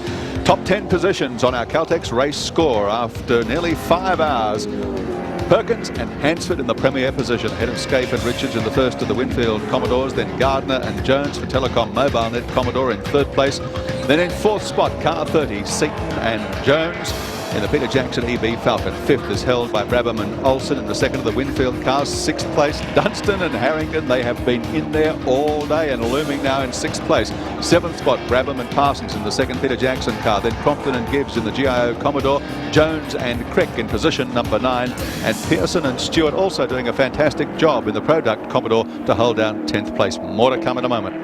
Top 10 positions on our Caltex race score after nearly 5 hours. Perkins and Hansford in the premier position, ahead of Scaife and Richards in the first of the Winfield Commodores, then Gardner and Jones for Telecom Mobilenet Commodore in third place. Then in fourth spot, car 30, Seaton and Jones. In the Peter Jackson EB Falcon, fifth is held by Brabham and Olsen. In the second of the Winfield cars, sixth place, Dunstan and Harrington. They have been in there all day and looming now in sixth place. Seventh spot, Brabham and Parsons in the second Peter Jackson car. Then Crompton and Gibbs in the GIO Commodore. Jones and Crick in position number 9. And Pearson and Stewart also doing a fantastic job in the Product Commodore to hold down 10th place. More to come in a moment.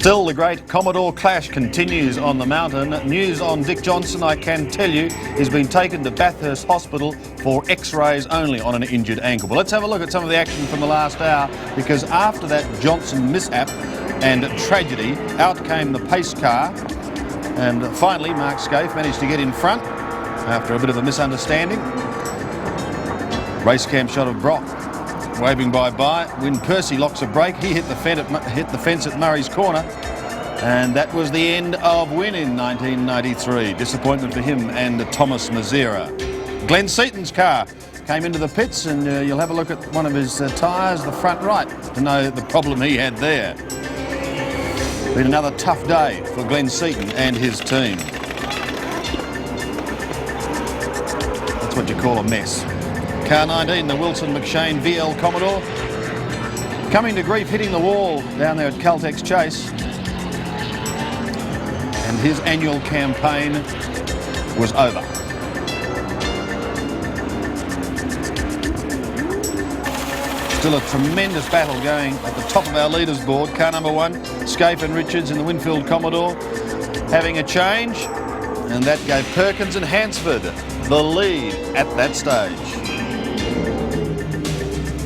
Still, the great Commodore clash continues on the mountain. News on Dick Johnson, I can tell you, he's been taken to Bathurst Hospital for x-rays only on an injured ankle. But let's have a look at some of the action from the last hour, because after that Johnson mishap and tragedy, out came the pace car, and finally Mark Scaife managed to get in front after a bit of a misunderstanding. Race cam shot of Brock waving bye-bye. Win Percy locks a break. He hit the fence at Murray's Corner. And that was the end of Win in 1993. Disappointment for him and Thomas Mazera. Glenn Seaton's car came into the pits, and you'll have a look at one of his tyres, the front right, to know the problem he had there. Been another tough day for Glenn Seaton and his team. That's what you call a mess. Car 19, the Wilson McShane VL Commodore, coming to grief, hitting the wall down there at Caltex Chase. And his annual campaign was over. Still a tremendous battle going at the top of our leaders board. Car number 1, Scaife and Richards in the Winfield Commodore, having a change. And that gave Perkins and Hansford the lead at that stage.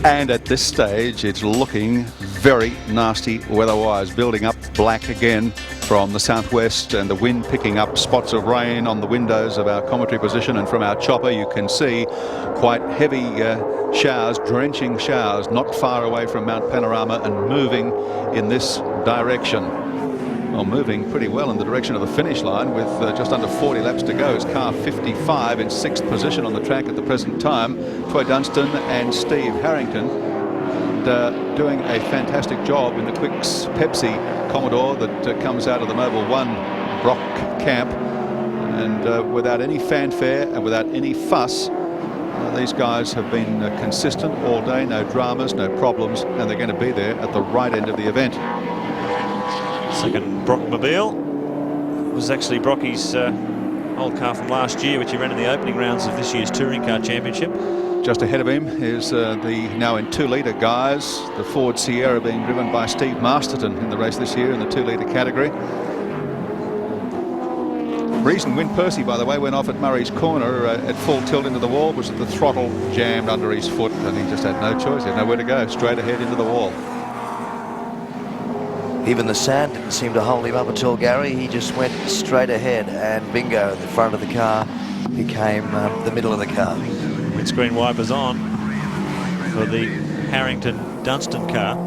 And at this stage, it's looking very nasty weather-wise, building up black again from the southwest, and the wind picking up spots of rain on the windows of our commentary position. And from our chopper, you can see quite heavy showers, drenching showers, not far away from Mount Panorama and moving in this direction. Well, moving pretty well in the direction of the finish line with just under 40 laps to go. It's car 55 in 6th position on the track at the present time. Troy Dunstan and Steve Harrington, and, doing a fantastic job in the Quicks Pepsi Commodore that comes out of the Mobile 1 Brock camp. And without any fanfare and without any fuss, these guys have been consistent all day, no dramas, no problems, and they're going to be there at the right end of the event. Second Brockmobile was actually Brocky's old car from last year, which he ran in the opening rounds of this year's Touring Car Championship. Just ahead of him is the now in 2-litre guys, the Ford Sierra being driven by Steve Masterton in the race this year in the 2-litre category. Reason Win Percy, by the way, went off at Murray's Corner at full tilt into the wall was that the throttle jammed under his foot, and he just had no choice. He had nowhere to go, straight ahead into the wall. Even the sand didn't seem to hold him up at all, Gary. He just went straight ahead, and bingo, the front of the car became the middle of the car. Windscreen wipers on for the Harrington Dunstan car.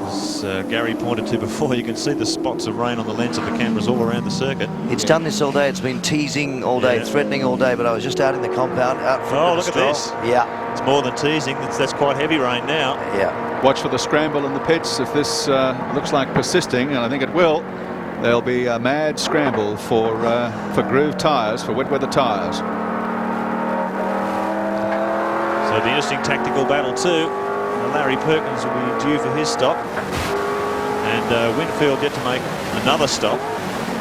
As Gary pointed to before, you can see the spots of rain on the lens of the cameras all around the circuit. It's done this all day. It's been teasing all day, threatening all day, but I was just out in the compound, out from Oh, look at this. Yeah. It's more than teasing. That's quite heavy rain now. Yeah. Watch for the scramble in the pits. If this looks like persisting, and I think it will, there'll be a mad scramble for groove tyres, for wet weather tyres. So it'll be an interesting tactical battle too. Larry Perkins will be due for his stop, and Winfield yet to make another stop.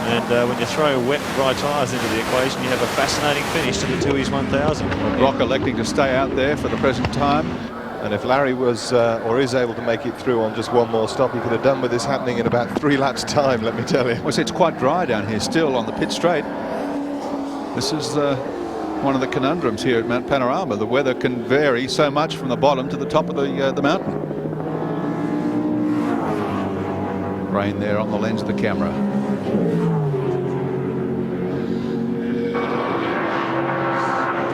And when you throw wet, dry tyres into the equation, you have a fascinating finish to the Tooheys 1000. Brock electing to stay out there for the present time. And if Larry was or is able to make it through on just one more stop, he could have done with this happening in about 3 laps time, let me tell you. Well, it's quite dry down here still on the pit straight. This is one of the conundrums here at Mount Panorama. The weather can vary so much from the bottom to the top of the mountain. Rain there on the lens of the camera.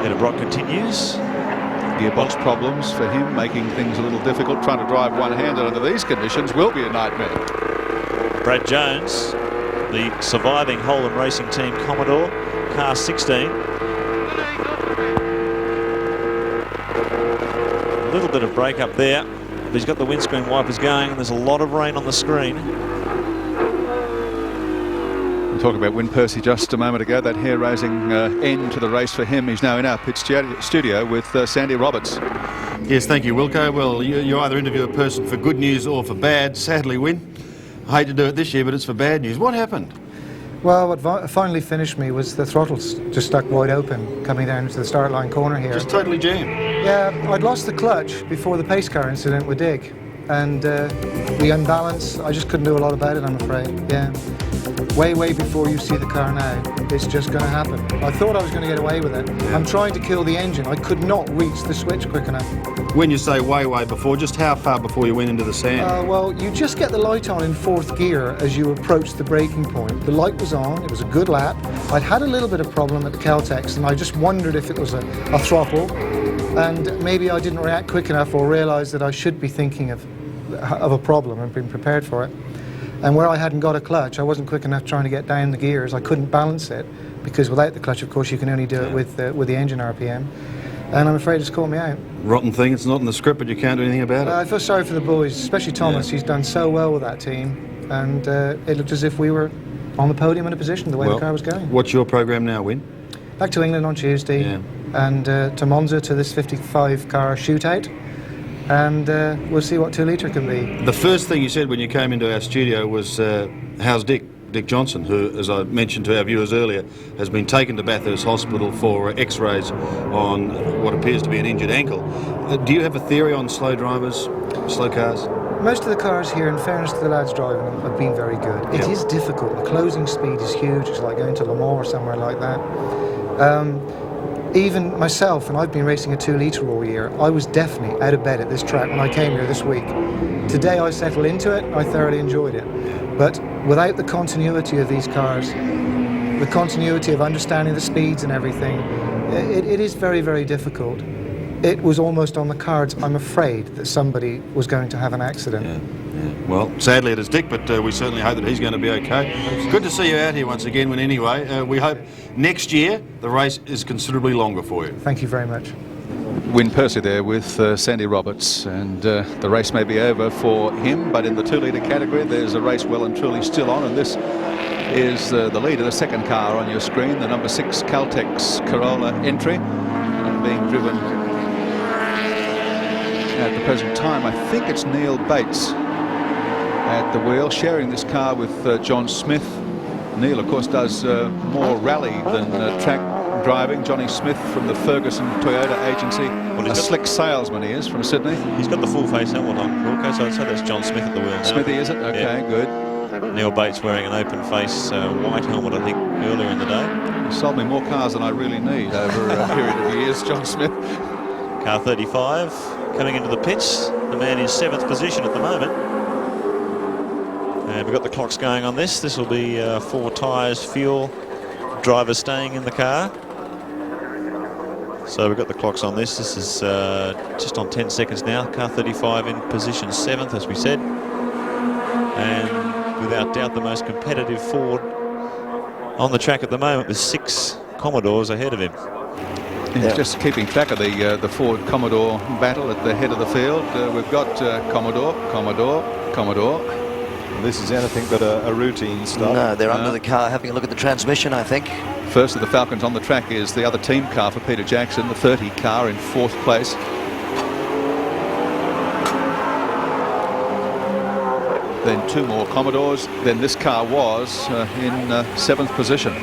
Peter Brock continues. Gearbox problems for him, making things a little difficult. Trying to drive one-handed under these conditions will be a nightmare. Brad Jones, the surviving Holden Racing Team Commodore, car 16. A little bit of break up there, but he's got the windscreen wipers going, and there's a lot of rain on the screen. We talked about Win Percy just a moment ago, that hair-raising end to the race for him. He's now in our pit studio with Sandy Roberts. Yes, thank you, Wilco. Well, you either interview a person for good news or for bad. Sadly, Win, I hate to do it this year, but it's for bad news. What happened? Well, what finally finished me was the throttles just stuck wide open coming down to the start line corner here. Just totally jammed? Yeah, I'd lost the clutch before the pace car incident with Dick. and the unbalance, I just couldn't do a lot about it, I'm afraid. Yeah. Way before you see the car now, it's just going to happen. I thought I was going to get away with it. Yeah. I'm trying to kill the engine. I could not reach the switch quick enough. When you say way before, just how far before you went into the sand? Well, you just get the light on in 4th gear as you approach the braking point. The light was on, it was a good lap. I'd had a little bit of problem at the Caltex, and I just wondered if it was a throttle, and maybe I didn't react quick enough or realise that I should be thinking of a problem and being prepared for it. And where I hadn't got a clutch, I wasn't quick enough trying to get down the gears. I couldn't balance it, because without the clutch, of course, you can only do it with the engine RPM. And I'm afraid it's caught me out. Rotten thing, it's not in the script, but you can't do anything about it. I feel sorry for the boys, especially Thomas. He's done so well with that team, and it looked as if we were on the podium in a position the way the car was going. What's your program now, Win? Back to England on Tuesday, and to Monza to this 55 car shootout, and we'll see what 2 litre can be. The first thing you said when you came into our studio was, how's Dick Johnson, who, as I mentioned to our viewers earlier, has been taken to Bathurst Hospital for x-rays on what appears to be an injured ankle. Do you have a theory on slow drivers, slow cars? Most of the cars here, in fairness to the lads driving them, have been very good. It is difficult. The closing speed is huge. It's like going to Le Mans or somewhere like that. Even myself, and I've been racing a 2 litre all year, I was definitely out of bed at this track when I came here this week. Today I settled into it, I thoroughly enjoyed it. But without the continuity of these cars, the continuity of understanding the speeds and everything, it is very difficult. It was almost on the cards, I'm afraid, that somebody was going to have an accident. Well, sadly it is Dick, but we certainly hope that he's going to be okay. It's good to see you out here once again, Win, anyway. We hope next year the race is considerably longer for you. Thank you very much. Win Percy there with Sandy Roberts, and the race may be over for him, but in the 2 litre category there's a race well and truly still on, and this is the leader, the second car on your screen, the number 6 Caltex Corolla entry, being driven at the present time. I think it's Neil Bates at the wheel, sharing this car with John Smith. Neil, of course, does more rally than track driving. Johnny Smith from the Ferguson Toyota agency, a slick salesman he is, from Sydney. He's got the full face helmet on. Okay, so I'd say that's John Smith at the wheel now. Smithy, is it? Okay, good. Neil Bates wearing an open face white helmet, I think, earlier in the day. He sold me more cars than I really need over a period of years, John Smith. Car 35 coming into the pits. The man in 7th position at the moment. And we've got the clocks going on this. This will be 4 tyres, fuel, driver staying in the car. So we've got the clocks on this. This is just on 10 seconds now. Car 35 in position 7th, as we said. And without doubt the most competitive Ford on the track at the moment, with 6 Commodores ahead of him. He's just keeping track of the Ford Commodore battle at the head of the field. We've got Commodore. This is anything but a routine stop. No, they're under the car having a look at the transmission, I think. First of the Falcons on the track is the other team car for Peter Jackson, the 30 car in 4th place. Then 2 more Commodores. Then this car was in 7th position.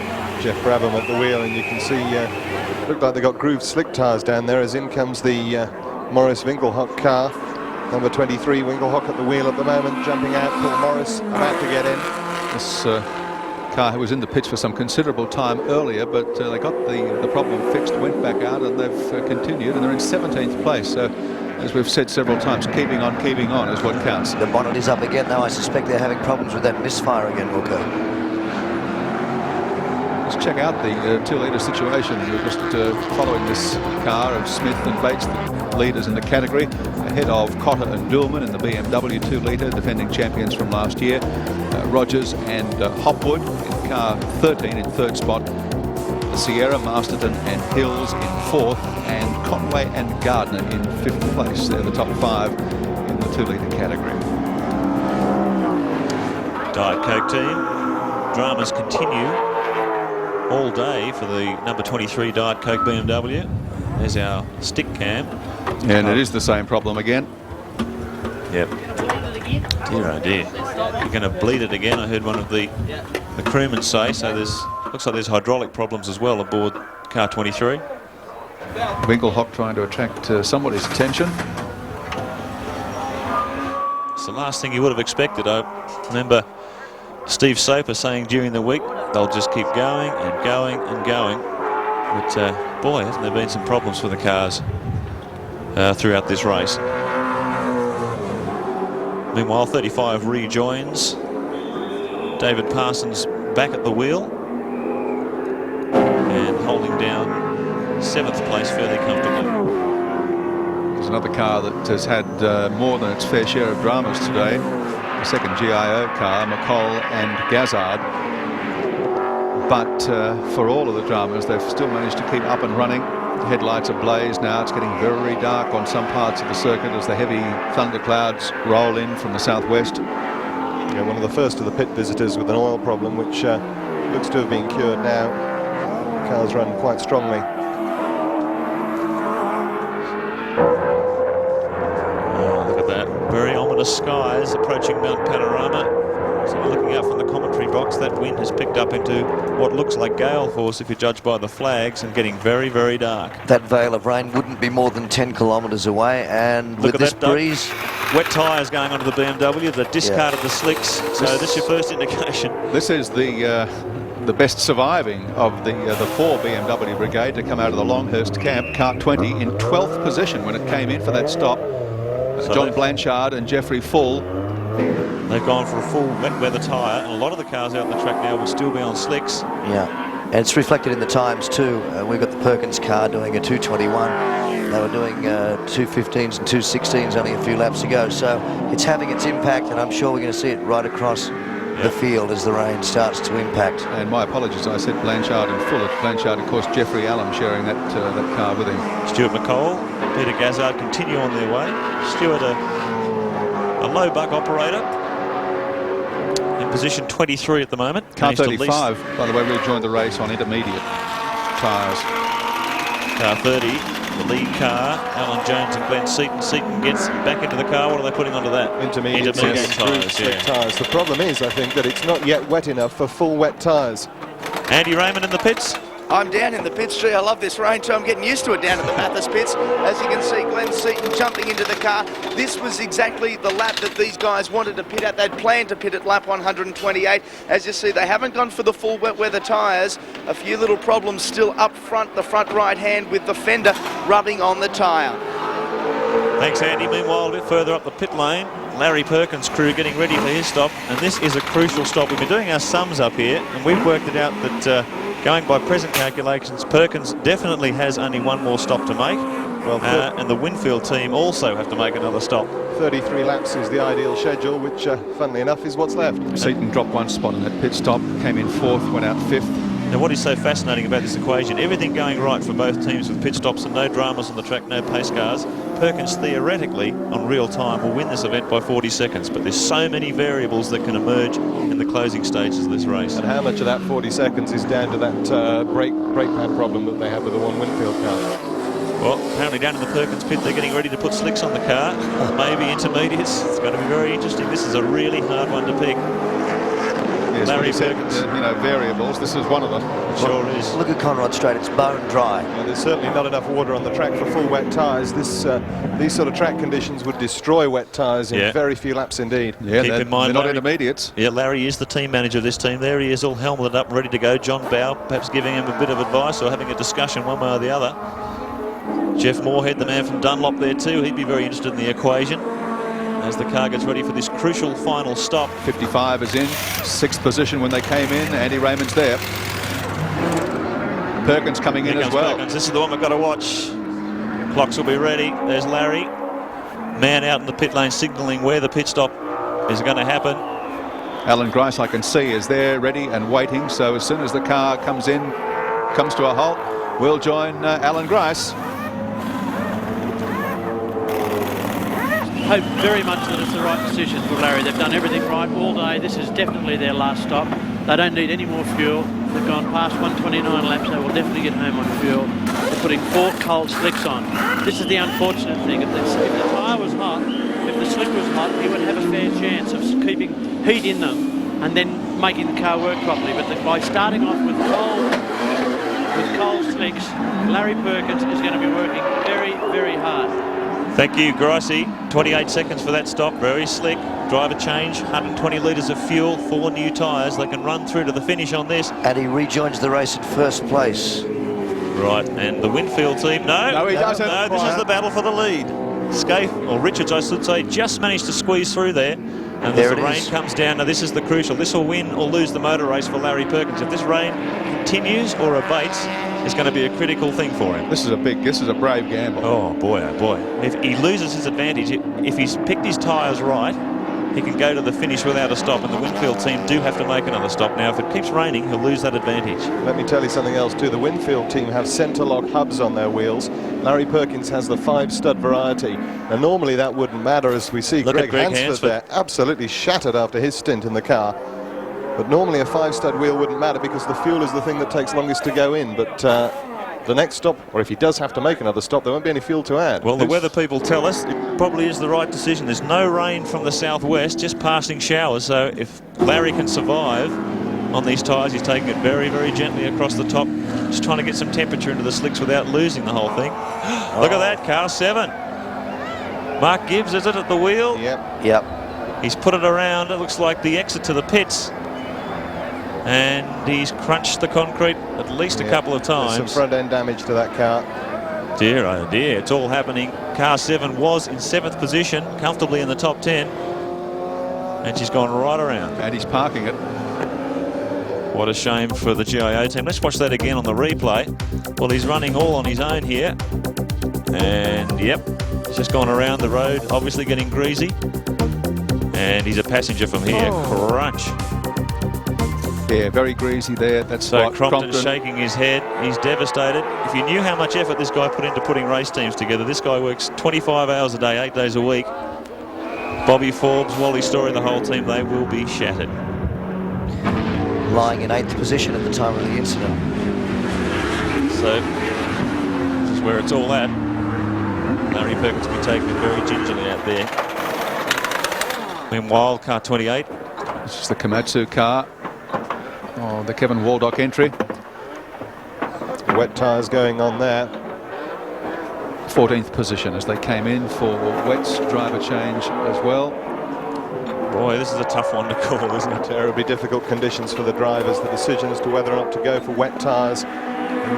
Jeff Brabham at the wheel, and you can see look like they've got grooved slick tyres down there, as in comes the Morris Winkelhock car. Number 23 Winkelhock at the wheel at the moment, jumping out. Paul Morris about to get in. This car was in the pits for some considerable time earlier, but they got the problem fixed, went back out, and they've continued, and they're in 17th place. So, as we've said several times, keeping on is what counts. The bonnet is up again now. I suspect they're having problems with that misfire again, Wilco. Let's check out the 2 litre situation. We're just following this car of Smith and Bates, the leaders in the category, ahead of Cotter and Dillman in the BMW 2 litre, defending champions from last year. Rogers and Hopwood in car 13 in 3rd spot. The Sierra, Masterton and Hills in 4th, and Conway and Gardner in 5th place. They're the top 5 in the 2 litre category. Diet Coke team. Dramas continue all day for the number 23 Diet Coke BMW. There's our stick cam. And it is the same problem again. Yep. Dear oh dear. You're going to bleed it again, I heard one of the crewmen say. So looks like there's hydraulic problems as well aboard car 23. Winkelhock trying to attract somebody's attention. It's the last thing you would have expected. I remember Steve Soper saying during the week they'll just keep going and going and going. But boy, hasn't there been some problems for the cars throughout this race. Meanwhile, 35 rejoins. David Parsons back at the wheel and holding down 7th place fairly comfortably. There's another car that has had more than its fair share of dramas today. The second GIO car, McColl and Gazzard. But for all of the dramas, they've still managed to keep up and running. The headlights are ablaze now. It's getting very dark on some parts of the circuit as the heavy thunderclouds roll in from the southwest. Yeah, one of the first of the pit visitors with an oil problem, which looks to have been cured now. The cars run quite strongly. Oh, look at that. Very ominous skies approaching Mount Panorama. So looking out from the commentary box, that wind has picked up into what looks like gale force if you judge by the flags, and getting very, very dark. That veil of rain wouldn't be more than 10 kilometres away, and Look with this at that, breeze... Wet tyres going onto the BMW. They've discarded the slicks, so this is your first indication. This is the best surviving of the 4 BMW brigade to come out of the Longhurst camp. Car 20 in 12th position when it came in for that stop. So John Blanchard and Jeffrey Full. They've gone for a full wet weather tyre, and a lot of the cars out on the track now will still be on slicks. Yeah, and it's reflected in the times too. We've got the Perkins car doing a 2:21. They were doing 2:15s and 2:16s only a few laps ago. So it's having its impact, and I'm sure we're going to see it right across the field as the rain starts to impact. And my apologies, I said Blanchard and Full. Blanchard, of course, Jeffrey Allen sharing that car with him. Stuart McColl, Peter Gazzard continue on their way. Stuart, a low buck operator. In position 23 at the moment. Car 35, by the way, rejoined the race on intermediate tyres. Car 30, the lead car, Alan Jones and Glenn Seaton. Seaton gets back into the car. What are they putting onto that? Intermediate tyres. Yeah. Tyres. The problem is, I think, that it's not yet wet enough for full wet tyres. Andy Raymond in the pits. I'm down in the pits, Tree. I love this rain, so I'm getting used to it down in the Bathurst pits. As you can see, Glenn Seaton jumping into the car. This was exactly the lap that these guys wanted to pit at. They'd planned to pit at lap 128. As you see, they haven't gone for the full wet weather tyres. A few little problems still up front, the front right hand with the fender rubbing on the tyre. Thanks, Andy. Meanwhile, a bit further up the pit lane, Larry Perkins' crew getting ready for his stop, and this is a crucial stop. We've been doing our sums up here, and we've worked it out that going by present calculations, Perkins definitely has only one more stop to make. Well, and the Winfield team also have to make another stop. 33 laps is the ideal schedule, which, funnily enough, is what's left. Seaton dropped one spot in that pit stop, came in 4th, went out 5th. Now, what is so fascinating about this equation, everything going right for both teams with pit stops and no dramas on the track, no pace cars, Perkins theoretically, on real time, will win this event by 40 seconds. But there's so many variables that can emerge in the closing stages of this race. And how much of that 40 seconds is down to that brake pad problem that they have with the one Winfield car? Well, apparently down in the Perkins pit, they're getting ready to put slicks on the car, maybe intermediates. It's going to be very interesting. This is a really hard one to pick. Yes, Larry Perkins. Variables. This is one of them. It sure is. Look at Conrod Straight. It's bone dry. Yeah, there's certainly not enough water on the track for full wet tyres. These sort of track conditions would destroy wet tyres in very few laps indeed. Yeah, Keep in mind, they're not Larry, intermediates. Yeah, Larry is the team manager of this team. There he is, all helmeted up, ready to go. John Bow perhaps giving him a bit of advice or having a discussion one way or the other. Jeff Moorhead, the man from Dunlop, there too. He'd be very interested in the equation as the car gets ready for this crucial final stop. 55 is in, 6th position when they came in. Andy Raymond's there. Perkins coming in as well. Perkins. This is the one we've got to watch. Clocks will be ready. There's Larry. Man out in the pit lane signalling where the pit stop is going to happen. Alan Grice, I can see, is there ready and waiting. So as soon as the car comes to a halt, we'll join Alan Grice. Hope very much that it's the right decision for Larry. They've done everything right all day. This is definitely their last stop. They don't need any more fuel. They've gone past 129 laps. They will definitely get home on fuel. They're putting 4 cold slicks on. This is the unfortunate thing. If the tyre was hot, if the slick was hot, he would have a fair chance of keeping heat in them and then making the car work properly. But by starting off with cold slicks, Larry Perkins is going to be working very, very hard. Thank you, Gricey. 28 seconds for that stop. Very slick. Driver change, 120 litres of fuel, 4 new tyres. They can run through to the finish on this. And he rejoins the race in first place. Right, and the Winfield team, no, he doesn't. No, this is the battle for the lead. Scaife, or Richards I should say, just managed to squeeze through there. And as the rain comes down, now this is the crucial. This will win or lose the motor race for Larry Perkins. If this rain continues or abates, it's going to be a critical thing for him. This is a brave gamble. Oh boy, oh boy. If he loses his advantage, if he's picked his tyres right, he can go to the finish without a stop, and the Winfield team do have to make another stop. Now, if it keeps raining, he'll lose that advantage. Let me tell you something else too. The Winfield team have centre lock hubs on their wheels. Larry Perkins has the 5-stud variety. Now, normally that wouldn't matter, as we see Greg Hansford there, absolutely shattered after his stint in the car. But normally a 5-stud wheel wouldn't matter because the fuel is the thing that takes longest to go in. But the next stop, or if he does have to make another stop, there won't be any fuel to add. Well, the weather people tell us it probably is the right decision. There's no rain from the southwest, just passing showers. So if Larry can survive on these tyres, he's taking it very, very gently across the top, just trying to get some temperature into the slicks without losing the whole thing. Look at that, car 7. Mark Gibbs, is it, at the wheel? Yep. He's put it around, it looks like the exit to the pits. And he's crunched the concrete at least a couple of times. There's some front end damage to that car. Dear, oh dear, it's all happening. Car 7 was in 7th position, comfortably in the top 10. And she's gone right around. And he's parking it. What a shame for the GIO team. Let's watch that again on the replay. Well, he's running all on his own here. And yep, he's just gone around the road, obviously getting greasy. And he's a passenger from here. Crunch. Yeah, very greasy there. That's so Crompton's shaking his head. He's devastated. If you knew how much effort this guy put into putting race teams together, this guy works 25 hours a day, 8 days a week. Bobby Forbes, Wally Story, the whole team, they will be shattered. Lying in 8th position at the time of the incident. So, this is where it's all at. Larry Perkins will be taking it very gingerly out there. Meanwhile, car 28. This is the Komatsu car. Oh, the Kevin Waldock entry. Wet tyres going on there. 14th position as they came in for Wet's driver change as well. Boy, this is a tough one to call, isn't it? Terribly difficult conditions for the drivers. The decision as to whether or not to go for wet tyres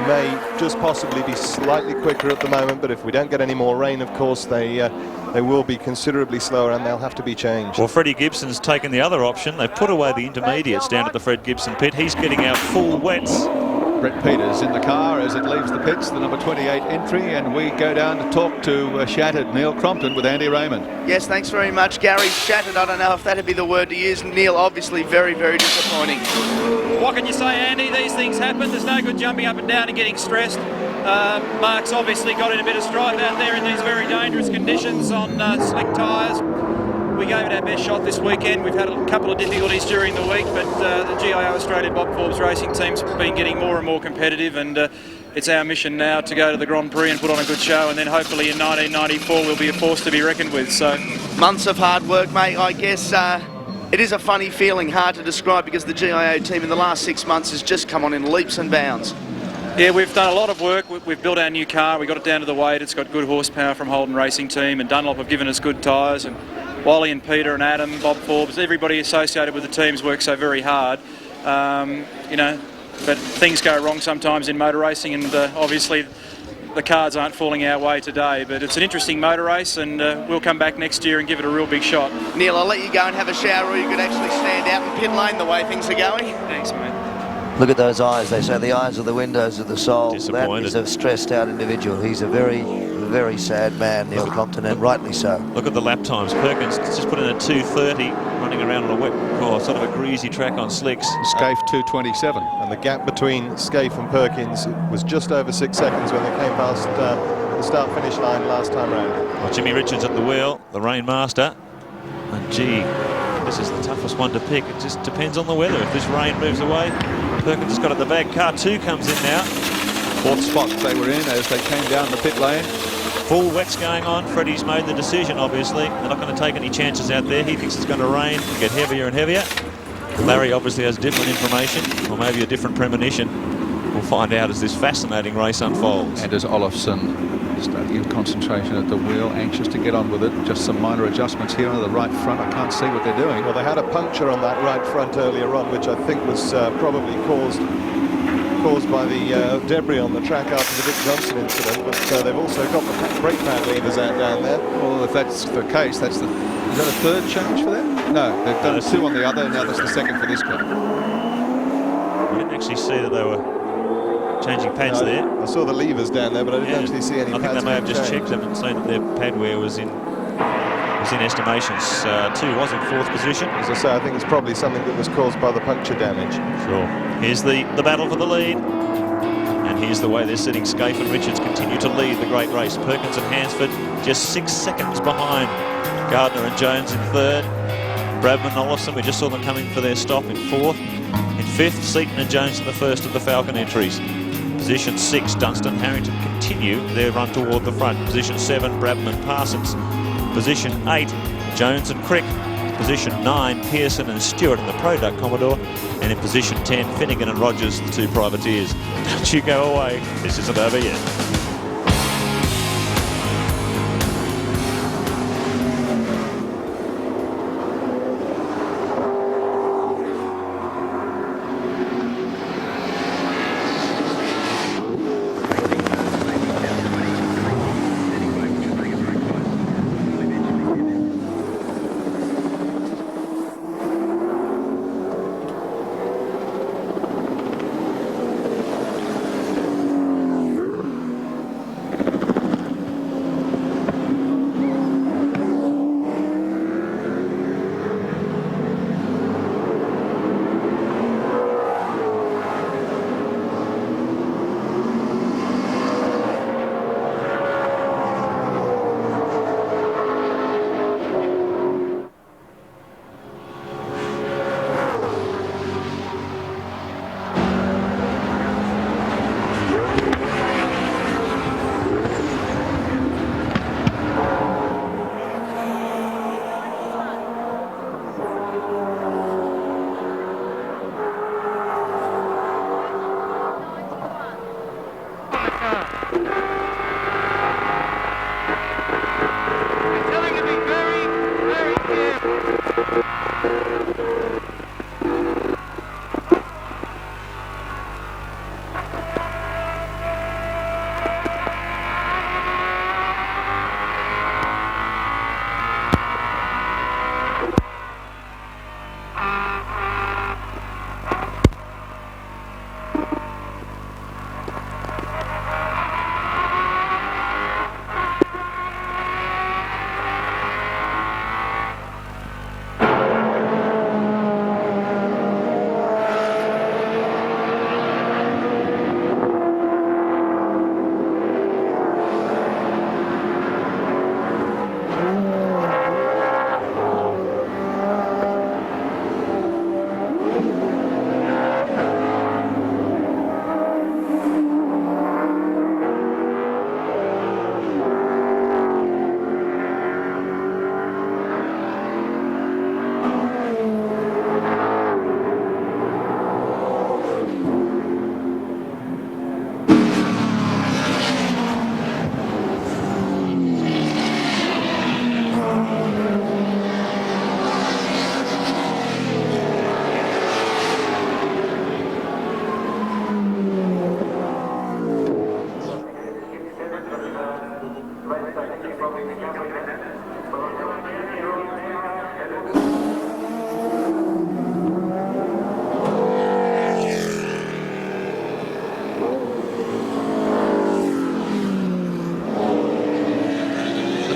may just possibly be slightly quicker at the moment, but if we don't get any more rain, of course, they will be considerably slower and they'll have to be changed. Well, Freddie Gibson's taken the other option. They've put away the intermediates down at the Fred Gibson pit. He's getting out full wets. Brett Peters in the car as it leaves the pits, the number 28 entry, and we go down to talk to shattered Neil Crompton with Andy Raymond. Yes, thanks very much, Gary. Shattered, I don't know if that'd be the word to use. Neil, obviously very, very disappointing. What can you say, Andy? These things happen. There's no good jumping up and down and getting stressed. Mark's obviously got in a bit of strife out there in these very dangerous conditions on slick tyres. We gave it our best shot this weekend. We've had a couple of difficulties during the week, but the GIO Australia Bob Forbes Racing team's been getting more and more competitive, and it's our mission now to go to the Grand Prix and put on a good show, and then hopefully in 1994 we'll be a force to be reckoned with. So, months of hard work, mate. I guess it is a funny feeling, hard to describe, because the GIO team in the last 6 months has just come on in leaps and bounds. Yeah, we've done a lot of work. We've built our new car. We got it down to the weight. It's got good horsepower from Holden Racing Team, and Dunlop have given us good tyres, and Wally and Peter and Adam, Bob Forbes, everybody associated with the teams work so very hard. You know, but things go wrong sometimes in motor racing, and obviously the cards aren't falling our way today. But it's an interesting motor race, and we'll come back next year and give it a real big shot. Neil, I'll let you go and have a shower, or you could actually stand out in pit lane the way things are going. Thanks, mate. Look at those eyes. They say the eyes are the windows of the soul. Disappointed. That is a stressed out individual. He's a very sad man, Neil Crompton, and rightly so. Look at the lap times. Perkins just put in a 2:30, running around on a wet, sort of a greasy track on slicks. Scaife 2:27. And the gap between Scaife and Perkins was just over 6 seconds when they came past the start-finish line last time round. Well, Jimmy Richards at the wheel, the Rain Master. And gee, this is the toughest one to pick. It just depends on the weather. If this rain moves away, Perkins has got it at the back. Car 2 comes in now. 4th spot they were in as they came down the pit lane. Full wets going on. Freddie's made the decision, obviously. They're not going to take any chances out there. He thinks it's going to rain and get heavier and heavier. Larry obviously has different information, or maybe a different premonition. We'll find out as this fascinating race unfolds. And as Olofsson studying concentration at the wheel, anxious to get on with it. Just some minor adjustments here on the right front. I can't see what they're doing. Well, they had a puncture on that right front earlier on, which I think was probably caused by the debris on the track after the Dick Johnson incident. But they've also got the brake pad levers out down there. Well, if that's the case, is that a third change for them? No, they've done two on the other. Now that's the second for this car. I didn't actually see that they were changing pads there. I saw the levers down there, but I didn't actually see any pads. I think they may have just checked them and seen that their pad wear was in estimations. 2 was in 4th position. As I say, I think it's probably something that was caused by the puncture damage. Sure. Here's the battle for the lead. And here's the way they're sitting. Scaife and Richards continue to lead the great race. Perkins and Hansford just 6 seconds behind. Gardner and Jones in 3rd. Bradman and Olofsson, we just saw them coming for their stop in 4th. In 5th, Seaton and Jones in the first of the Falcon entries. Position 6, Dunstan Harrington continue their run toward the front. Position 7, Bradman Parsons. Position 8, Jones and Crick. Position 9, Pearson and Stewart in the Product Commodore. And in position 10, Finnegan and Rogers, the 2 privateers. Don't you go away, this isn't over yet.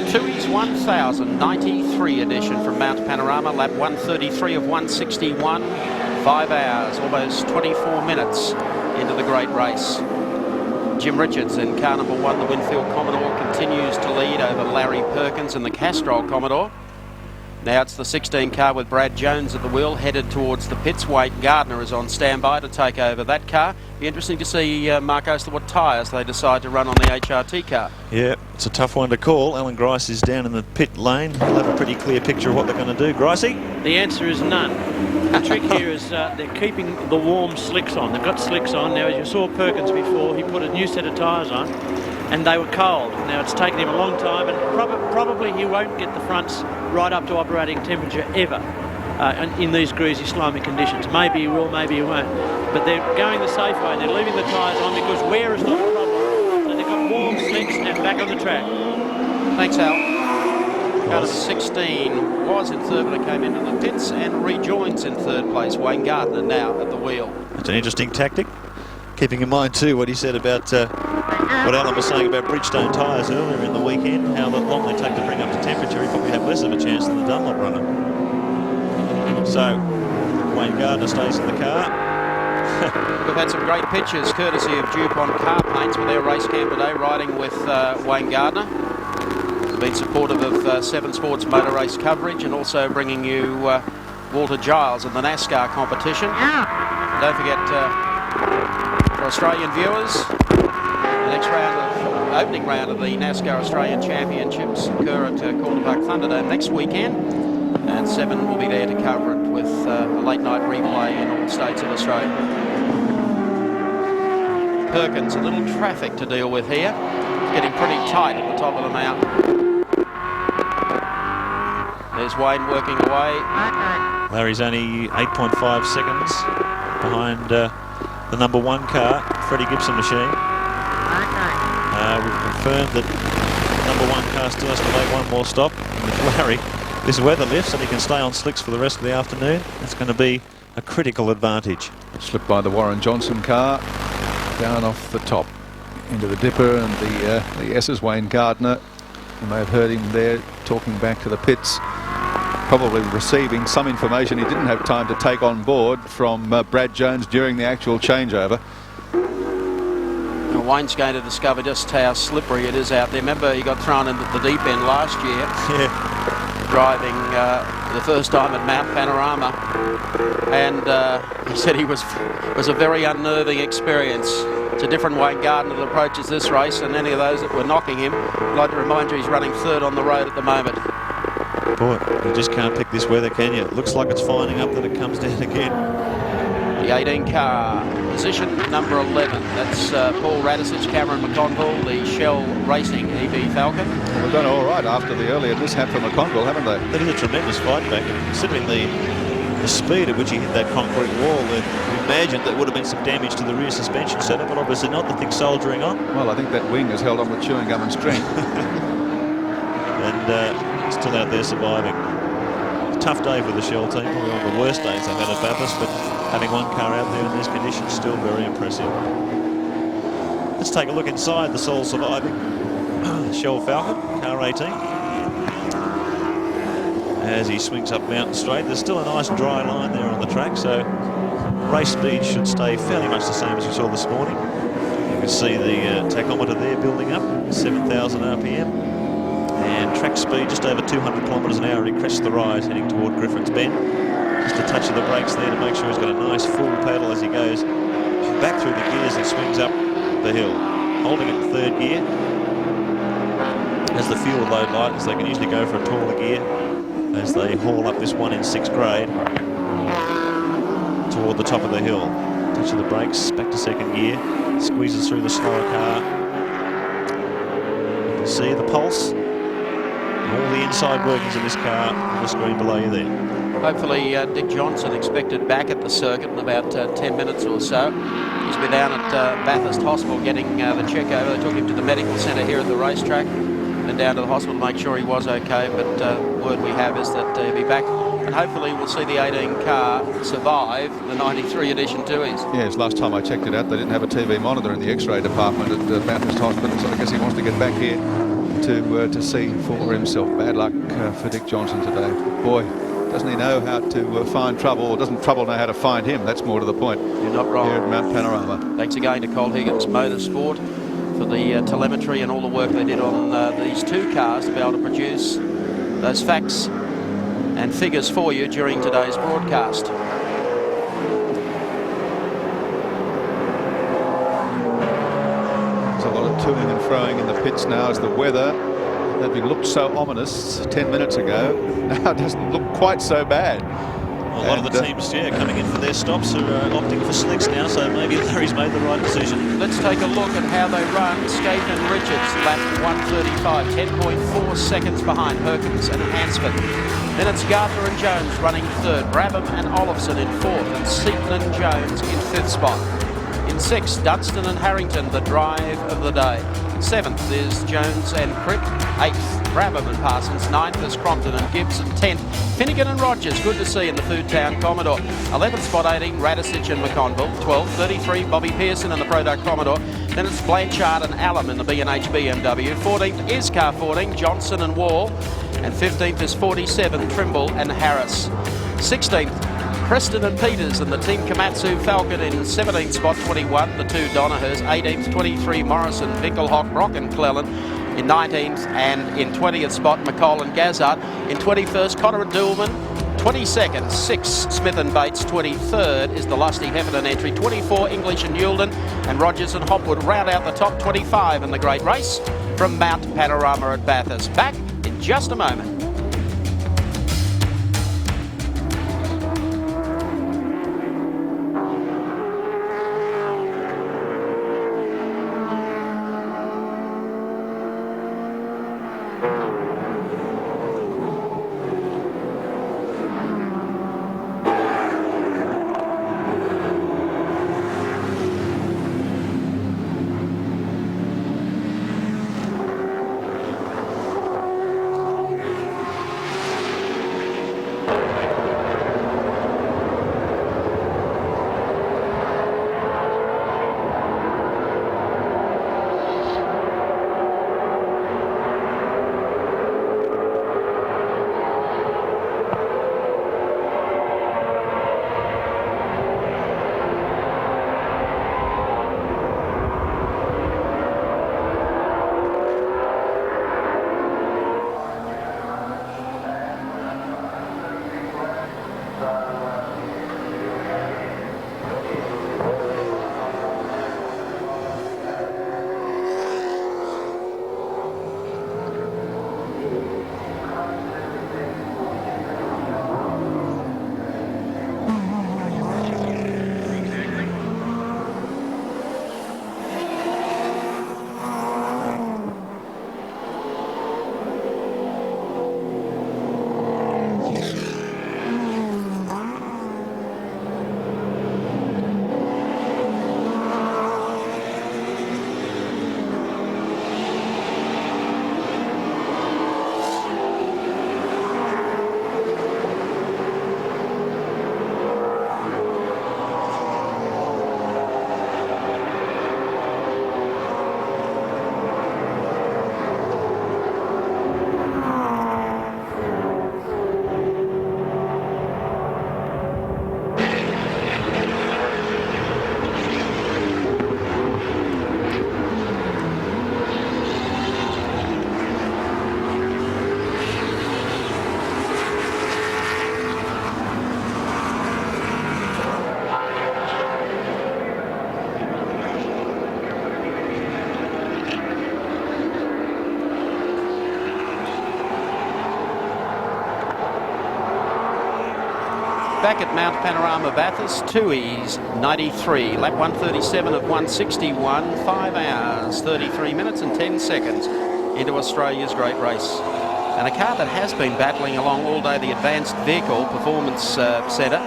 Tui's 1093 edition from Mount Panorama, lap 133 of 161, 5 hours, almost 24 minutes into the great race. Jim Richards in car number 1, the Winfield Commodore, continues to lead over Larry Perkins in the Castrol Commodore. Now it's the 16 car with Brad Jones at the wheel, headed towards the pits. Wayne Gardner is on standby to take over that car. Be interesting to see, Mark Oastler, what tyres they decide to run on the HRT car. Yeah, it's a tough one to call. Alan Grice is down in the pit lane. He'll have a pretty clear picture of what they're going to do. Gricey? The answer is none. The trick here is they're keeping the warm slicks on. They've got slicks on. Now, as you saw Perkins before, he put a new set of tyres on, and they were cold. Now, it's taken him a long time, and probably he won't get the fronts right up to operating temperature ever in these greasy, slimy conditions. Maybe he will, maybe he won't. But they're going the safe way. They're leaving the tyres on because wear is not a problem. So they've got warm slicks and back on the track. Thanks, Al. Car 16 was in third, but it came into the pits and rejoins in third place. Wayne Gardner now at the wheel. It's an interesting tactic. Keeping in mind, too, what he said about what Alan was saying about Bridgestone tyres earlier in the weekend, how long they take to bring up to temperature. He probably have less of a chance than the Dunlop runner. So, Wayne Gardner stays in the car. We've had some great pictures courtesy of DuPont Car Paints with their race cam today, riding with Wayne Gardner. Been supportive of Seven Sports motor race coverage and also bringing you Walter Giles in the NASCAR competition. Don't forget, for Australian viewers, the next opening round of the NASCAR Australian Championships occur at Calder Park Thunderdome next weekend, and Seven will be there to cover it with a late night replay in all states of Australia. Perkins, a little traffic to deal with here. It's getting pretty tight at the top of the mountain. There's Wayne working away. Larry's only 8.5 seconds behind the number 1 car, Freddie Gibson machine. We've confirmed that number 1 car still has to make one more stop. And with Larry, this weather lifts and he can stay on slicks for the rest of the afternoon. That's going to be a critical advantage. Slipped by the Warren Johnson car, down off the top into the dipper, and the S's Wayne Gardner. You may have heard him there talking back to the pits, probably receiving some information he didn't have time to take on board from Brad Jones during the actual changeover. Now Wayne's going to discover just how slippery it is out there. Remember, he got thrown into the deep end last year, driving the first time at Mount Panorama, and he said it was a very unnerving experience. It's a different Wayne Gardner that approaches this race than any of those that were knocking him. I'd like to remind you he's running third on the road at the moment. Boy, you just can't pick this weather, can you? It looks like it's finding up that it comes down again. The 18 car, position number 11. That's Paul Radisich, Cameron McConville, the Shell Racing EV Falcon. Well, they've done all right after the earlier mishap from McConville, haven't they? That is a tremendous fight back, and considering the speed at which he hit that concrete wall, we imagined there would have been some damage to the rear suspension setup, but obviously not. The thing's soldiering on. Well, I think that wing is held on with chewing gum and string. And still out there surviving. Tough day for the Shell team, probably one of the worst days they've had at Bathurst, but having one car out there in these conditions, still very impressive. Let's take a look inside the sole surviving Shell Falcon, car 18. As he swings up Mountain Straight, there's still a nice dry line there on the track, so race speed should stay fairly much the same as we saw this morning. You can see the tachometer there building up, 7,000 RPM. And track speed just over 200 kilometres an hour. He crests the rise heading toward Griffin's Bend. Just a touch of the brakes there to make sure he's got a nice full pedal as he goes back through the gears and swings up the hill. Holding it in third gear. As the fuel load lightens, they can usually go for a taller gear as they haul up this 1 in 6 grade toward the top of the hill. Touch of the brakes, back to second gear. Squeezes through the slower car. You can see the pulse. All the inside workings of this car on the screen below you there. Hopefully Dick Johnson expected back at the circuit in about 10 minutes or so. He's been down at Bathurst Hospital getting the check over. They took him to the medical centre here at the racetrack and down to the hospital to make sure he was okay. But word we have is that he'll be back. And hopefully we'll see the 18 car survive the 93 edition Tuies. Yes, last time I checked it out, they didn't have a TV monitor in the X-ray department at Bathurst Hospital, so I guess he wants to get back here to see for himself. Bad luck for Dick Johnson today. Boy, doesn't he know how to find trouble, or doesn't trouble know how to find him? That's more to the point. You're not wrong. Here at Mount Panorama. Thanks again to Cole Higgins Motorsport for the telemetry and all the work they did on these two cars to be able to produce those facts and figures for you during today's broadcast. There's a lot of toing and froing in the pits now as the weather that looked so ominous 10 minutes ago now doesn't look quite so bad. A lot of the teams, coming in for their stops are opting for slicks now, so maybe Larry's made the right decision. Let's take a look at how they run. Skate and Richards, lap 135, 10.4 seconds behind Perkins and Hansford. Then it's Gartner and Jones running third, Brabham and Olofsson in fourth, and Seaton and Jones in fifth spot. In sixth, Dunstan and Harrington, the drive of the day. Seventh is Jones and Crick. Eighth, Brabham and Parsons. Ninth is Crompton and Gibbs. And 10th, Finnegan and Rogers. Good to see in the Food Town Commodore. 11th spot 18, Radisich and McConville. 12th, 33, Bobby Pearson in the Product Commodore. Then it's Blanchard and Allen in the B&H BMW. 14th is Car 14, Johnson and Wall. And 15th is 47, Trimble and Harris. 16th, Preston and Peters and the Team Komatsu Falcon in 17th spot 21, the two Donahers. 18th, 23, Morrison, Winkelhock, Brock and Cleland in 19th, and in 20th spot McCall and Gazzard. In 21st, Connor and Doolman. 22nd, 6, Smith and Bates. 23rd is the Lusty Heffernan entry. 24, English and Yulden, and Rogers and Hopwood round out the top 25 in the great race from Mount Panorama at Bathurst. Back in just a moment. Back at Mount Panorama Bathurst, Tui's 93, lap 137 of 161, 5 hours, 33 minutes and 10 seconds into Australia's great race. And a car that has been battling along all day, the Advanced Vehicle Performance Centre,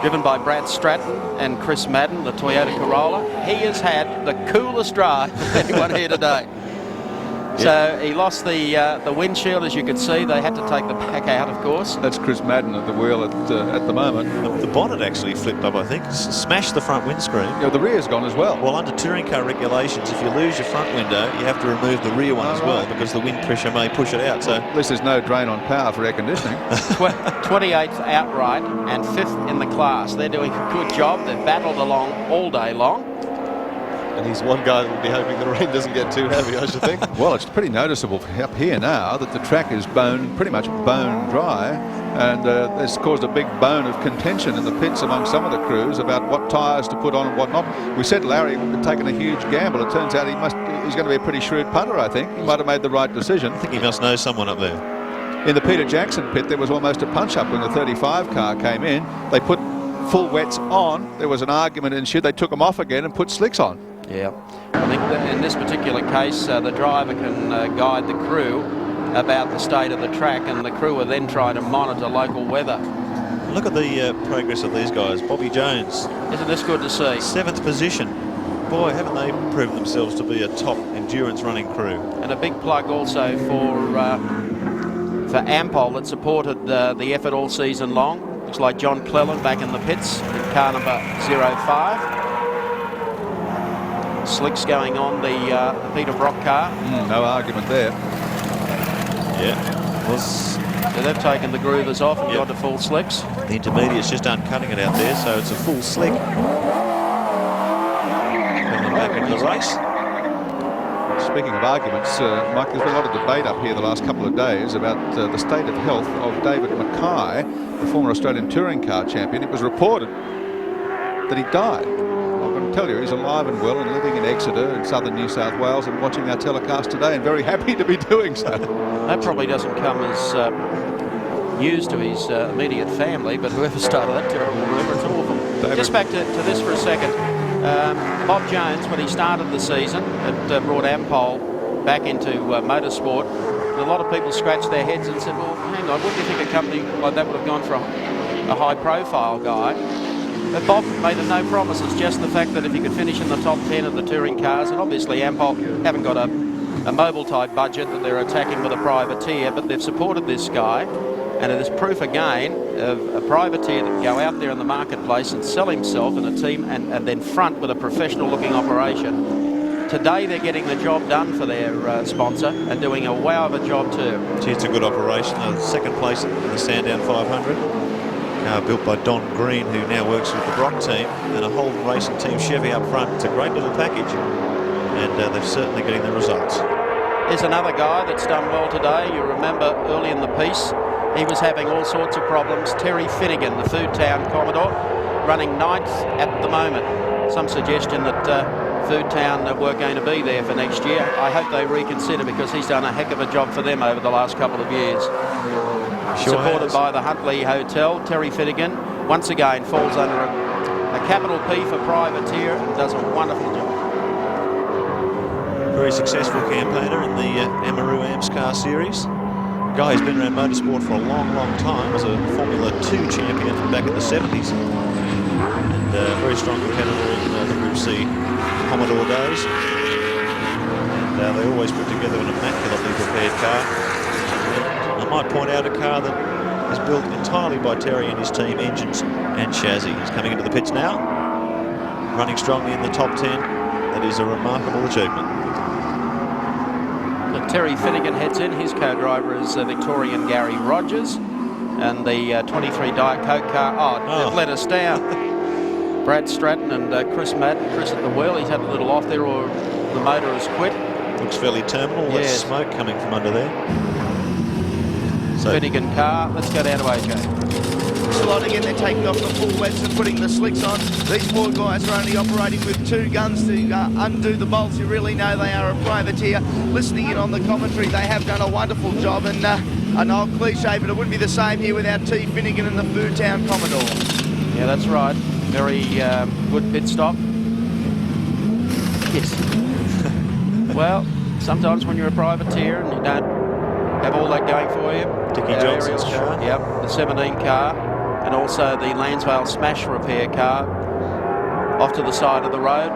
driven by Brad Stratton and Chris Madden, the Toyota Corolla. He has had the coolest drive of anyone here today. So he lost the windshield, as you can see. They had to take the back out, of course. That's Chris Madden at the wheel at the moment. The bonnet actually flipped up, I think. Smashed the front windscreen. Yeah, the rear's gone as well. Well, under touring car regulations, if you lose your front window, you have to remove the rear one as well, because the wind pressure may push it out. So at least there's no drain on power for air conditioning. 28th outright and 5th in the class. They're doing a good job. They've battled along all day long. And he's one guy that will be hoping the rain doesn't get too heavy, I should think. Well, it's pretty noticeable up here now that the track is pretty much bone dry. And this caused a big bone of contention in the pits among some of the crews about what tyres to put on and what not. We said Larry had taken a huge gamble. It turns out he's going to be a pretty shrewd punter, I think. He might have made the right decision. I think he must know someone up there. In the Peter Jackson pit, there was almost a punch-up when the 35 car came in. They put full wets on. There was an argument ensued. They took them off again and put slicks on. Yeah, I think that in this particular case, the driver can guide the crew about the state of the track, and the crew are then trying to monitor local weather. Look at the progress of these guys. Bobby Jones. Isn't this good to see? 7th position. Boy, haven't they proven themselves to be a top endurance running crew. And a big plug also for Ampol that supported the effort all season long. Looks like John Cleland back in the pits in car number 05. Slicks going on the Peter Brock car. No argument there. Yeah. So they've taken the groovers off and gone to full slicks. The intermediate's just uncutting it out there, so it's a full slick. Coming back into the race. Speaking of arguments, Mike, there's been a lot of debate up here the last couple of days about the state of health of David Mackay, the former Australian touring car champion. It was reported that he died. I'm going to tell you, he's alive and well and living in Exeter in southern New South Wales and watching our telecast today, and very happy to be doing so. That probably doesn't come as news to his immediate family, but whoever started that terrible rumour, it's awful. David. Just back to this for a second. Bob Jones, when he started the season, had brought Ampol back into motorsport. And a lot of people scratched their heads and said, well, hang on, wouldn't you think a company like that would have gone for a high-profile guy? But Bob made them no promises, just the fact that if he could finish in the top 10 of the touring cars, and obviously Ampol haven't got a mobile-type budget that they're attacking with a privateer, but they've supported this guy, and it is proof again of a privateer that can go out there in the marketplace and sell himself in a team and then front with a professional-looking operation. Today they're getting the job done for their sponsor and doing a wow of a job too. Gee, it's a good operation. Second place in the Sandown 500. Built by Don Green, who now works with the Brock team, and a Holden Racing Team Chevy up front. It's a great little package, and they're certainly getting the results. There's another guy that's done well today. You remember early in the piece, he was having all sorts of problems. Terry Finnegan, the Food Town Commodore, running 9th at the moment. Some suggestion that Food Town weren't going to be there for next year. I hope they reconsider, because he's done a heck of a job for them over the last couple of years. Sure supported has. by the Huntley Hotel. Terry Finnegan once again falls under a capital P for privateer and does a wonderful job. Very successful campaigner in the Amaroo Amscar series. Guy who's been around motorsport for a long, long time. Was a Formula 2 champion from back in the 70s. And very strong competitor in the Group C Commodore days. And they always put together an immaculately prepared car. I might point out a car that is built entirely by Terry and his team, engines and chassis. He's coming into the pits now, running strongly in the top 10. That is a remarkable achievement. So Terry Finnegan heads in. His co-driver is Victorian Gary Rogers, and the 23 Diet Coke car. They've let us down. Brad Stratton and Chris Madden. Chris at the wheel. He's had a little off there, or the motor has quit. Looks fairly terminal. There's smoke coming from under there. Finnegan car. Let's go down to AJ. A lot again, they're taking off the full wets and putting the slicks on. These poor guys are only operating with 2 guns to undo the bolts. You really know they are a privateer. Listening in on the commentary, they have done a wonderful job, and an old cliche, but it wouldn't be the same here without T. Finnegan and the Food Town Commodore. Yeah, that's right. Very good pit stop. Yes. Well, sometimes when you're a privateer and you don't have all that going for you. Dickie Johnson's car. Yep, the 17 car, and also the Lansvale Smash repair car off to the side of the road.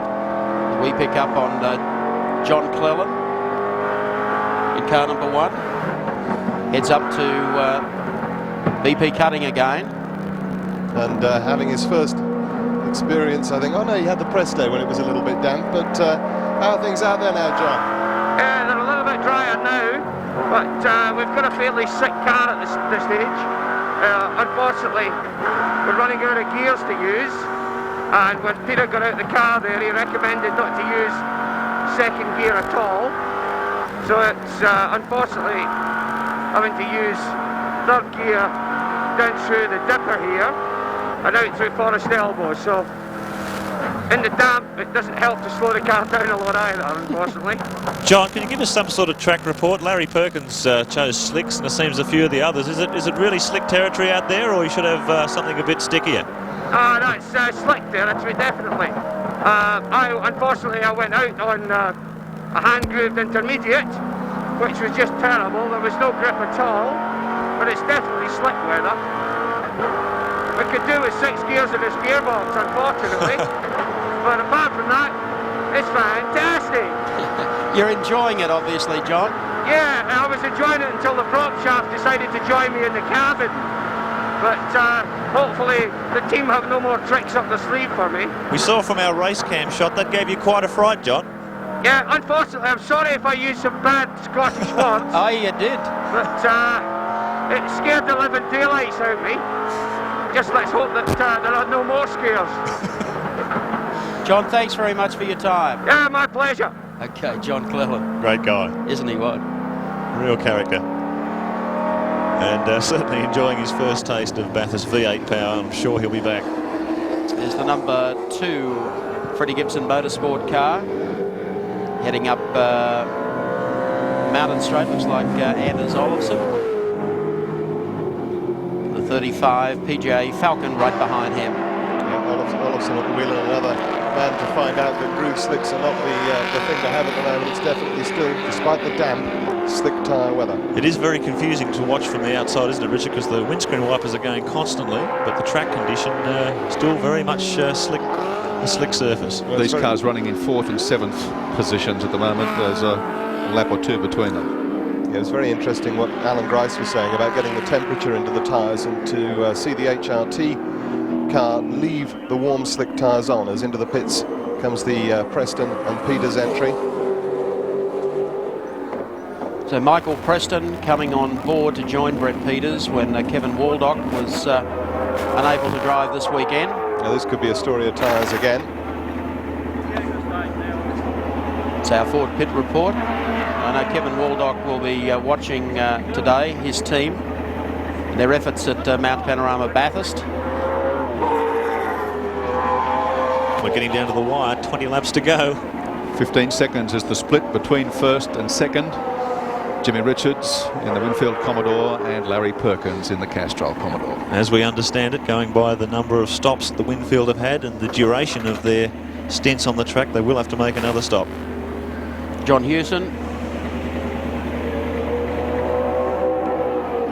We pick up on John Cleland in car number 1. Heads up to BP Cutting again. And having his first experience, I think. Oh no, he had the press day when it was a little bit damp, but how are things out there now, John? Yeah, they're a little bit drier now, but we've got a fairly sick car at this stage. Unfortunately, we're running out of gears to use, and when Peter got out the car there, he recommended not to use second gear at all. So it's unfortunately having to use third gear down through the dipper here and out through Forest Elbow. So in the damp, it doesn't help to slow the car down a lot either, unfortunately. John, can you give us some sort of track report? Larry Perkins chose slicks, and it seems a few of the others. Is it really slick territory out there, or you should have something a bit stickier? No, it's slick territory, definitely. Unfortunately, I went out on a hand-grooved intermediate, which was just terrible. There was no grip at all, but it's definitely slick weather. We could do with 6 gears in this gearbox, unfortunately. But apart from that, it's fantastic. You're enjoying it, obviously, John. Yeah, I was enjoying it until the prop shaft decided to join me in the cabin. But hopefully the team have no more tricks up the sleeve for me. We saw from our race cam shot that gave you quite a fright, John. Yeah, unfortunately, I'm sorry if I used some bad Scottish words. Oh, you did. But it scared the living daylights out of me. Just let's hope that there are no more scares. John, thanks very much for your time. Yeah, my pleasure. Okay, John Cleland. Great guy. Isn't he what? Real character. And certainly enjoying his first taste of Bathurst V8 power. I'm sure he'll be back. There's the number 2 Freddie Gibson Motorsport car. Heading up Mountain Straight, looks like Anders Olofsson. The 35 PJ Falcon right behind him. Yeah, Olofsson at the wheel, and another man to find out that groove slicks are not the thing to have at the moment. It's definitely still, despite the damp, slick tyre weather. It is very confusing to watch from the outside, isn't it, Richard? Because the windscreen wipers are going constantly, but the track condition still very much slick. A slick surface. Well, these cars running in 4th and 7th positions at the moment. There's a lap or 2 between them. Yeah, it's very interesting what Alan Grice was saying about getting the temperature into the tyres, and to see the HRT car leave the warm slick tyres on as into the pits comes the Preston and Peters entry. So Michael Preston coming on board to join Brett Peters when Kevin Waldock was unable to drive this weekend. Now this could be a story of tyres again. It's our Ford pit report. I know Kevin Waldock will be watching today, his team, their efforts at Mount Panorama Bathurst. We're getting down to the wire, 20 laps to go. 15 seconds is the split between first and second. Jimmy Richards in the Winfield Commodore and Larry Perkins in the Castrol Commodore. As we understand it, going by the number of stops the Winfield have had and the duration of their stints on the track, they will have to make another stop. John Hewson.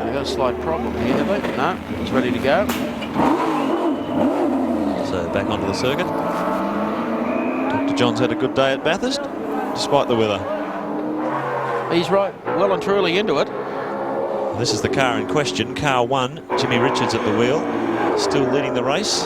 They've got a slight problem here, have they? No, he's ready to go. So back onto the circuit. Dr. John's had a good day at Bathurst, despite the weather. He's right, well and truly into it. This is the car in question, car 1, Jimmy Richards at the wheel, still leading the race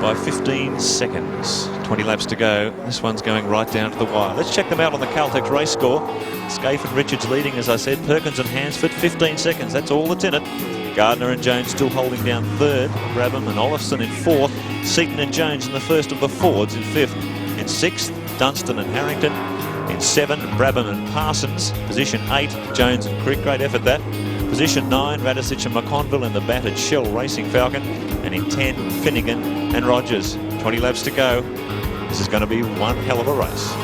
by 15 seconds. 20 laps to go. This one's going right down to the wire. Let's check them out on the Caltex race score. Scaife and Richards leading, as I said. Perkins and Hansford, 15 seconds. That's all that's in it. Gardner and Jones still holding down 3rd. Brabham and Olofsson in 4th. Seaton and Jones in the first of the Fords in 5th. In 6th, Dunstan and Harrington. In 7, Brabham and Parsons. Position 8, Jones and Crick. Great effort that. Position 9, Radicic and McConville in the battered Shell Racing Falcon. And in 10, Finnegan and Rogers. 20 laps to go. This is going to be one hell of a race.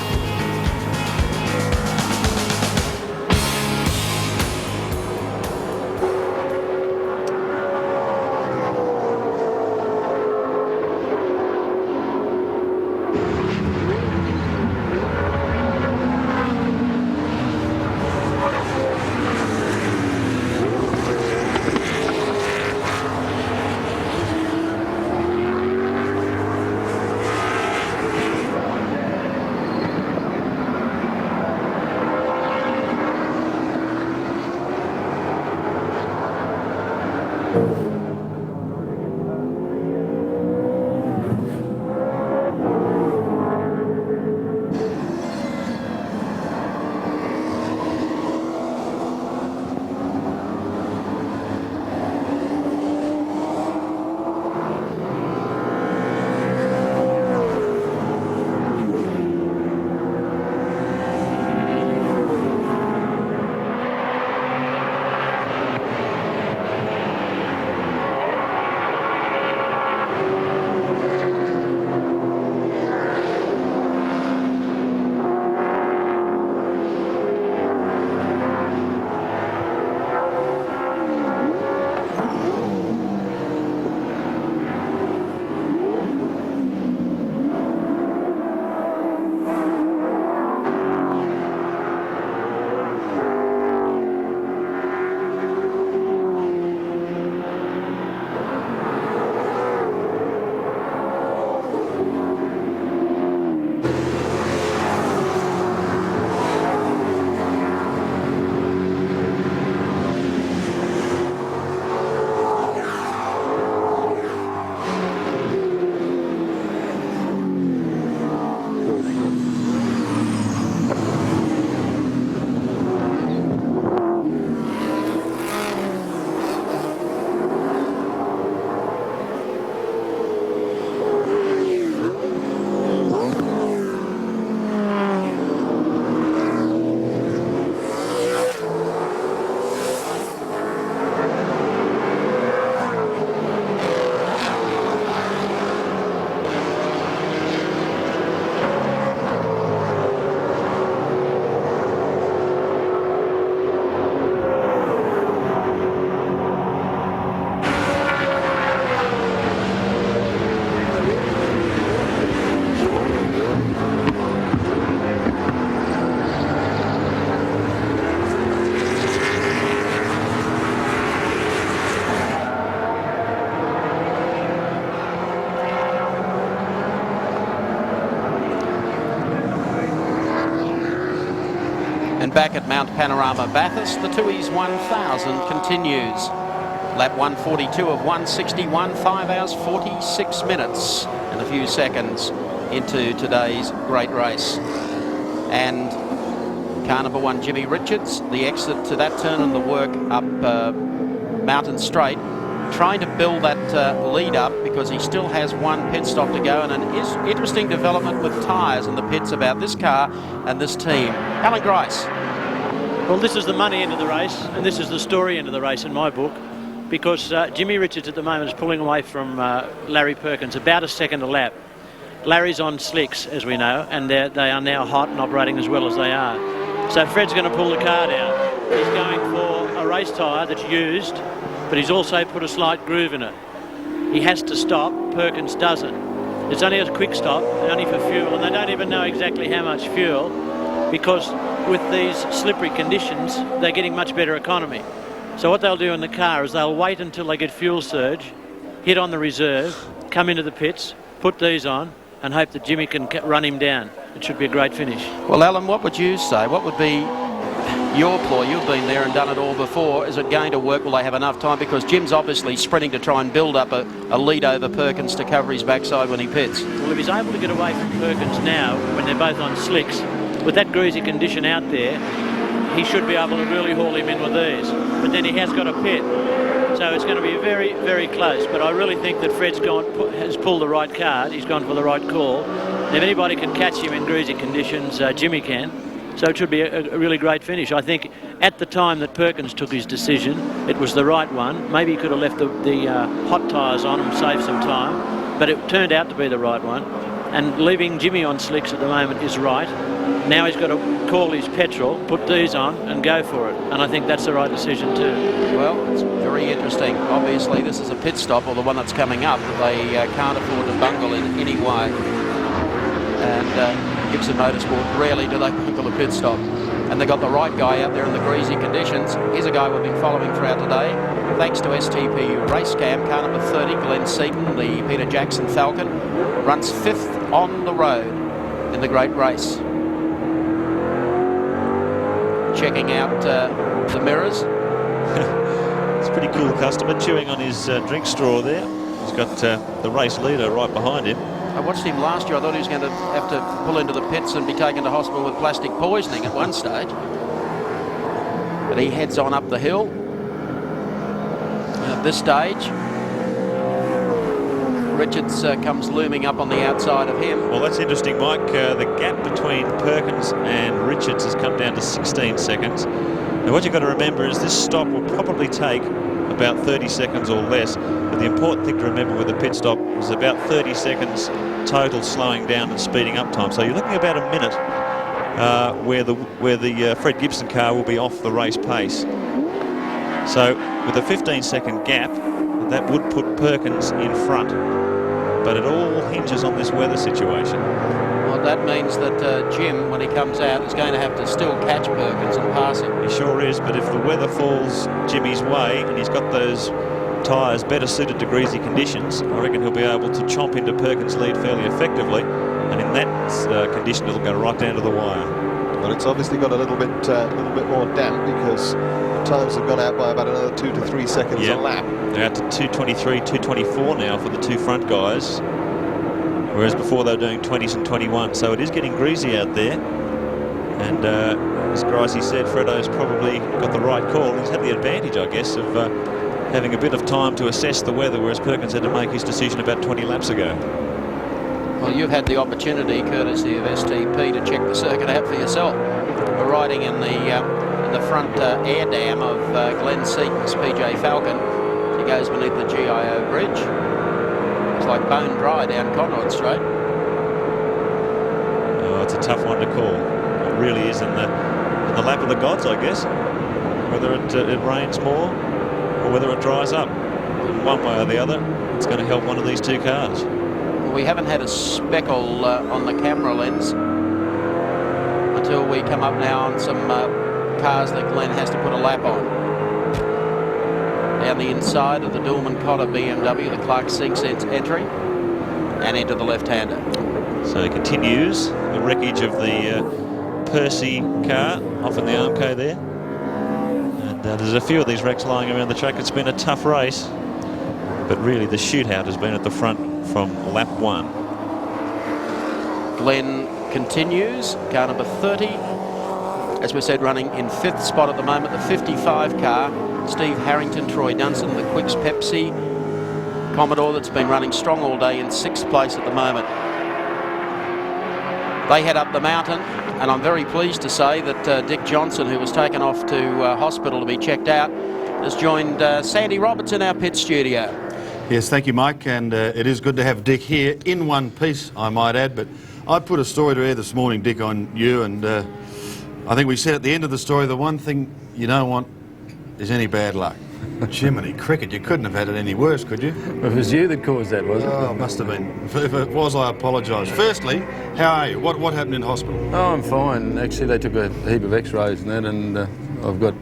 And back at Mount Panorama Bathurst, the Tooheys 1000 continues. Lap 142 of 161, 5 hours 46 minutes and a few seconds into today's great race. And car number 1, Jimmy Richards, the exit to that turn and the work up Mountain Straight, trying to build that lead up because he still has one pit stop to go, and an interesting development with tyres in the pits about this car and this team. Alan Grice. Well, this is the money end of the race, and this is the story end of the race in my book, because Jimmy Richards at the moment is pulling away from Larry Perkins about a second a lap. Larry's on slicks, as we know, and they are now hot and operating as well as they are. So Fred's going to pull the car down. He's going for a race tyre that's used, but he's also put a slight groove in it. He has to stop. Perkins doesn't. It's only a quick stop, only for fuel, and they don't even know exactly how much fuel, because with these slippery conditions, they're getting much better economy. So what they'll do in the car is they'll wait until they get fuel surge, hit on the reserve, come into the pits, put these on, and hope that Jimmy can run him down. It should be a great finish. Well, Alan, what would you say? What would be your ploy? You've been there and done it all before. Is it going to work? Will they have enough time? Because Jim's obviously sprinting to try and build up a lead over Perkins to cover his backside when he pits. Well, if he's able to get away from Perkins now, when they're both on slicks, with that greasy condition out there, he should be able to really haul him in with these. But then he has got a pit. So it's going to be very, very close. But I really think that Fred's has pulled the right card. He's gone for the right call. And if anybody can catch him in greasy conditions, Jimmy can. So it should be a really great finish. I think at the time that Perkins took his decision, it was the right one. Maybe he could have left the hot tyres on and saved some time. But it turned out to be the right one. And leaving Jimmy on slicks at the moment is right. Now he's got to call his petrol, put these on and go for it. And I think that's the right decision too. Well, it's very interesting. Obviously this is a pit stop, or the one that's coming up. They can't afford to bungle in any way. And Gibson Motorsport, rarely do they bungle a pit stop. And they got the right guy out there in the greasy conditions. Here's a guy we've been following throughout today. Thanks to STP Racecam, car number 30, Glenn Seaton, the Peter Jackson Falcon, runs 5th on the road in the great race. Checking out the mirrors. It's a pretty cool customer, chewing on his drink straw there. He's got the race leader right behind him. I watched him last year. I thought he was going to have to pull into the pits and be taken to hospital with plastic poisoning at one stage. But he heads on up the hill. And at this stage, Richards comes looming up on the outside of him. Well, that's interesting, Mike. The gap between Perkins and Richards has come down to 16 seconds. Now, what you've got to remember is this stop will probably take about 30 seconds or less. But the important thing to remember with the pit stop is about 30 seconds total slowing down and speeding up time. So you're looking about a minute where the Fred Gibson car will be off the race pace. So with a 15-second gap, that would put Perkins in front. But it all hinges on this weather situation. Well, that means that Jim, when he comes out, is going to have to still catch Perkins and pass him. He sure is, but if the weather falls Jimmy's way and he's got those tyres better suited to greasy conditions, I reckon he'll be able to chomp into Perkins' lead fairly effectively, and in that condition it'll go right down to the wire. Well, it's obviously got a little bit more damp, because times have gone out by about another 2 to 3 seconds a lap. They're out to 2:23, 2:24 now for the two front guys, whereas before they were doing 20s and 21. So it is getting greasy out there. And as Gricey said, Freddo's probably got the right call. He's had the advantage, I guess, of having a bit of time to assess the weather, whereas Perkins had to make his decision about 20 laps ago. Well, you've had the opportunity, courtesy of STP, to check the circuit out for yourself. We're riding in the front air dam of Glenn Seaton's PJ Falcon. He goes beneath the GIO bridge. It's like bone dry down Conrod Straight. Oh, it's a tough one to call. It really is in the lap of the gods, I guess. Whether it rains more or whether it dries up. In one way or the other, it's going to help one of these two cars. We haven't had a speckle on the camera lens until we come up now on some cars that Glenn has to put a lap on. Down the inside of the Dulman Cotter BMW, the Clark Seeks entry, and into the left-hander. So he continues the wreckage of the Percy car off in the Armco there. And there's a few of these wrecks lying around the track. It's been a tough race, but really the shootout has been at the front from lap 1. Glenn continues, car number 30. As we said, running in 5th spot at the moment, the 55 car. Steve Harrington, Troy Dunson, the Quicks Pepsi Commodore that's been running strong all day in 6th place at the moment. They head up the mountain, and I'm very pleased to say that Dick Johnson, who was taken off to hospital to be checked out, has joined Sandy Roberts in our pit studio. Yes, thank you, Mike, and it is good to have Dick here in one piece, I might add, but I put a story to air this morning, Dick, on you, and I think we said at the end of the story, the one thing you don't want is any bad luck. Jiminy cricket, you couldn't have had it any worse, could you? It was you that caused that, wasn't it? Oh, it must have been. If it was, I apologise. Firstly, how are you? What happened in hospital? Oh, I'm fine. Actually, they took a heap of x-rays and that, and I've got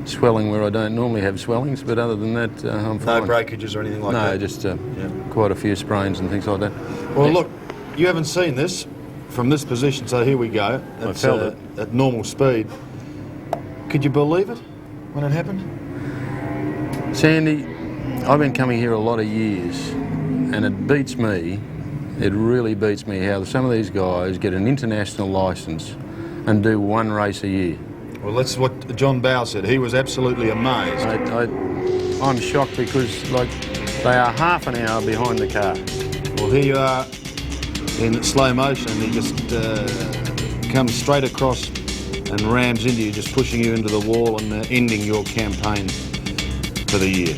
swelling where I don't normally have swellings, but other than that, I'm fine. No breakages or anything like that? No, just quite a few sprains and things like that. Well, look, you haven't seen this from this position, so here we go. I felt it. At normal speed. Could you believe it when it happened? Sandy, I've been coming here a lot of years, and it beats me, it really beats me how some of these guys get an international licence and do one race a year. Well, that's what John Bow said. He was absolutely amazed. I'm shocked because, like, they are half an hour behind the car. Well, here you are in slow motion, and he just comes straight across and rams into you, just pushing you into the wall and ending your campaign for the year.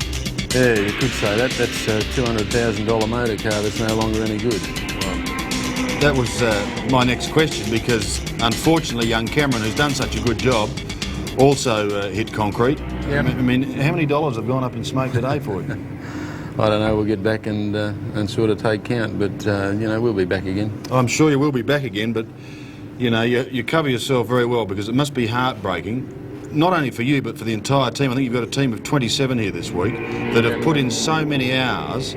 Yeah, you could say that. That's a $200,000 motor car that's no longer any good. That was my next question, because unfortunately young Cameron, who's done such a good job, also hit concrete. Yeah. I mean, how many dollars have gone up in smoke today for you? I don't know, we'll get back and sort of take count, but, you know, we'll be back again. I'm sure you will be back again, but, you know, you cover yourself very well, because it must be heartbreaking, not only for you, but for the entire team. I think you've got a team of 27 here this week that have put in so many hours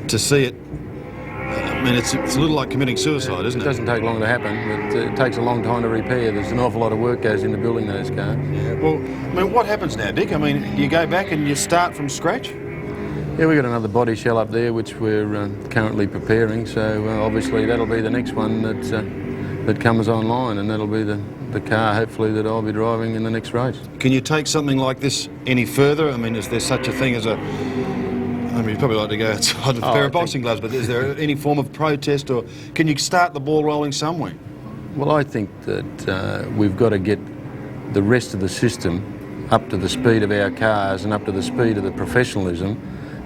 to see it. I mean, it's a little like committing suicide, isn't it? It doesn't take long to happen, but it takes a long time to repair. There's an awful lot of work goes into building those cars. Yeah, well, I mean, what happens now, Dick? I mean, you go back and you start from scratch? Yeah, we've got another body shell up there which we're currently preparing, so obviously that'll be the next one that comes online, and that'll be the car, hopefully, that I'll be driving in the next race. Can you take something like this any further? I mean, is there such a thing as a... I mean, you'd probably like to go outside with a pair of boxing gloves, but is there any form of protest, or can you start the ball rolling somewhere? Well, I think that we've got to get the rest of the system up to the speed of our cars and up to the speed of the professionalism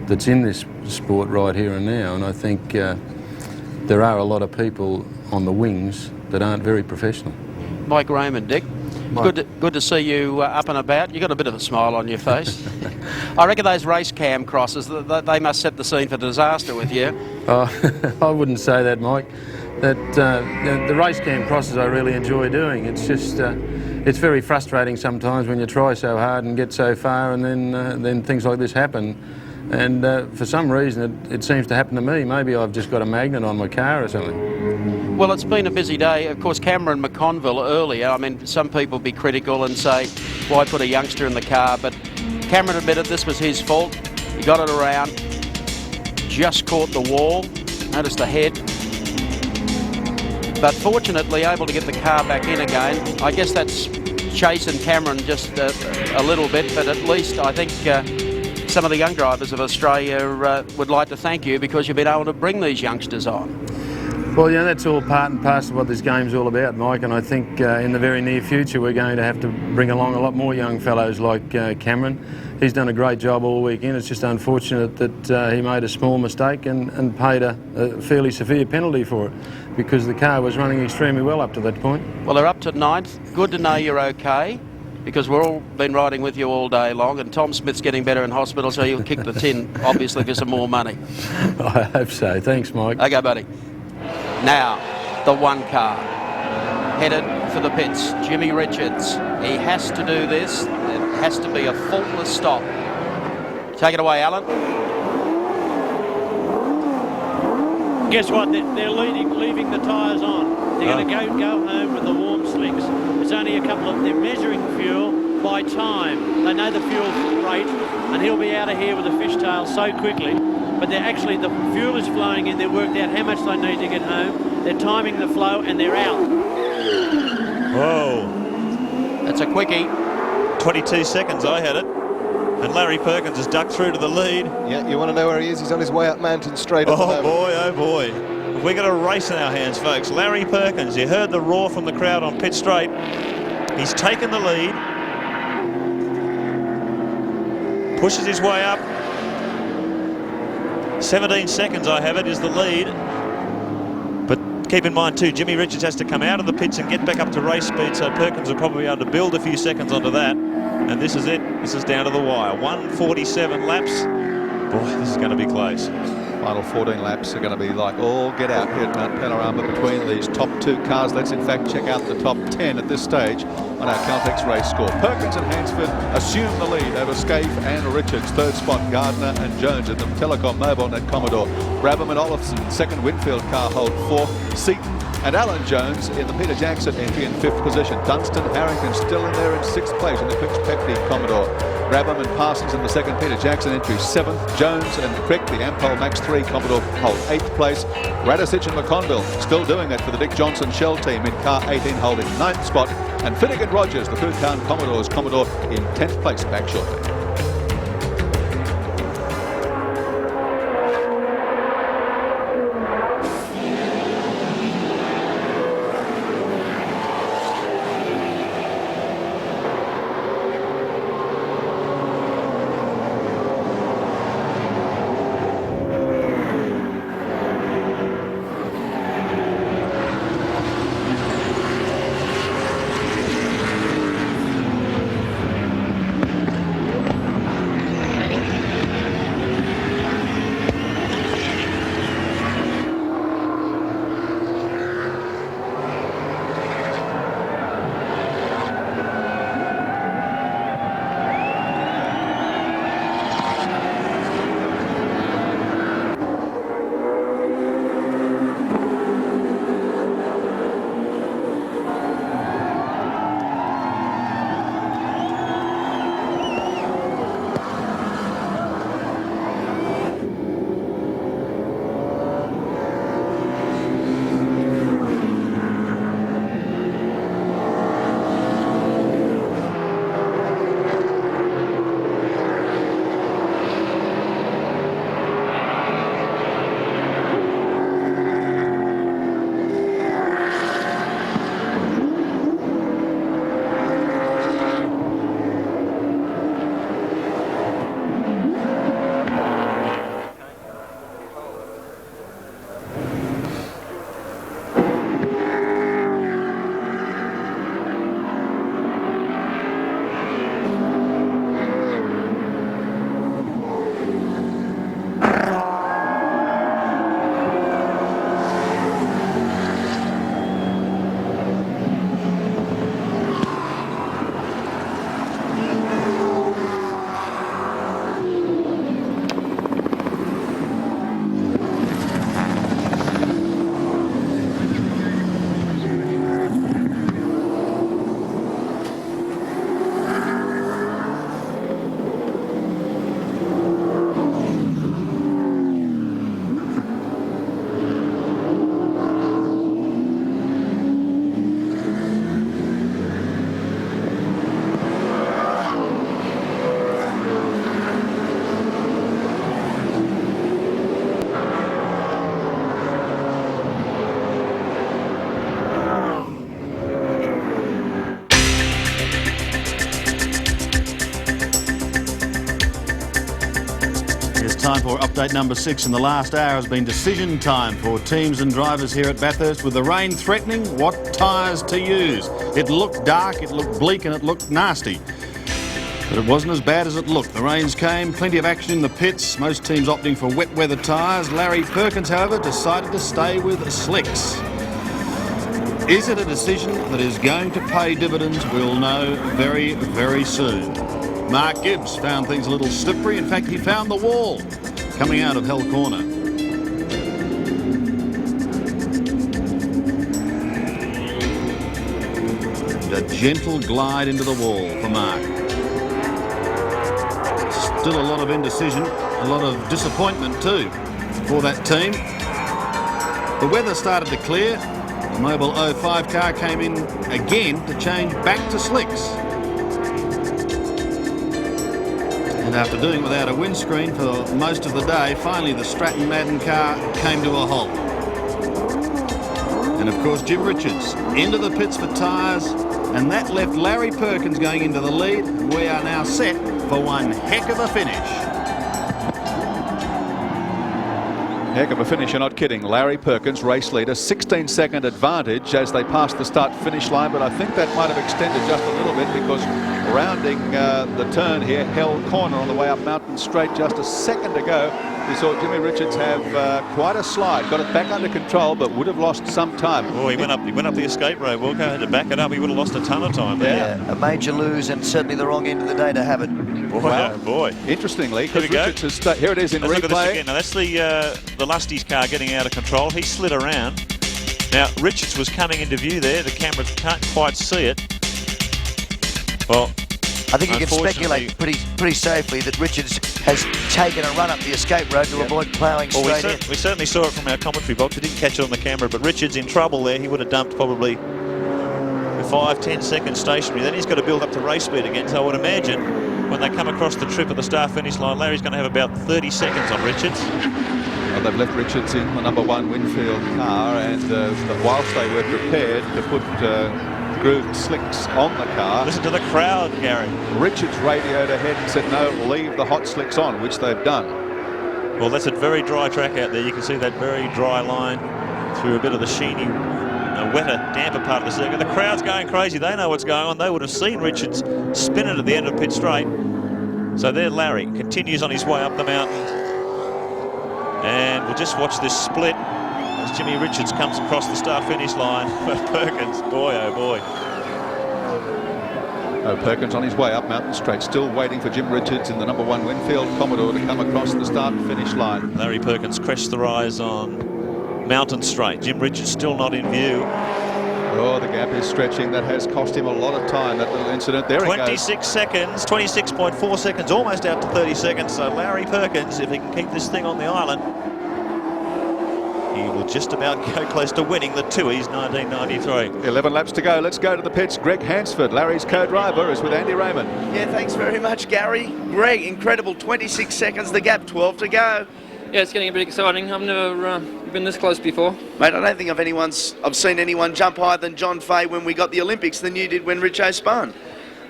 that's in this sport right here and now, and I think there are a lot of people on the wings that aren't very professional. Mike Raymond, Dick. Good to see you up and about. You've got a bit of a smile on your face. I reckon those race cam crosses, they must set the scene for disaster with you. I wouldn't say that, Mike. The race cam crosses I really enjoy doing. It's just, it's very frustrating sometimes when you try so hard and get so far, and then things like this happen. And for some reason it seems to happen to me. Maybe I've just got a magnet on my car or something. Well, it's been a busy day. Of course, Cameron McConville earlier, I mean, some people be critical and say, why put a youngster in the car? But Cameron admitted this was his fault. He got it around, just caught the wall, noticed the head. But fortunately, able to get the car back in again. I guess that's chasing Cameron just a little bit, but at least I think some of the young drivers of Australia would like to thank you, because you've been able to bring these youngsters on. Well, yeah, that's all part and parcel of what this game's all about, Mike, and I think in the very near future we're going to have to bring along a lot more young fellows like Cameron. He's done a great job all weekend. It's just unfortunate that he made a small mistake and paid a fairly severe penalty for it, because the car was running extremely well up to that point. Well, they're up to 9th. Good to know you're okay, because we've all been riding with you all day long, and Tom Smith's getting better in hospital, so you'll kick the tin, obviously, for some more money. I hope so. Thanks, Mike. Okay, buddy. Now, the one car, headed for the pits, Jimmy Richards. He has to do this. It has to be a faultless stop. Take it away, Alan. Guess what? They're leaving the tyres on. They're going to go home with the warm slicks. there's only a couple of... They're measuring fuel by time. They know the fuel rate, and he'll be out of here with a fishtail so quickly. But they're actually, the fuel is flowing in. They've worked out how much they need to get home. They're timing the flow, and they're out. Whoa. That's a quickie. 22 seconds, I had it. And Larry Perkins has ducked through to the lead. Yeah, you want to know where he is? He's on his way up Mountain Straight at the moment. Oh boy. We've got a race in our hands, folks. Larry Perkins, you heard the roar from the crowd on pit straight. He's taken the lead. Pushes his way up. 17 seconds, I have it, is the lead. But keep in mind too, Jimmy Richards has to come out of the pits and get back up to race speed, so Perkins will probably be able to build a few seconds onto that. And this is it. This is down to the wire. 1:47 laps. Boy, this is going to be close. Final 14 laps are going to be like all get out here at Mount Panorama between these top two cars. Let's in fact check out the top 10 at this stage on our Caltex race score. Perkins and Hansford assume the lead over Scaife and Richards. Third spot Gardner and Jones at the Telecom Mobile and Commodore. Brabham and Olofsson, second Winfield car, hold fourth. Seaton and Alan Jones in the Peter Jackson entry in fifth position. Dunstan, Harrington still in there in sixth place in the Pix Pepney Commodore. Brabham and Parsons in the second Peter Jackson entry, seventh. Jones and Crick, the Ampol Max 3 Commodore, hold eighth place. Radisich and McConville still doing it for the Dick Johnson Shell team in car 18, holding ninth spot. And Finnegan Rogers, the Foodtown Commodore's Commodore, in 10th place. Back shortly. Time for update number 6, and the last hour has been decision time for teams and drivers here at Bathurst. With the rain threatening, what tyres to use? It looked dark, it looked bleak, and it looked nasty. But it wasn't as bad as it looked. The rains came, plenty of action in the pits, most teams opting for wet weather tyres. Larry Perkins, however, decided to stay with slicks. Is it a decision that is going to pay dividends? We'll know very, very soon. Mark Gibbs found things a little slippery. In fact, he found the wall coming out of Hell Corner. gentle glide into the wall for Mark. Still a lot of indecision, a lot of disappointment too for that team. The weather started to clear. The Mobil 05 car came in again to change back to slicks. And after doing without a windscreen for most of the day, finally the Stratton Madden car came to a halt. And of course Jim Richards into the pits for tyres, and that left Larry Perkins going into the lead. We are now set for one heck of a finish. Heck of a finish, you're not kidding. Larry Perkins, race leader, 16-second advantage as they passed the start-finish line, but I think that might have extended just a little bit because rounding the turn here, Hell Corner on the way up Mountain Straight just a second ago, we saw Jimmy Richards have quite a slide. Got it back under control, but would have lost some time. Oh, he went up the escape road, Wilco, had to back it up. He would have lost a ton of time there. Yeah, a major lose and certainly the wrong end of the day to have it. Boy, oh boy. Interestingly, because Richards has here it is in Let's replay. Look at this again. Now that's the Lusties car getting out of control. He slid around. Now Richards was coming into view there. The camera can't quite see it. Well, I think you can speculate pretty safely that Richards has taken a run up the escape road to avoid ploughing straight in. We certainly saw it from our commentary box. We didn't catch it on the camera, but Richards in trouble there. He would have dumped probably 5-10 seconds stationary. Then he's got to build up to race speed again. So I would imagine when they come across the trip of the start-finish line, Larry's going to have about 30 seconds on Richards. Well, they've left Richards in the #1 Winfield car, and whilst they were prepared to put grooved slicks on the car. Listen to the crowd, Gary. Richards radioed ahead and said, no, leave the hot slicks on, which they've done. Well, that's a very dry track out there. You can see that very dry line through a bit of the sheeny, wetter, damper part of the circuit. The crowd's going crazy. They know what's going on. They would have seen Richards spin it at the end of pit straight. So there Larry continues on his way up the mountain. And we'll just watch this split as Jimmy Richards comes across the start-finish line. Perkins, boy, oh boy. Perkins on his way up Mountain Straight, still waiting for Jim Richards in the #1 Winfield Commodore to come across the start-finish line. Larry Perkins crashed the rise on Mountain Straight. Jim Richards still not in view. Oh, the gap is stretching. That has cost him a lot of time, that little incident. There 26 seconds, 26.4 seconds, almost out to 30 seconds. So Larry Perkins, if he can keep this thing on the island, he will just about go close to winning the Tooheys 1993. 11 laps to go. Let's go to the pits. Greg Hansford, Larry's co-driver, is with Andy Raymond. Yeah, thanks very much, Gary. Greg, incredible, 26 seconds the gap, 12 to go. Yeah, it's getting a bit exciting. I've never been this close before. Mate, I don't think I've seen anyone jump higher than John Fay when we got the Olympics than you did when Richo spun.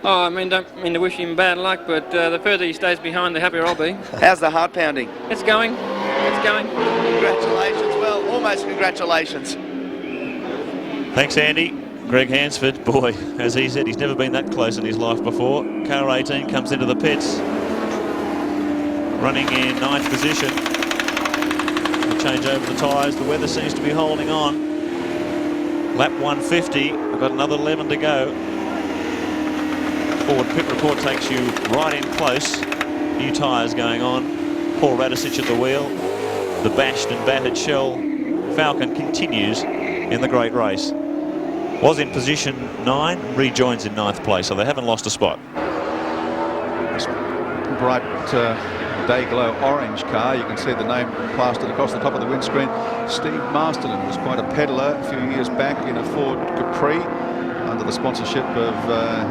Oh, I mean, don't mean to wish him bad luck, but the further he stays behind, the happier I'll be. How's the heart pounding? It's going. It's going. Congratulations. Well, almost congratulations. Thanks, Andy. Greg Hansford, boy, as he said, he's never been that close in his life before. Car 18 comes into the pits, running in 9th position. We'll change over the tyres. The weather seems to be holding on. Lap 150. We've got another 11 to go. Forward pit report takes you right in close. New tyres going on. Paul Radisich at the wheel. The bashed and battered Shell Falcon continues in the great race. Was in position 9, rejoins in 9th place, so they haven't lost a spot. Bright day glow orange car. You can see the name plastered across the top of the windscreen. Steve Masterton was quite a peddler a few years back in a Ford Capri under the sponsorship of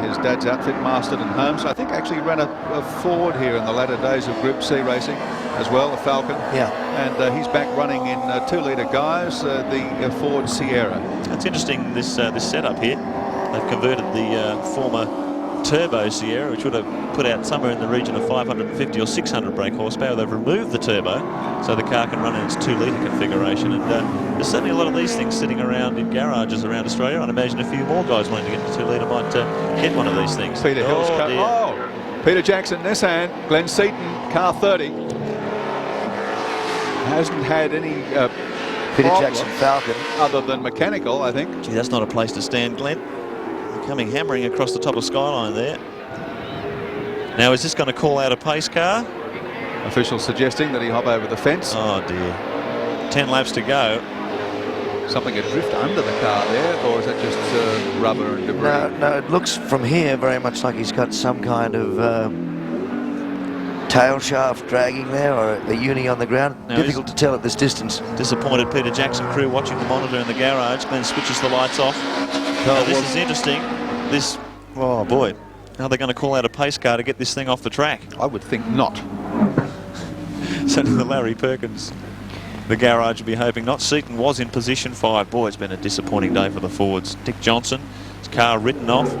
his dad's outfit, Masterton Homes. I think actually ran a Ford here in the latter days of Group C racing as well, a Falcon. Yeah. And he's back running in 2-litre guys, the Ford Sierra. It's interesting, this setup here. They've converted the former turbo Sierra, which would have put out somewhere in the region of 550 or 600 brake horsepower. They've removed the turbo so the car can run in its 2-litre configuration, and there's certainly a lot of these things sitting around in garages around Australia. I'd imagine a few more guys wanting to get into 2-litre might get one of these things. Peter Hill's car. Oh, Peter Jackson, Nissan, Glenn Seaton, car 30. Hasn't had any Peter Jackson Falcon other than mechanical, I think. Gee, that's not a place to stand, Glenn. Coming hammering across the top of Skyline there. Now, is this going to call out a pace car? Officials suggesting that he hop over the fence. Oh dear. 10 laps to go. something adrift under the car there, or is it just rubber and debris? No, it looks from here very much like he's got some kind of tail shaft dragging there, or a uni on the ground. Now difficult to tell at this distance. Disappointed Peter Jackson crew watching the monitor in the garage. Glenn switches the lights off. Now, this is interesting. This, oh boy, how are they going to call out a pace car to get this thing off the track? I would think not. So the Larry Perkins, the garage will be hoping not. Seaton was in position 5. Boy, it's been a disappointing day for the Fords. Dick Johnson, his car written off.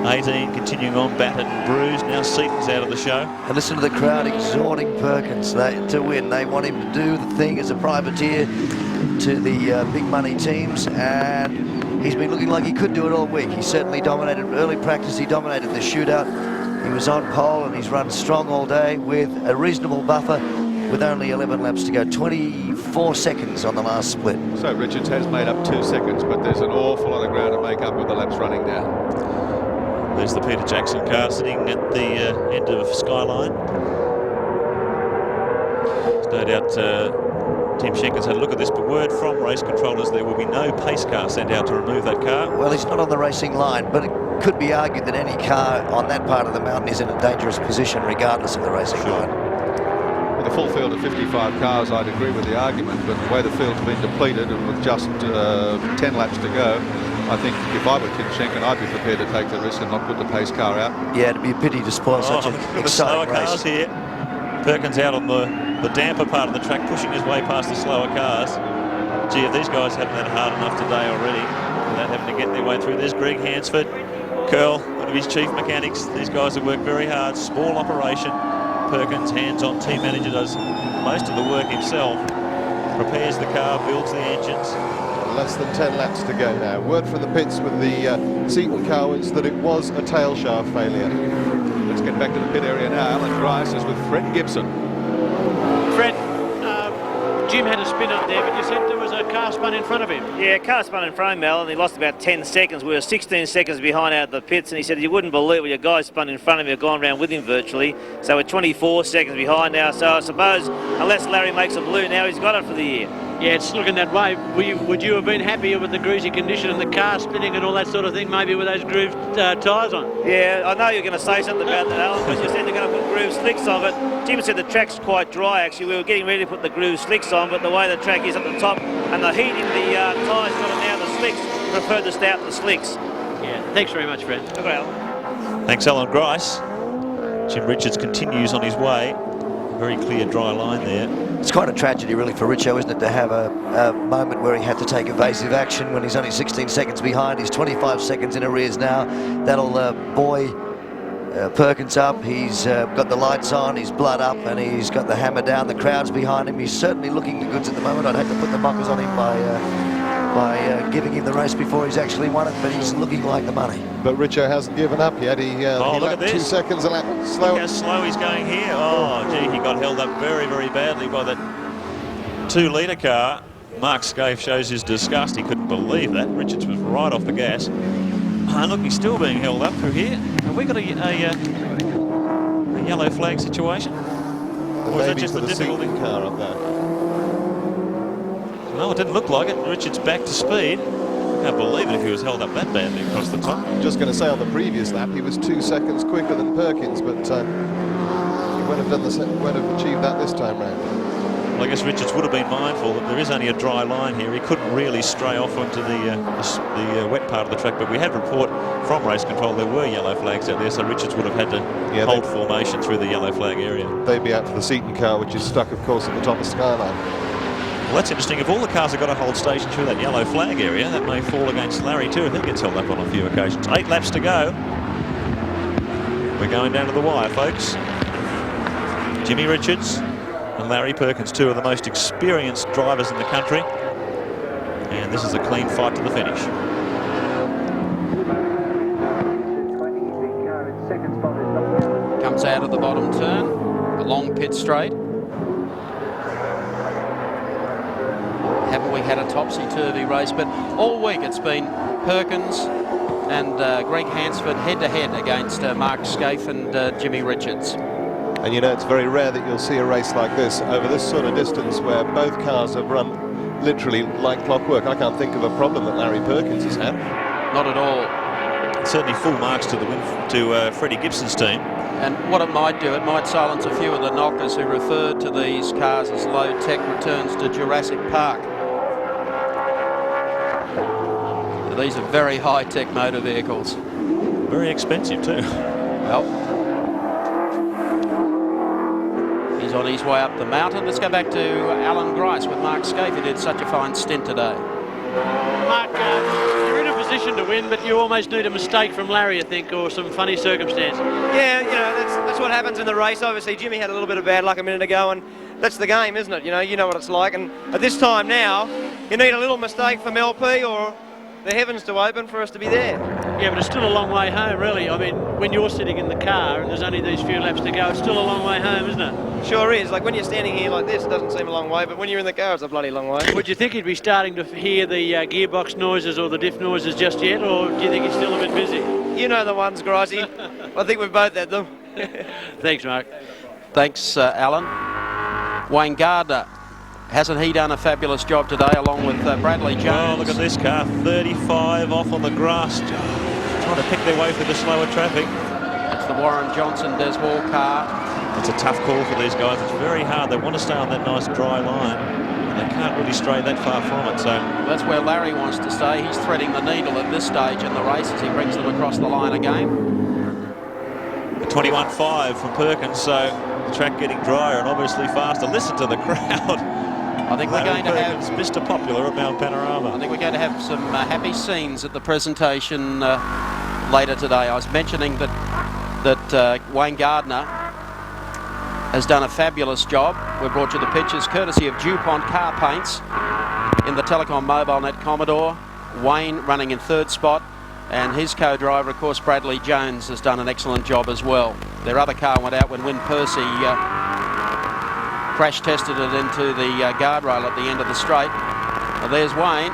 18 continuing on, battered and bruised. Now Seaton's out of the show. And listen to the crowd exhorting Perkins to win. They want him to do the thing as a privateer to the big money teams, and he's been looking like he could do it all week. He certainly dominated early practice. He dominated the shootout. He was on pole and he's run strong all day with a reasonable buffer with only 11 laps to go. 24 seconds on the last split. So Richards has made up 2 seconds, but there's an awful lot of ground to make up with the laps running down. There's the Peter Jackson car sitting at the end of Skyline. No doubt Tim Schenken's had a look at this, but word from race controllers there will be no pace car sent out to remove that car. Well, he's not on the racing line, but it could be argued that any car on that part of the mountain is in a dangerous position regardless of the racing line. With a full field of 55 cars, I'd agree with the argument, but the way the field's been depleted and with just 10 laps to go, I think if I were Tim Schenken, I'd be prepared to take the risk and not put the pace car out. Yeah, it'd be a pity to spoil such an exciting race. Cars here. Perkins out on the damper part of the track, pushing his way past the slower cars. Gee, if these guys haven't had hard enough today already, without having to get their way through. There's Greg Hansford, Curl, one of his chief mechanics. These guys have worked very hard. Small operation. Perkins, hands-on team manager, does most of the work himself. Prepares the car, builds the engines. Less than 10 laps to go now. Word from the pits with the Seaton car was that it was a tail shaft failure. Let's get back to the pit area now. Alan Grice is with Fred Gibson. Fred, Jim had a spin up there, but you said there was a car spun in front of him. Yeah, car spun in front of him, Mel, and he lost about 10 seconds. We were 16 seconds behind out of the pits, and he said you wouldn't believe it, your guy spun in front of him, had gone round with him virtually. So we're 24 seconds behind now, so I suppose unless Larry makes a blue now, he's got it for the year. Yeah, it's looking that way. Would you have been happier with the greasy condition and the car spinning and all that sort of thing, maybe with those grooved tyres on? Yeah, I know you're going to say something about that, Alan, because you said they're going to put grooved slicks on, but Jim said the track's quite dry, actually. We were getting ready to put the grooved slicks on, but the way the track is up the top and the heat in the tyres got it now, the slicks, preferred to stay out the slicks. Yeah, thanks very much, Fred. Okay, Alan. Thanks, Alan Grice. Jim Richards continues on his way. A very clear, dry line there. It's quite a tragedy, really, for Richo, isn't it, to have a moment where he had to take evasive action when he's only 16 seconds behind. He's 25 seconds in arrears now. That'll buoy Perkins up. He's got the lights on, his blood up, and he's got the hammer down. The crowd's behind him. He's certainly looking the goods at the moment. I'd hate to put the mockers on him by giving him the race before he's actually won it, but he's looking like the money. But Richo hasn't given up yet. He look at this. 2 seconds a lap slow. Look how slow he's going here. Oh, gee, he got held up very, very badly by that 2-litre car. Mark Scaife shows his disgust. He couldn't believe that. Richards was right off the gas. And look, he's still being held up through here. Have we got a yellow flag situation? Or is that just the difficulty? Car up there? No, it didn't look like it. Richards back to speed. I can't believe it if he was held up that badly across the top. I'm just going to say on the previous lap he was 2 seconds quicker than Perkins, but he won't have achieved that this time round. Well, I guess Richards would have been mindful that there is only a dry line here. He couldn't really stray off onto the wet part of the track, but we had report from race control there were yellow flags out there, so Richards would have had to hold formation through the yellow flag area. They'd be out for the Seaton car, which is stuck, of course, at the top of Skyline. Well, that's interesting. If all the cars have got to hold station through that yellow flag area, that may fall against Larry too if he gets held up on a few occasions. 8 laps to go. We're going down to the wire, folks. Jimmy Richards and Larry Perkins, 2 of the most experienced drivers in the country. And this is a clean fight to the finish. Comes out of the bottom turn, a long pit straight. Haven't we had a topsy-turvy race? But all week it's been Perkins and Greg Hansford head-to-head against Mark Scaife and Jimmy Richards. And you know, it's very rare that you'll see a race like this over this sort of distance where both cars have run literally like clockwork. I can't think of a problem that Larry Perkins has had. Not at all. Certainly full marks to the win to Freddie Gibson's team. And what it might do, it might silence a few of the knockers who refer to these cars as low-tech returns to Jurassic Park. These are very high-tech motor vehicles. Very expensive too. Well, he's on his way up the mountain. Let's go back to Alan Grice with Mark Scaife, who did such a fine stint today. Mark, you're in a position to win, but you almost need a mistake from Larry, I think, or some funny circumstance. Yeah, you know, that's what happens in the race. Obviously, Jimmy had a little bit of bad luck a minute ago, and that's the game, isn't it? You know what it's like. And at this time now, you need a little mistake from LP or the heavens to open for us to be there. Yeah, but it's still a long way home, really. I mean, when you're sitting in the car and there's only these few laps to go, it's still a long way home, isn't it? Sure is. Like when you're standing here like this, it doesn't seem a long way, but when you're in the car, it's a bloody long way. Would you think he'd be starting to hear the gearbox noises or the diff noises just yet, or do you think he's still a bit busy? You know the ones, Gricey. I think we've both had them. Thanks, Mark. Thanks, Alan. Wayne Gardner. Hasn't he done a fabulous job today, along with Bradley Jones? Oh, look at this car, 35 off on the grass, trying to pick their way through the slower traffic. It's the Warren Johnson Des Hall car. It's a tough call for these guys. It's very hard. They want to stay on that nice dry line, and they can't really stray that far from it. So that's where Larry wants to stay. He's threading the needle at this stage in the race as he brings them across the line again. The 21.5 from Perkins, so the track getting drier and obviously faster. Listen to the crowd. I think we're going to have Mr. Popular at Mount Panorama. I think we're going to have some happy scenes at the presentation later today. I was mentioning that Wayne Gardner has done a fabulous job. We brought you the pictures courtesy of DuPont Car Paints in the Telecom Mobile Net Commodore. Wayne running in third spot, and his co-driver, of course, Bradley Jones, has done an excellent job as well. Their other car went out when Win Percy crash tested it into the guardrail at the end of the straight. Well, there's Wayne.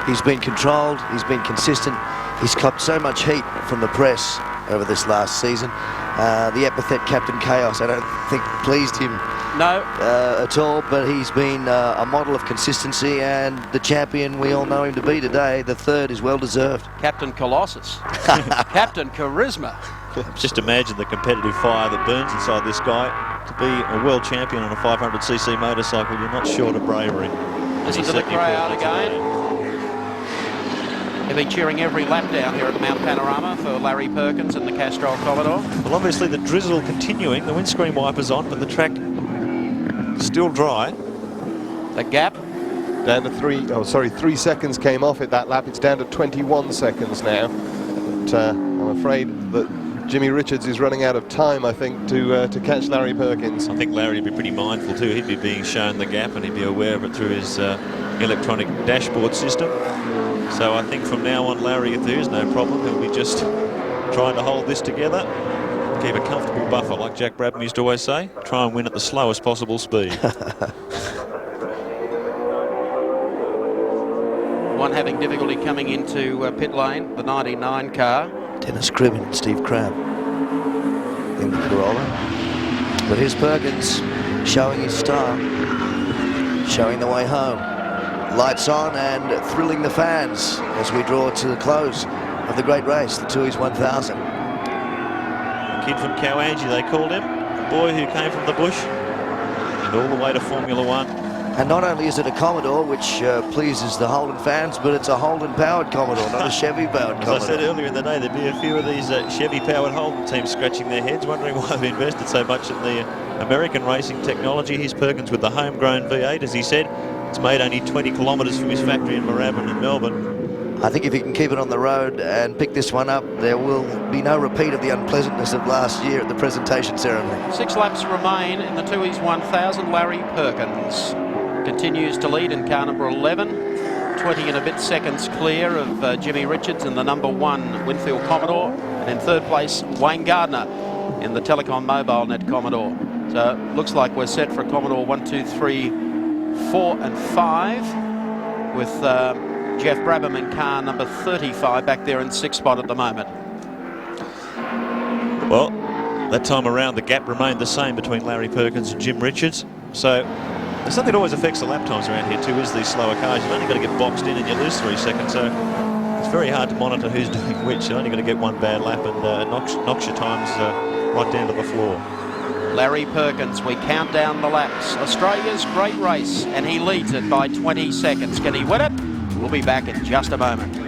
He's been controlled, he's been consistent. He's copped so much heat from the press over this last season. The epithet Captain Chaos, I don't think pleased him at all, but he's been a model of consistency and the champion we all know him to be today. The third is well deserved. Captain Colossus. Captain Charisma. Just imagine the competitive fire that burns inside this guy. To be a world champion on a 500cc motorcycle, you're not short of bravery. Listen to the crowd again. They've been cheering every lap down here at the Mount Panorama for Larry Perkins and the Castrol Commodore. Well, obviously the drizzle continuing, the windscreen wipers on, but the track still dry. The gap down to 3 seconds came off it that lap. It's down to 21 seconds now. But I'm afraid that Jimmy Richards is running out of time, I think, to catch Larry Perkins. I think Larry would be pretty mindful too. He'd be being shown the gap and he'd be aware of it through his electronic dashboard system. So I think from now on, Larry, if there is no problem, he'll be just trying to hold this together, keep a comfortable buffer, like Jack Brabham used to always say. Try and win at the slowest possible speed. One having difficulty coming into pit lane, the 99 car. Dennis Cribb and Steve Crabb in the Corolla. But here's Perkins showing his star, showing the way home. Lights on and thrilling the fans as we draw to the close of the great race, the Tooheys 1000. A kid from Cowangi, they called him. A boy who came from the bush and all the way to Formula One. And not only is it a Commodore, which pleases the Holden fans, but it's a Holden-powered Commodore, not a Chevy-powered Commodore. As I said earlier in the day, there'd be a few of these Chevy-powered Holden teams scratching their heads, wondering why they've invested so much in the American racing technology. Here's Perkins with the homegrown V8, as he said. It's made only 20 kilometres from his factory in Moorabbin in Melbourne. I think if he can keep it on the road and pick this one up, there will be no repeat of the unpleasantness of last year at the presentation ceremony. 6 laps remain in the Tooheys 1000. Larry Perkins continues to lead in car number 11, 20 and a bit seconds clear of Jimmy Richards in the number 1 Winfield Commodore, and in third place Wayne Gardner in the Telecom Mobile Net Commodore. So it looks like we're set for Commodore 1, 2, 3, 4 and 5 with Jeff Brabham in car number 35 back there in 6th spot at the moment. Well, that time around the gap remained the same between Larry Perkins and Jim Richards. So There's something that always affects the lap times around here too, is these slower cars. You've only got to get boxed in and you lose 3 seconds, so it's very hard to monitor who's doing which. You've only got to get one bad lap and knocks your times right down to the floor. Larry Perkins, we count down the laps. Australia's great race, and he leads it by 20 seconds. Can he win it? We'll be back in just a moment.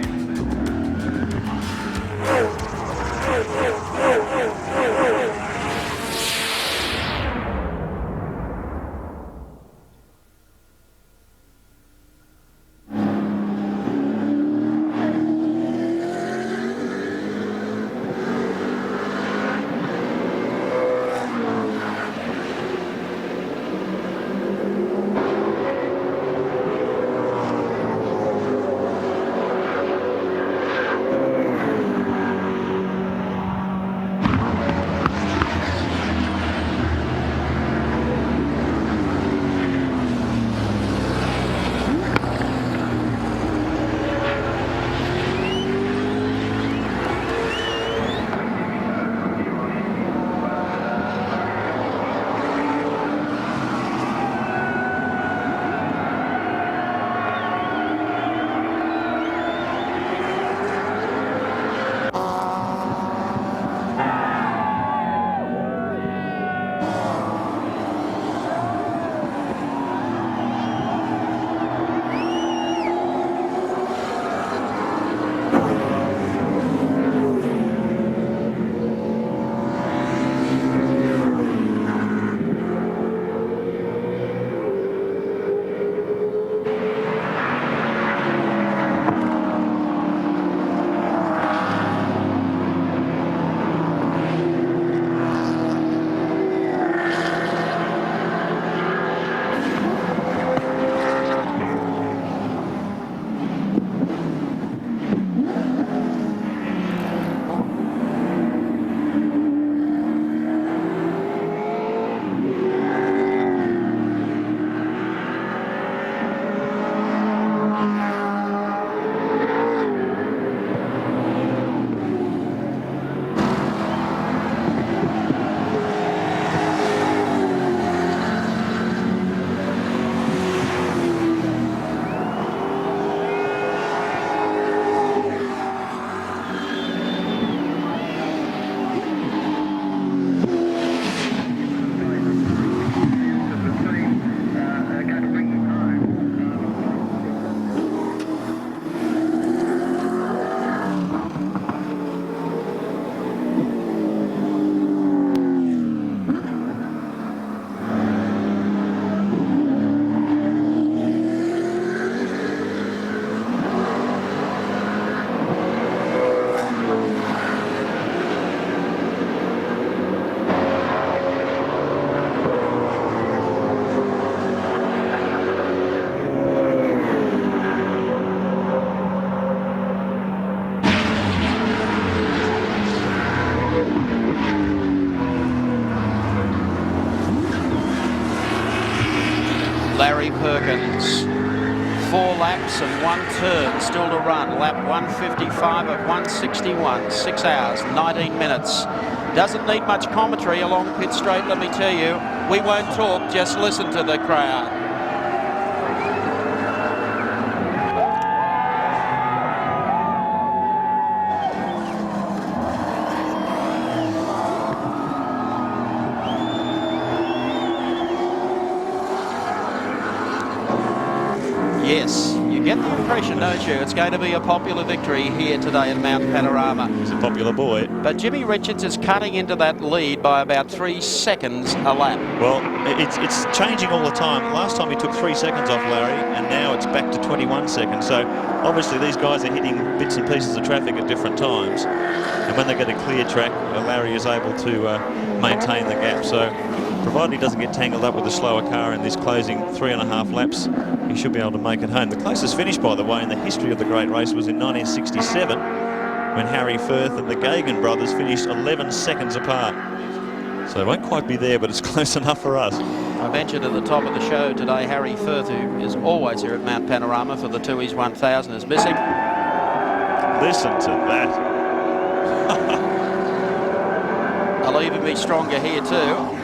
Larry Perkins. 4 laps and 1 turn still to run. Lap 155 of 161. 6 hours, 19 minutes. Doesn't need much commentary along pit straight, let me tell you. We won't talk, just listen to the crowd. Yes, you get the impression, don't you? It's going to be a popular victory here today at Mount Panorama. He's a popular boy. But Jimmy Richards is cutting into that lead by about 3 seconds a lap. Well, it's changing all the time. Last time he took 3 seconds off Larry, and now it's back to 21 seconds. So obviously these guys are hitting bits and pieces of traffic at different times. And when they get a clear track, Larry is able to maintain the gap. So provided he doesn't get tangled up with a slower car in this closing 3.5 laps, he should be able to make it home. The closest finish, by the way, in the history of the great race was in 1967, when Harry Firth and the Gagan brothers finished 11 seconds apart. So it won't quite be there, but it's close enough for us. I mentioned at the top of the show today, Harry Firth, who is always here at Mount Panorama for the Tooheys 1000, is missing. Listen to that. I'll even be stronger here too.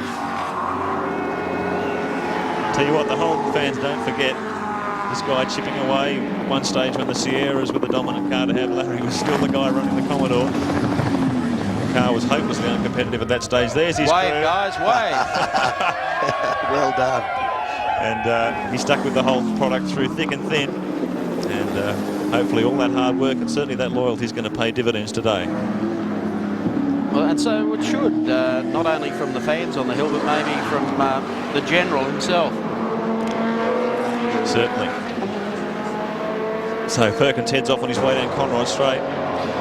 Tell you what, the Holden fans don't forget this guy chipping away. At one stage when the Sierras were the dominant car to have, Larry was still the guy running the Commodore. The car was hopelessly uncompetitive at that stage. There's his Wave, crew. guys, wave. Well done. And he stuck with the whole product through thick and thin. And hopefully all that hard work and certainly that loyalty is going to pay dividends today. Well, and so it should, not only from the fans on the hill, but maybe from the General himself. Certainly. So Perkins heads off on his way down Conrod Straight.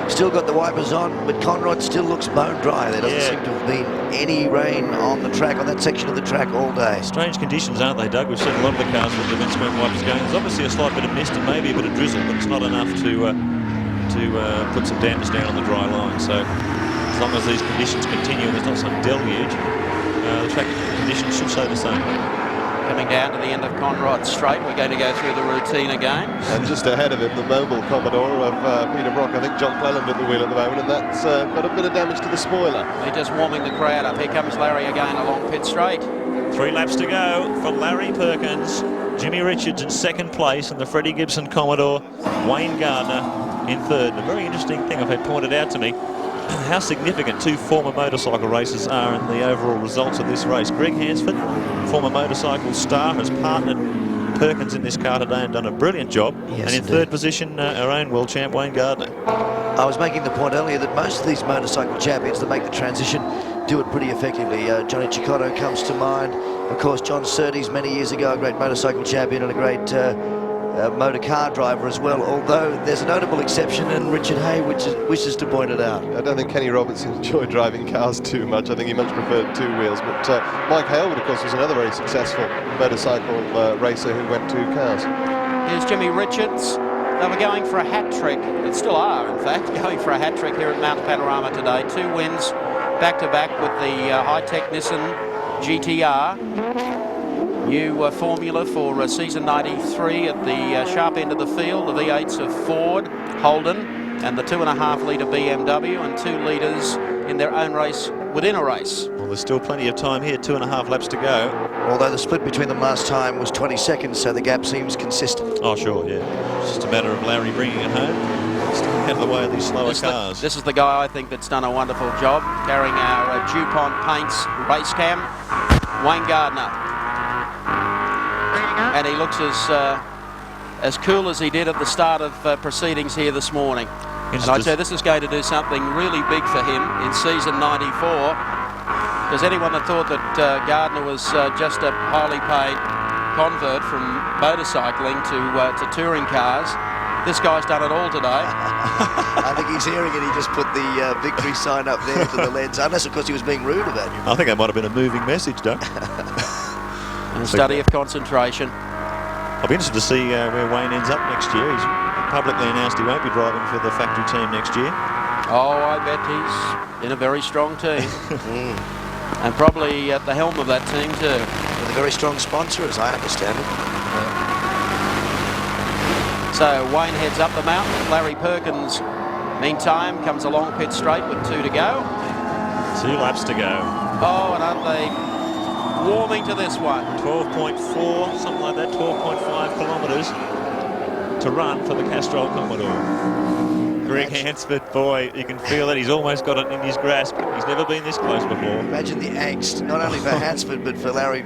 Still got the wipers on, but Conrod still looks bone dry. There doesn't seem to have been any rain on the track, on that section of the track all day. Strange conditions, aren't they, Doug? We've seen a lot of the cars with the windscreen wipers going. There's obviously a slight bit of mist and maybe a bit of drizzle, but it's not enough to put some dampness down on the dry line. So as long as these conditions continue and there's not some deluge, the track conditions should show the same. Coming down to the end of Conrod Straight, we're going to go through the routine again. And just ahead of him, the mobile Commodore of Peter Brock. I think John Cleland at the wheel at the moment, and that's got a bit of damage to the spoiler. They're just warming the crowd up. Here comes Larry again along pit straight. 3 laps to go for Larry Perkins. Jimmy Richards in second place, and the Freddie Gibson Commodore. Wayne Gardner in third. And a very interesting thing I've had pointed out to me, how significant 2 former motorcycle races are in the overall results of this race. Greg Hansford, former motorcycle star, has partnered Perkins in this car today and done a brilliant job. Yes, and in third position, our own world champ, Wayne Gardner. I was making the point earlier that most of these motorcycle champions that make the transition do it pretty effectively. Johnny Cicotto comes to mind. Of course, John Surtees many years ago, a great motorcycle champion and a great motor car driver as well, although there's a notable exception, and Richard Hay wishes to point it out. I don't think Kenny Robertson enjoyed driving cars too much. I think he much preferred 2 wheels. But Mike Hailwood, of course, was another very successful motorcycle racer who went 2 cars. Here's Jimmy Richards. They were going for a hat trick. They still are, in fact, going for a hat trick here at Mount Panorama today. 2 wins back-to-back with the high-tech Nissan GTR. New formula for season 93 at the sharp end of the field. The V8s of Ford, Holden, and the 2.5 litre BMW, and 2 litres in their own race within a race. Well, there's still plenty of time here, 2.5 laps to go. Although the split between them last time was 20 seconds, so the gap seems consistent. Oh, sure, yeah. It's just a matter of Larry bringing it home. Still out of the way of these slower cars. This is the guy I think that's done a wonderful job, carrying our DuPont Paints race cam, Wayne Gardner. And he looks as cool as he did at the start of proceedings here this morning. And I'd say this is going to do something really big for him in season 94. Because anyone that thought that Gardner was just a highly paid convert from motorcycling to touring cars, this guy's done it all today. I think he's hearing it. He just put the victory sign up there to the lens, unless of course he was being rude about you. I think that might have been a moving message, Doug. And a study of concentration. I'll be interested to see where Wayne ends up next year. He's publicly announced he won't be driving for the factory team next year. Oh, I bet he's in a very strong team. And probably at the helm of that team too. With a very strong sponsor, as I understand it. So Wayne heads up the mountain. Larry Perkins, meantime, comes along pit straight with 2 to go. 2 laps to go. Oh, and aren't they warming to this one? 12.4, something like that, 12.5 kilometres to run for the Castrol Commodore. Greg Hansford, boy, you can feel that he's almost got it in his grasp. He's never been this close before. Imagine the angst, not only for Hansford, but for Larry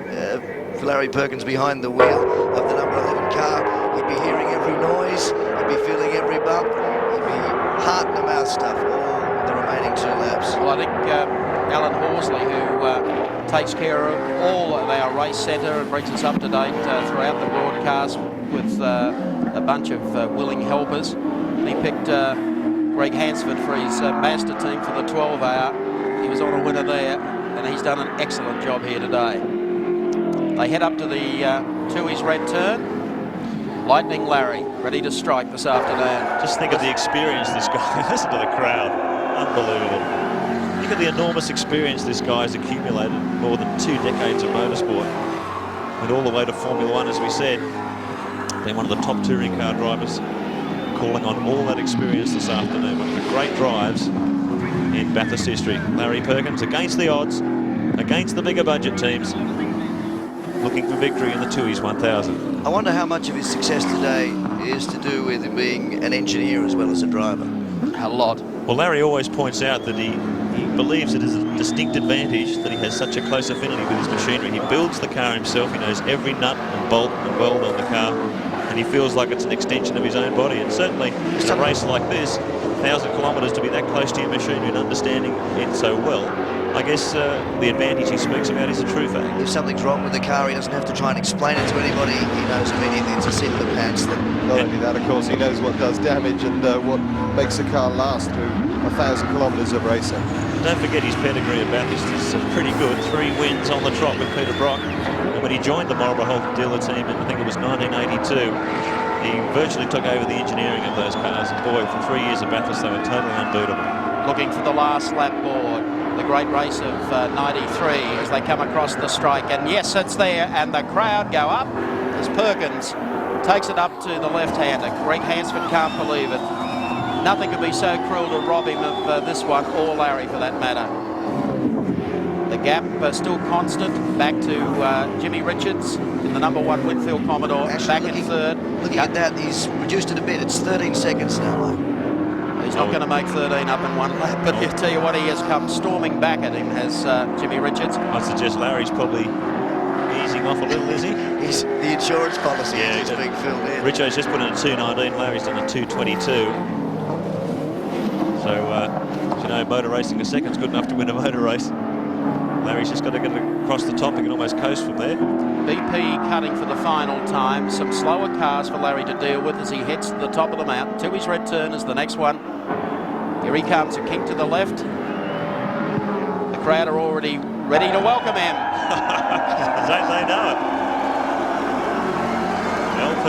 Perkins behind the wheel of the number 11 car. He'd be hearing every noise, he'd be feeling every bump, he'd be heart-in-the-mouth stuff all the remaining 2 laps. Well, I think Alan Horsley, who takes care of all of our race centre and brings us up to date throughout the broadcast with a bunch of willing helpers. And he picked Greg Hansford for his master team for the 12-hour. He was on a winner there, and he's done an excellent job here today. They head up to the Tooheys Red Turn. Lightning Larry, ready to strike this afternoon. Just think of the experience this guy, listen to the crowd, unbelievable. Look at the enormous experience this guy has accumulated, more than 2 decades of motorsport. And all the way to Formula One, as we said, being one of the top touring car drivers, calling on all that experience this afternoon. One of the great drives in Bathurst history. Larry Perkins against the odds, against the bigger budget teams. looking for victory in the Tui's 1000. I wonder how much of his success today is to do with him being an engineer as well as a driver. A lot. Well, Larry always points out that he believes it is a distinct advantage that he has such a close affinity with his machinery. He builds the car himself. He knows every nut and bolt and weld on the car, and he feels like it's an extension of his own body. And certainly in a race like this, 1,000 kilometres, to be that close to your machinery and understanding it so well, I guess the advantage he speaks about is a true fact. If something's wrong with the car, he doesn't have to try and explain it to anybody. He knows immediately. It's a seat of the pants. Not only that, of course, he knows what does damage and what makes a car last through 1,000 kilometres of racing. Don't forget his pedigree at Bathurst is pretty good. 3 wins on the trot with Peter Brock. And when he joined the Marlborough Holt dealer team, I think it was 1982, he virtually took over the engineering of those cars. And boy, for 3 years at Bathurst, they were totally unbeatable. Looking for the last lap board. The great race of 93 as they come across the strike. And yes, it's there. And the crowd go up as Perkins takes it up to the left-hander. Greg Hansford can't believe it. Nothing could be so cruel to rob him of this one, or Larry for that matter. The gap still constant. Back to Jimmy Richards in the #1 Winfield Commodore. Back in third. Looking at that, he's reduced it a bit. It's 13 seconds now. He's not going to make 13 up in one lap, but I tell you what, he has come storming back at him, has Jimmy Richards. I suggest Larry's probably easing off a little, is he? He's the insurance policy is just being filled in. Richo's just put in a 2:19, Larry's done a 2:22. So, you know, motor racing a second's good enough to win a motor race. Larry's just got to get across the top. He can almost coast from there. BP cutting for the final time. Some slower cars for Larry to deal with as he heads to the top of the mountain. To his red turn is the next one. Here he comes, a kick to the left. The crowd are already ready to welcome him. Don't they know it? LP.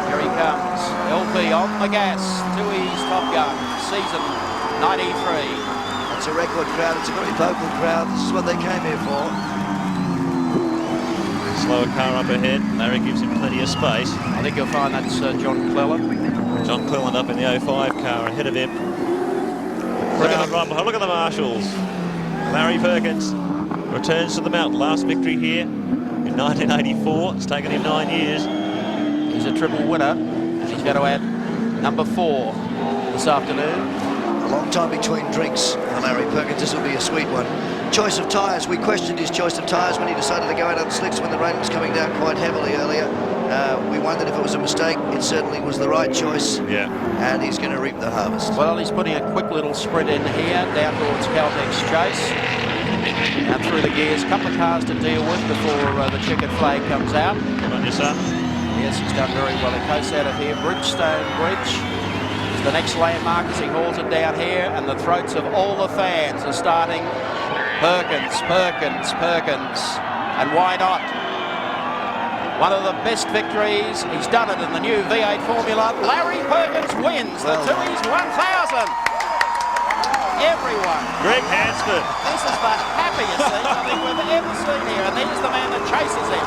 Here he comes. LP on the gas. Tui's Top Gun. Season 93. It's a record crowd. It's a very vocal crowd. This is what they came here for. Slower car up ahead. Larry gives him plenty of space. I think you'll find that's John Cleland. John Cleland up in the 05 car ahead of him. Look at the marshals. Larry Perkins returns to the mountain. Last victory here in 1984. It's taken him 9 years. He's a triple winner. And he's going to add #4 this afternoon. A long time between drinks for Larry Perkins. This will be a sweet one. Choice of tyres. We questioned his choice of tyres when he decided to go out on slicks when the rain was coming down quite heavily earlier. We wondered if it was a mistake. It certainly was the right choice. Yeah. And he's going to reap the harvest. Well, he's putting a quick little sprint in here down towards Caltex Chase. Now through the gears. A couple of cars to deal with before the checkered flag comes out. Come on, your son. Yes, he's done very well. He coasts out of here. Bridgestone Bridge is the next landmark as he hauls it down here, and the throats of all the fans are starting. Perkins, Perkins, Perkins. And why not? One of the best victories. He's done it in the new V8 Formula. Larry Perkins wins the Tui's 1000. Everyone. Greg Hansford. This is the happiest thing I think we've ever seen here. And there's the man that chases him.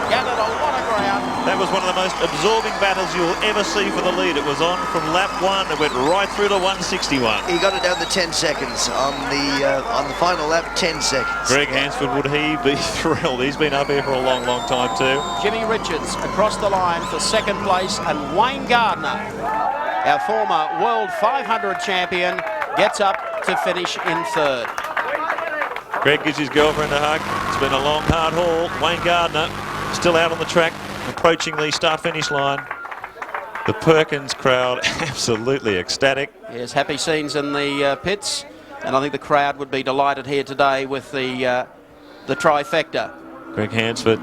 Gathered a lot of ground. That was one of the most absorbing battles you'll ever see for the lead. It was on from lap 1. It went right through to 161. He got it down to 10 seconds on the final lap. 10 seconds. Greg Hansford, would he be thrilled? He's been up here for a long, long time too. Jimmy Richards across the line for second place, and Wayne Gardner, our former World 500 champion, gets up to finish in third. Greg gives his girlfriend a hug. It's been a long, hard haul. Wayne Gardner still out on the track, approaching the start-finish line. The Perkins crowd absolutely ecstatic. Yes, happy scenes in the pits, and I think the crowd would be delighted here today with the trifecta. Greg Hansford,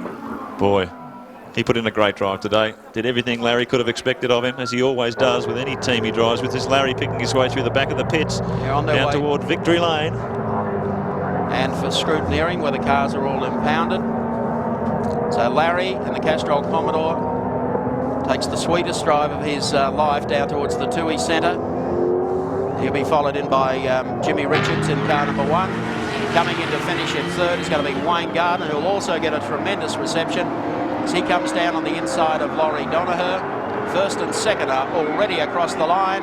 boy, he put in a great drive today. Did everything Larry could have expected of him, as he always does with any team he drives with. This Larry picking his way through the back of the pits, down toward Victory Lane. And for scrutineering, where the cars are all impounded. So Larry in the Castrol Commodore takes the sweetest drive of his life down towards the Tui Centre. He'll be followed in by Jimmy Richards in car #1. Coming in to finish in third is going to be Wayne Gardner, who'll also get a tremendous reception as he comes down on the inside of Laurie Donaher. First and second are already across the line.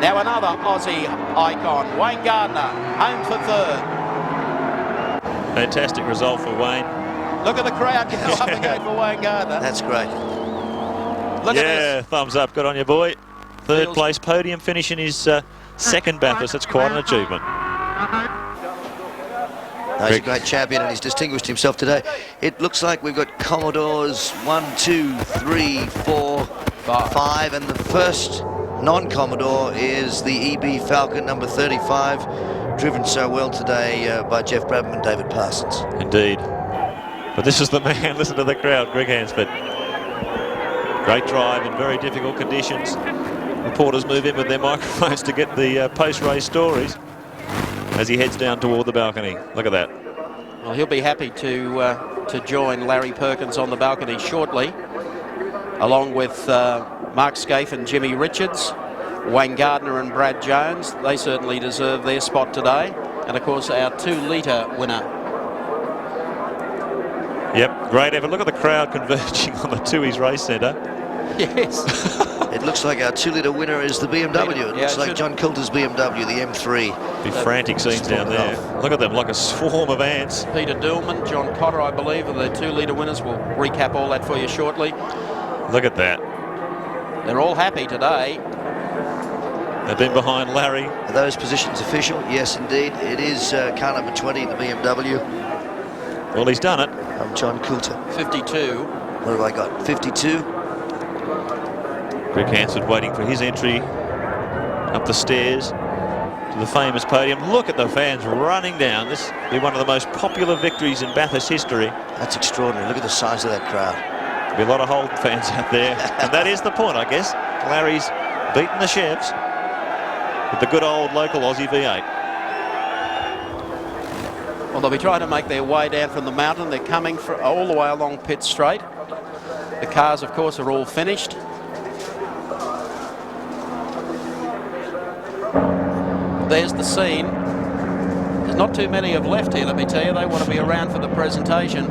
Now another Aussie icon, Wayne Gardner, home for third. Fantastic result for Wayne. Look at the crowd go up again for Wayne Gardner. That's great. Look at this. Thumbs up. Good on you, boy. Third place podium finish in his second Bathurst. That's quite an achievement. He's a great champion and he's distinguished himself today. It looks like we've got Commodores 1, 2, 3, 4, 5, and the first non-Commodore is the EB Falcon number 35, driven so well today by Jeff Brabham and David Parsons. Indeed. But this is the man. Listen to the crowd. Greg Hansford. Great drive in very difficult conditions. Reporters move in with their microphones to get the post-race stories as he heads down toward the balcony. Look at that. Well, he'll be happy to join Larry Perkins on the balcony shortly, along with Mark Scaife and Jimmy Richards, Wayne Gardner and Brad Jones. They certainly deserve their spot today. And of course, our 2-litre winner. Yep, great effort. Look at the crowd converging on the Tooheys Race Centre. Yes. It looks like our 2-litre winner is the BMW. It looks like John Coulter's BMW, the M3. Be frantic scenes down there. Look at them, like a swarm of ants. Peter Dillman, John Cotter, I believe, are the 2-litre winners. We'll recap all that for you shortly. Look at that. They're all happy today. They've been behind Larry. Are those positions official? Yes, indeed. It is car number 20, the BMW. Well, he's done it. I'm John Coulter. 52. What have I got? 52. Greg Hansford waiting for his entry up the stairs to the famous podium. Look at the fans running down. This will be one of the most popular victories in Bathurst history. That's extraordinary. Look at the size of that crowd. There'll be a lot of Holden fans out there. And that is the point, I guess. Larry's beaten the Chevs with the good old local Aussie V8. Well, they'll be trying to make their way down from the mountain. They're coming all the way along Pitt Straight. The cars, of course, are all finished. There's the scene. There's not too many have left here, let me tell you. They want to be around for the presentation.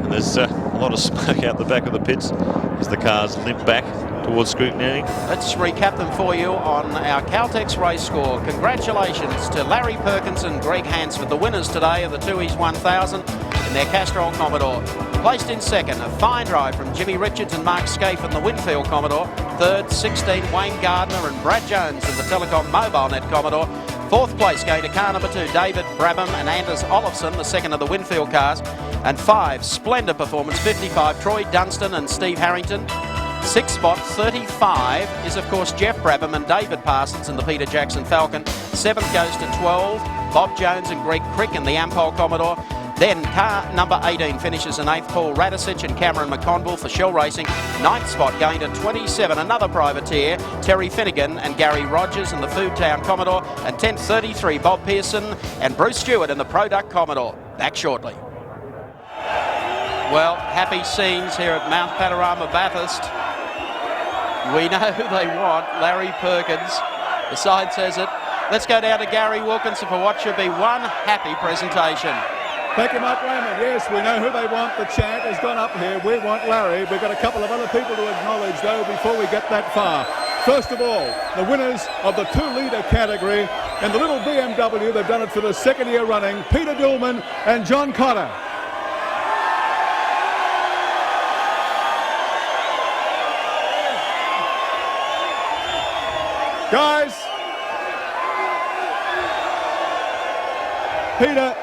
And there's a lot of smoke out the back of the pits as the cars limp back towards scrutiny. Let's recap them for you on our Caltex race score. Congratulations to Larry Perkins and Greg Hansford, the winners today of the Tooheys 1000 in their Castrol Commodore. Placed in second, a fine drive from Jimmy Richards and Mark Scaife in the Winfield Commodore. Third, 16, Wayne Gardner and Brad Jones in the Telecom MobileNet Commodore. Fourth place going to car number 2, David Brabham and Anders Olofsson, the second of the Winfield cars. And 5, splendid performance, 55, Troy Dunstan and Steve Harrington. 6th spot, 35, is of course Jeff Brabham and David Parsons in the Peter Jackson Falcon. 7th goes to 12, Bob Jones and Greg Crick in the Ampol Commodore. Then car number 18 finishes in 8th, Paul Radisich and Cameron McConville for Shell Racing. 9th spot going to 27, another privateer, Terry Finnegan and Gary Rogers in the Foodtown Commodore. And 10th, 33, Bob Pearson and Bruce Stewart in the Product Commodore. Back shortly. Well, happy scenes here at Mount Panorama Bathurst. We know who they want, Larry Perkins. The sign says it. Let's go down to Gary Wilkinson for what should be one happy presentation. Thank you, Mark Raymond. Yes, we know who they want. The chant has gone up here. We want Larry. We've got a couple of other people to acknowledge, though, before we get that far. First of all, the winners of the 2-litre category in the little BMW. They've done it for the second year running. Peter Dillman and John Cotter. Guys, Peter,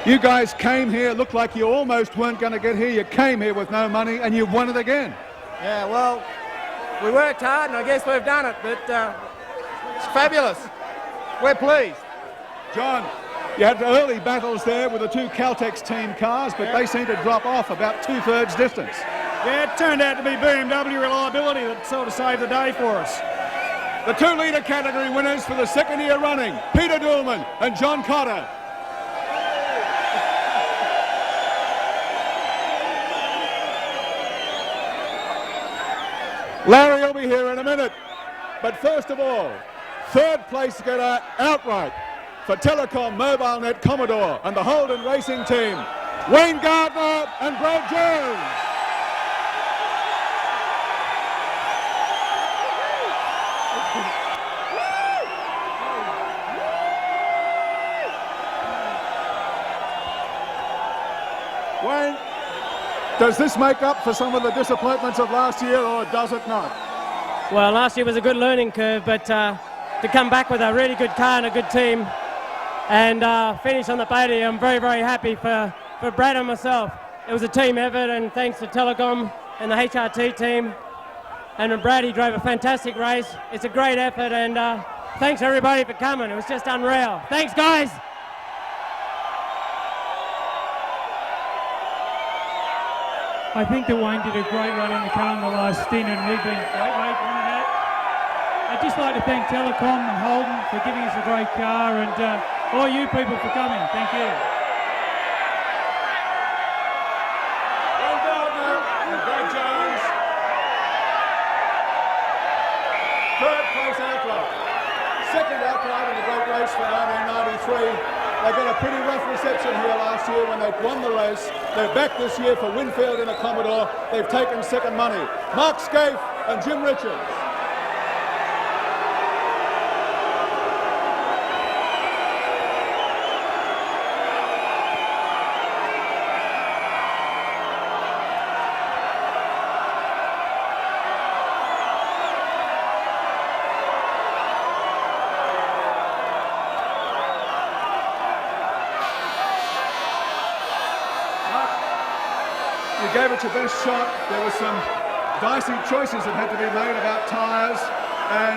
you guys came here, looked like you almost weren't going to get here. You came here with no money and you've won it again. Yeah, well, we worked hard and I guess we've done it, but it's fabulous. We're pleased. John, you had early battles there with the 2 Caltex team cars, but they seemed to drop off about 2/3 distance. Yeah, it turned out to be BMW reliability that sort of saved the day for us. The 2-litre category winners for the second year running, Peter Dillman and John Cotter. Larry will be here in a minute. But first of all, 3rd place getter outright for Telecom MobileNet Commodore and the Holden Racing Team, Wayne Gardner and Brad Jones. Wayne, does this make up for some of the disappointments of last year, or does it not? Well, last year was a good learning curve, but to come back with a really good car and a good team and finish on the podium, I'm very, very happy for Brad and myself. It was a team effort, and thanks to Telecom and the HRT team. And Brad, he drove a fantastic race. It's a great effort, and thanks everybody for coming. It was just unreal. Thanks, guys. I think that Wayne did a great run in the car in the last stint, and he's been great running that. I'd just like to thank Telecom and Holden for giving us a great car, and all you people for coming. Thank you. Well done, and Brad Jones. Third place outright. Second outright in the great race for 1993. They got a pretty rough reception here last year when they won the race. They're back this year for Winfield in a Commodore. They've taken second money. Mark Scaife and Jim Richards. You gave it your best shot. There were some dicey choices that had to be made about tyres, and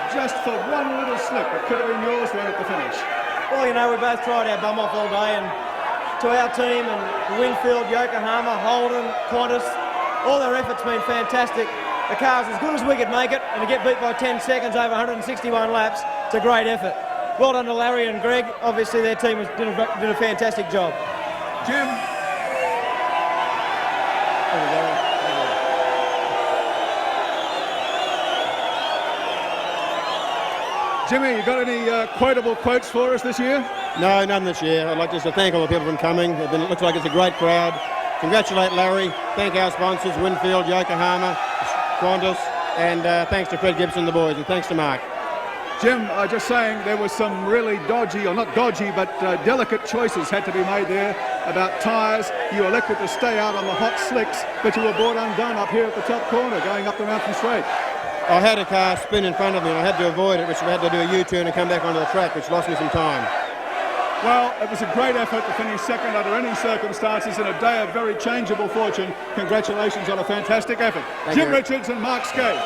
just for one little slip, it could have been yours right at the finish. Well, you know, we both tried our bum off all day, and to our team and Winfield, Yokohama, Holden, Qantas, all their efforts been fantastic. The car's as good as we could make it, and to get beat by 10 seconds over 161 laps, it's a great effort. Well done to Larry and Greg. Obviously, their team did a fantastic job. Jim. Jimmy, you got any quotable quotes for us this year? No, none this year. I'd like just to thank all the people for coming. It looks like it's a great crowd. Congratulate Larry. Thank our sponsors, Winfield, Yokohama, Qantas, and thanks to Fred Gibson and the boys, and thanks to Mark. Jim, just saying there was some really dodgy, or not dodgy, but delicate choices had to be made there about tyres. You elected to stay out on the hot slicks, but you were brought undone up here at the top corner going up the mountain straight. I had a car spin in front of me and I had to avoid it, which I had to do a U-turn and come back onto the track, which lost me some time. Well, it was a great effort to finish second under any circumstances in a day of very changeable fortune. Congratulations on a fantastic effort. Thank Jim you. Richards and Mark Scaife.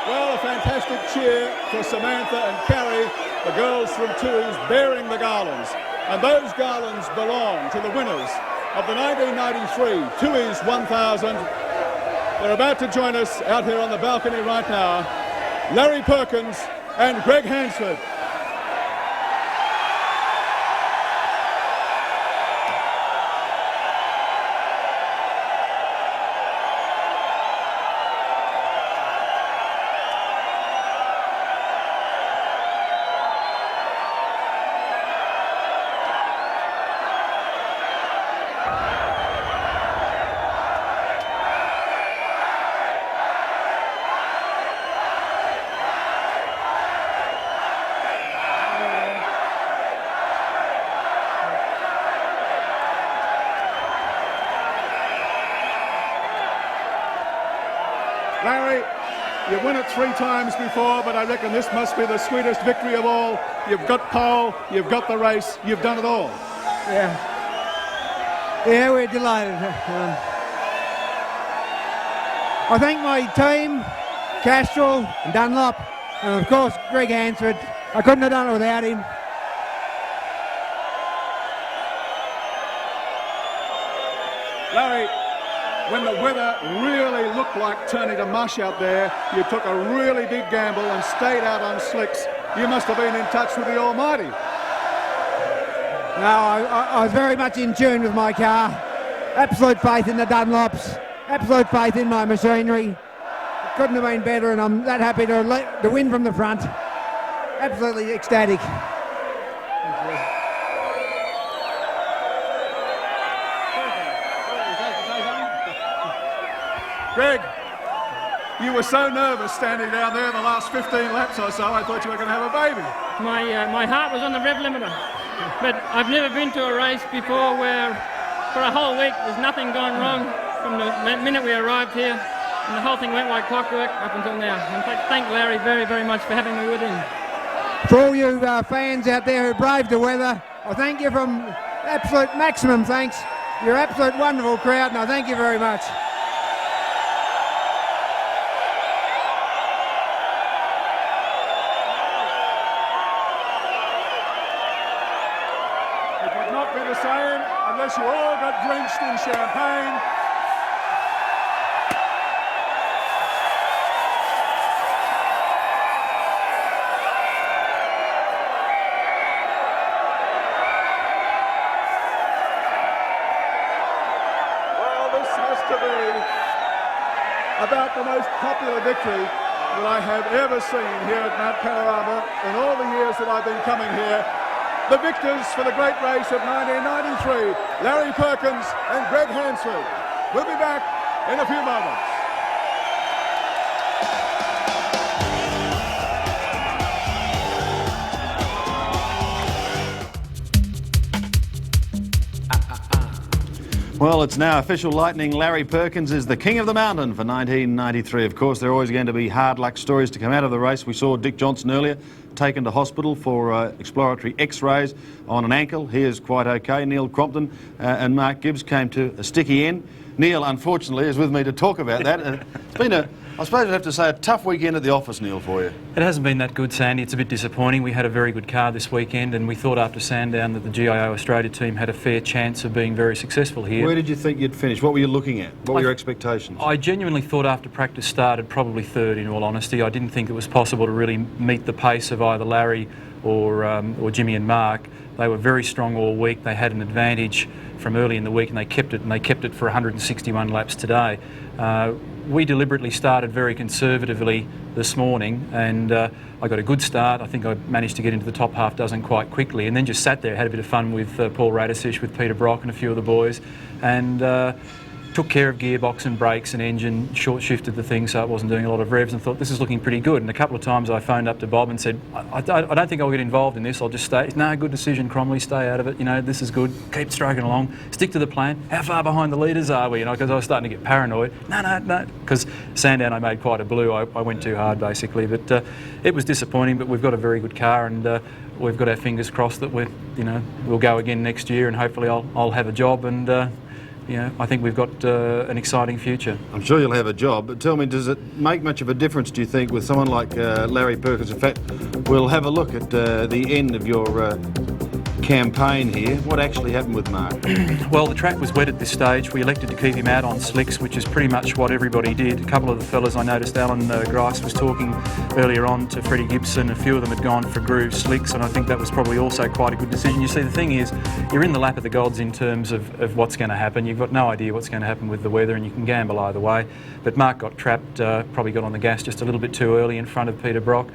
Well, a fantastic cheer for Samantha and Carrie, the girls from Tooheys, bearing the garlands. And those garlands belong to the winners of the 1993 Tooheys 1000. They're about to join us out here on the balcony right now. Larry Perkins and Greg Hansford. Larry, you've won it 3 times before, but I reckon this must be the sweetest victory of all. You've got pole, you've got the race, you've done it all. Yeah, we're delighted. I thank my team, Castrol and Dunlop, and of course Greg Hansford. I couldn't have done it without him. Larry, when the weather really looked like turning to mush out there, you took a really big gamble and stayed out on slicks. You must have been in touch with the Almighty. No, I was very much in tune with my car. Absolute faith in the Dunlops. Absolute faith in my machinery. It couldn't have been better, and I'm that happy to win from the front. Absolutely ecstatic. Greg, You were so nervous standing down there in the last 15 laps or so, I thought you were going to have a baby. My heart was on the rev limiter. But I've never been to a race before where for a whole week there's nothing gone wrong from the minute we arrived here. And the whole thing went like clockwork up until now. In fact, thank Larry very, very much for having me with him. For all you fans out there who braved the weather, I thank you from absolute maximum thanks. You're an absolute wonderful crowd, and I thank you very much. It would not be the same unless you all got drenched in champagne. About the most popular victory that I have ever seen here at Mount Panorama in all the years that I've been coming here. The victors for the great race of 1993, Larry Perkins and Greg Hansford. We'll be back in a few moments. Well, it's now official lightning. Larry Perkins is the king of the mountain for 1993. Of course, there are always going to be hard luck stories to come out of the race. We saw Dick Johnson earlier taken to hospital for exploratory x-rays on an ankle. He is quite okay. Neil Crompton and Mark Gibbs came to a sticky end. Neil, unfortunately, is with me to talk about that. It's been I suppose I'd have to say, a tough weekend at the office, Neil, for you. It hasn't been that good, Sandy. It's a bit disappointing. We had a very good car this weekend, and we thought after Sandown that the GIO Australia team had a fair chance of being very successful here. Where did you think you'd finish? What were you looking at? What were your expectations? I genuinely thought after practice started probably third, in all honesty. I didn't think it was possible to really meet the pace of either Larry or Jimmy and Mark. They were very strong all week. They had an advantage from early in the week, and they kept it for 161 laps today. We deliberately started very conservatively this morning, and I got a good start. I think I managed to get into the top half dozen quite quickly, and then just sat there, had a bit of fun with Paul Radisich, with Peter Brock and a few of the boys, and took care of gearbox and brakes and engine, short shifted the thing so it wasn't doing a lot of revs, and thought this is looking pretty good. And a couple of times I phoned up to Bob and said, I don't think I'll get involved in this, I'll just stay. No, good decision, Cromley, stay out of it, you know, this is good, keep stroking along, stick to the plan. How far behind the leaders are we? You know, because I was starting to get paranoid. No, because Sandown I made quite a blue, I went too hard basically, but it was disappointing, but we've got a very good car, and we've got our fingers crossed that we'll go again next year, and hopefully I'll have a job, and I think we've got an exciting future. I'm sure you'll have a job, but tell me, does it make much of a difference, do you think, with someone like Larry Perkins? In fact, we'll have a look at the end of your campaign here. What actually happened with Mark? Well, the track was wet at this stage. We elected to keep him out on slicks, which is pretty much what everybody did. A couple of the fellas I noticed, Alan Grice was talking earlier on to Freddie Gibson. A few of them had gone for groove slicks, and I think that was probably also quite a good decision. You see, the thing is, you're in the lap of the gods in terms of what's going to happen. You've got no idea what's going to happen with the weather, and you can gamble either way. But Mark got trapped, probably got on the gas just a little bit too early in front of Peter Brock.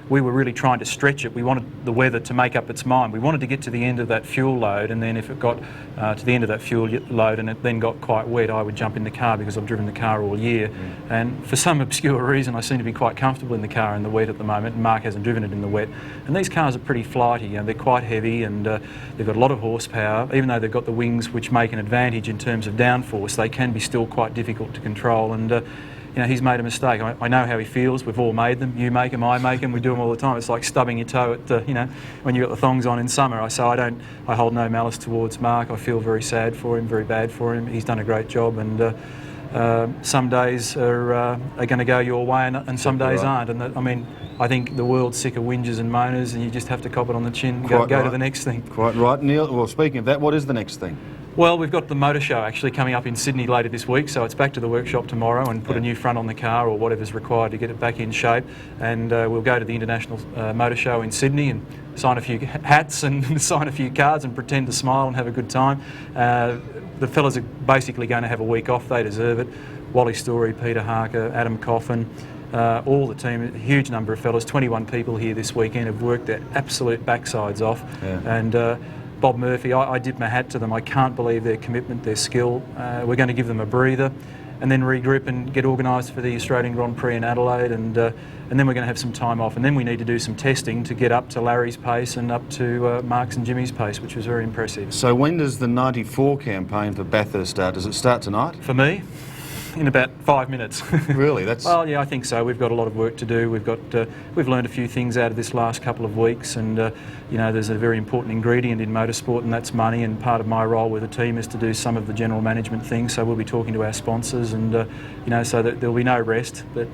We were really trying to stretch it. We wanted the weather to make up its mind. We wanted to get to the end of that fuel load, and then if it got to the end of that fuel load and it then got quite wet, I would jump in the car because I've driven the car all year. And for some obscure reason, I seem to be quite comfortable in the car in the wet at the moment, and Mark hasn't driven it in the wet. And these cars are pretty flighty, they're quite heavy, and they've got a lot of horsepower. Even though they've got the wings which make an advantage in terms of downforce, they can be still quite difficult to control. And he's made a mistake. I know how he feels. We've all made them. You make them, I make them. We do them all the time. It's like stubbing your toe at, when you've got the thongs on in summer. So I hold no malice towards Mark. I feel very sad for him, very bad for him. He's done a great job, and some days are going to go your way, and some days aren't. And I think the world's sick of whingers and moaners, and you just have to cop it on the chin and go to the next thing. Quite right, Neil. Well, speaking of that, what is the next thing? Well, we've got the motor show actually coming up in Sydney later this week, so it's back to the workshop tomorrow and put a new front on the car or whatever's required to get it back in shape. And we'll go to the International Motor Show in Sydney and sign a few hats and sign a few cards and pretend to smile and have a good time. The fellas are basically going to have a week off. They deserve it. Wally Story, Peter Harker, Adam Coffin, all the team, a huge number of fellas, 21 people here this weekend, have worked their absolute backsides off. And Bob Murphy, I dip my hat to them. I can't believe their commitment, their skill. We're going to give them a breather. and then regroup and get organised for the Australian Grand Prix in Adelaide, and then we're going to have some time off, and then we need to do some testing to get up to Larry's pace and up to Mark's and Jimmy's pace, which was very impressive. So when does the 94 campaign for Bathurst start? Does it start tonight? For me? In about 5 minutes. Really? That's... Well, yeah, I think so. We've got a lot of work to do. We've learned a few things out of this last couple of weeks, and you know, there's a very important ingredient in motorsport, and that's money. And part of my role with the team is to do some of the general management things. So we'll be talking to our sponsors, and you know, so that there'll be no rest. But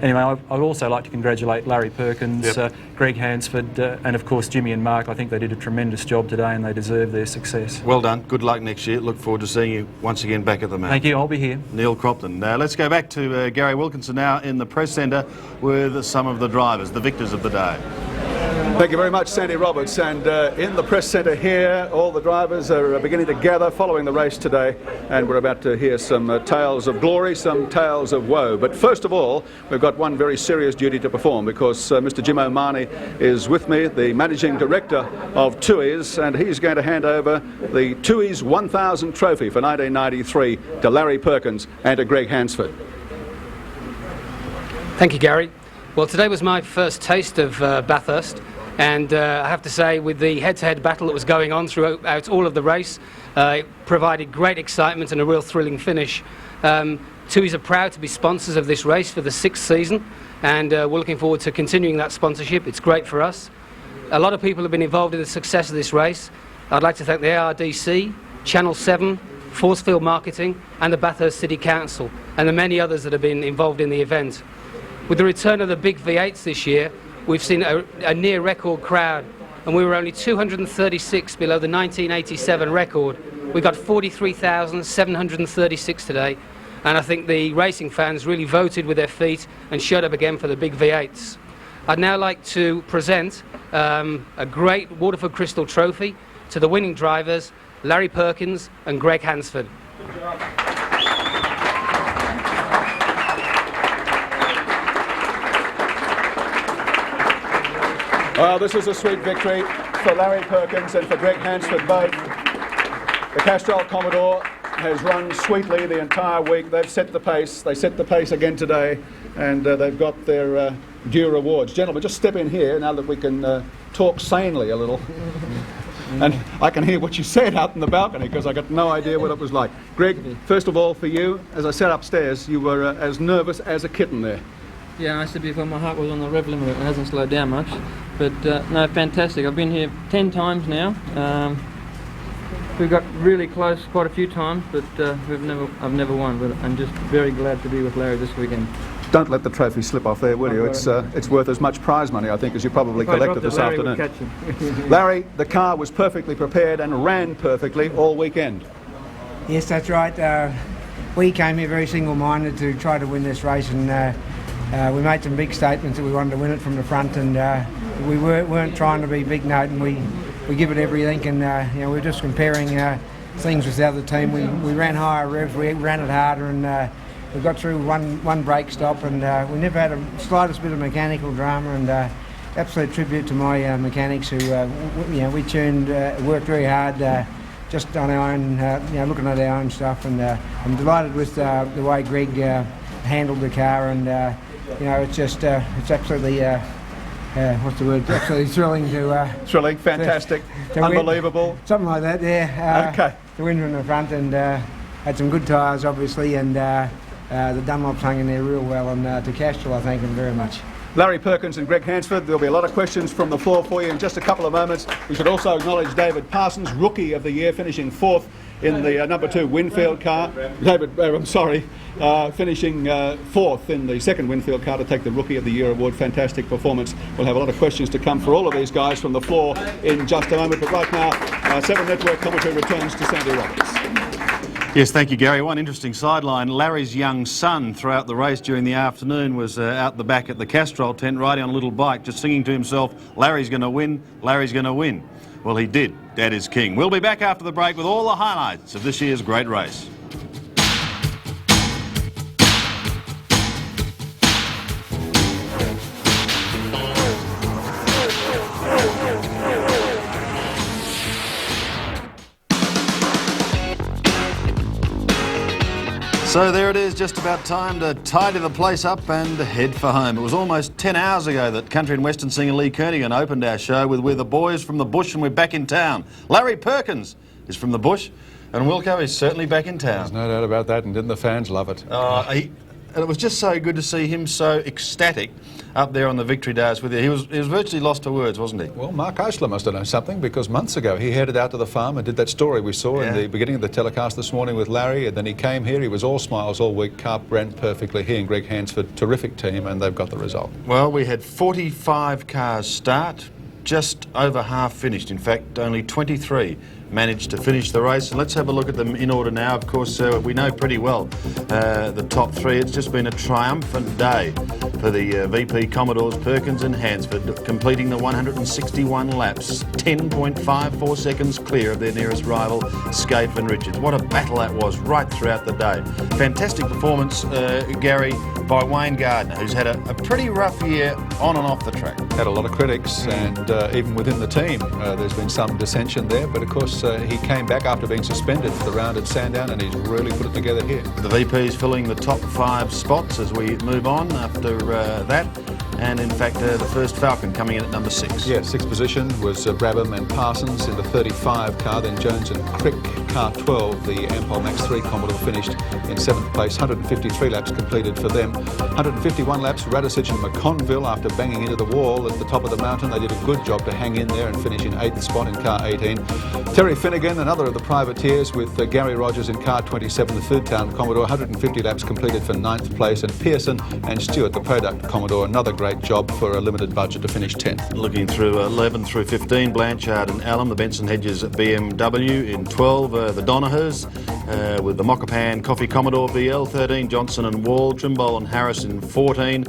anyway, I'd also like to congratulate Larry Perkins, Greg Hansford, and of course Jimmy and Mark. I think they did a tremendous job today, and they deserve their success. Well done. Good luck next year. Look forward to seeing you once again back at the mount. Thank you. I'll be here. Neil Cropton. Let's go back to Gary Wilkinson now in the press centre with some of the drivers, the victors of the day. Thank you very much, Sandy Roberts. And in the press centre here, all the drivers are beginning to gather following the race today, and we're about to hear some tales of glory, some tales of woe. But first of all, we've got one very serious duty to perform, because Mr. Jim O'Mahony is with me, the Managing Director of TUI's, and he's going to hand over the TUI's 1000 trophy for 1993 to Larry Perkins and to Greg Hansford. Thank you, Gary. Well, today was my first taste of Bathurst, and I have to say, with the head-to-head battle that was going on throughout all of the race, it provided great excitement and a real thrilling finish. TUI's are proud to be sponsors of this race for the 6th season, and we're looking forward to continuing that sponsorship. It's great for us. A lot of people have been involved in the success of this race. I'd like to thank the ARDC, Channel 7, Forcefield Marketing, and the Bathurst City Council, and the many others that have been involved in the event. With the return of the big V8s this year, we've seen a near record crowd, and we were only 236 below the 1987 record. We got 43,736 today, and I think the racing fans really voted with their feet and showed up again for the big V8s. I'd now like to present a great Waterford Crystal Trophy to the winning drivers, Larry Perkins and Greg Hansford. Well, this is a sweet victory for Larry Perkins and for Greg Hansford both. The Castrol Commodore has run sweetly the entire week. They've set the pace. They set the pace again today, and they've got their due rewards. Gentlemen, just step in here now that we can talk sanely a little. And I can hear what you said out in the balcony, because I got no idea what it was like. Greg, first of all, for you, as I sat upstairs, you were as nervous as a kitten there. Yeah, I said before, my heart was on the rev limiter. It hasn't slowed down much. But no, fantastic. I've been here 10 times now. We've got really close quite a few times, but I've never won. But I'm just very glad to be with Larry this weekend. Don't let the trophy slip off there, will you? It's worth as much prize money, I think, as you probably collected this afternoon. Larry, the car was perfectly prepared and ran perfectly all weekend. Yes, that's right. We came here very single-minded to try to win this race, and we made some big statements that we wanted to win it from the front, and we weren't trying to be big note, and we give it everything, and you know, we're just comparing things with the other team. We ran higher revs, we ran it harder, and we got through one brake stop, and we never had a slightest bit of mechanical drama, and absolute tribute to my mechanics who, you know, we tuned, worked very hard just on our own, you know, looking at our own stuff, and I'm delighted with the way Greg handled the car, and you know, it's just it's absolutely what's the word? Absolutely thrilling to thrilling, fantastic, to unbelievable, win. Something like that. Yeah. Okay. To win from the front, and had some good tyres, obviously, and the Dunlops hung in there real well. And to Castrol, I thank them very much. Larry Perkins and Greg Hansford, there'll be a lot of questions from the floor for you in just a couple of moments. We should also acknowledge David Parsons, Rookie of the Year, finishing 4th in the number 2 Winfield car. Finishing 4th in the 2nd Winfield car to take the Rookie of the Year award. Fantastic performance. We'll have a lot of questions to come for all of these guys from the floor in just a moment. But right now, 7 Network commentary returns to Sandy Roberts. Yes, thank you, Gary. One interesting sideline. Larry's young son, throughout the race during the afternoon, was out the back at the Castrol tent, riding on a little bike, just singing to himself, Larry's going to win, Larry's going to win. Well, he did. Dad is king. We'll be back after the break with all the highlights of this year's great race. So there it is, just about time to tidy the place up and head for home. It was almost 10 hours ago that country and western singer Lee Kernaghan opened our show with "We're the Boys from the Bush and We're Back in Town." Larry Perkins is from the bush, and Wilco is certainly back in town. There's no doubt about that, and didn't the fans love it? And it was just so good to see him so ecstatic up there on the victory dais with you. He was virtually lost for words, wasn't he? Well, Mark Oshler must have known something, because months ago he headed out to the farm and did that story we saw in the beginning of the telecast this morning with Larry, and then he came here. He was all smiles all week. Carp ran perfectly. He and Greg Hansford, terrific team, and they've got the result. Well, we had 45 cars start, just over half finished. In fact, only 23 managed to finish the race. And let's have a look at them in order now. Of course, we know pretty well the top three. It's just been a triumphant day for the VP Commodores, Perkins and Hansford, completing the 161 laps, 10.54 seconds clear of their nearest rival, Scaife and Richards. What a battle that was right throughout the day. Fantastic performance, Gary, by Wayne Gardner, who's had a pretty rough year on and off the track. Had a lot of critics, and even within the team there's been some dissension there, but of course he came back after being suspended for the round at Sandown, and he's really put it together here. The VP is filling the top 5 spots as we move on after that, and in fact the first Falcon coming in at number 6. Yeah, 6th position was Brabham and Parsons in the 35 car, then Jones and Crick, car 12, the Ampol Max 3 Commodore, finished in 7th place, 153 laps completed for them. 151 laps, Radisich and McConville, after banging into the wall at the top of the mountain. They did a good job to hang in there and finish in 8th spot in car 18. Terry Finnegan, another of the privateers, with Gary Rogers in car 27, the Foodtown Commodore, 150 laps completed for 9th place, and Pearson and Stewart, the Product Commodore, another great job for a limited budget to finish 10th. Looking through 11 through 15, Blanchard and Allen, the Benson Hedges BMW in 12, the Donahers with the Mokapan Coffee Commodore VL, 13, Johnson and Wall, Trimble and Harris in 14,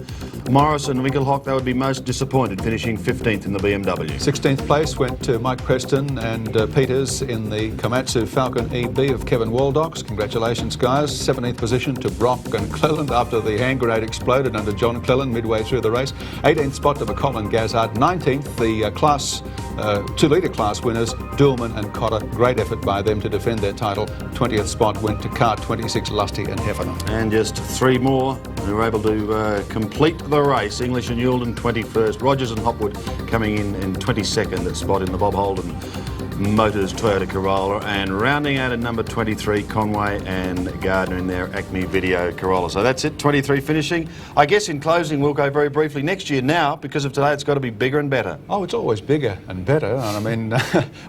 Morris and Winkelhock, they would be most disappointed, finishing 15th in the BMW. 16th place went to Mike Preston and Peters in the Komatsu Falcon EB of Kevin Waldocks. Congratulations, guys. 17th position to Brock and Cleland after the hand grenade exploded under John Cleland midway through the race. 18th spot to McColl and Gazard. 19th, the class 2-litre class winners, Dulman and Cotter. Great effort by them to defend their title. 20th spot went to car 26, Lusty and Heffernan. And just 3 more who were able to complete the race. English and Yulden 21st, Rogers and Hopwood coming in 22nd spot in the Bob Holden Motors Toyota Corolla, and rounding out at number 23, Conway and Gardner in their Acme Video Corolla. So that's it, 23 finishing. I guess in closing, we'll go very briefly. Next year now, because of today, it's got to be bigger and better. Oh, it's always bigger and better. And I mean,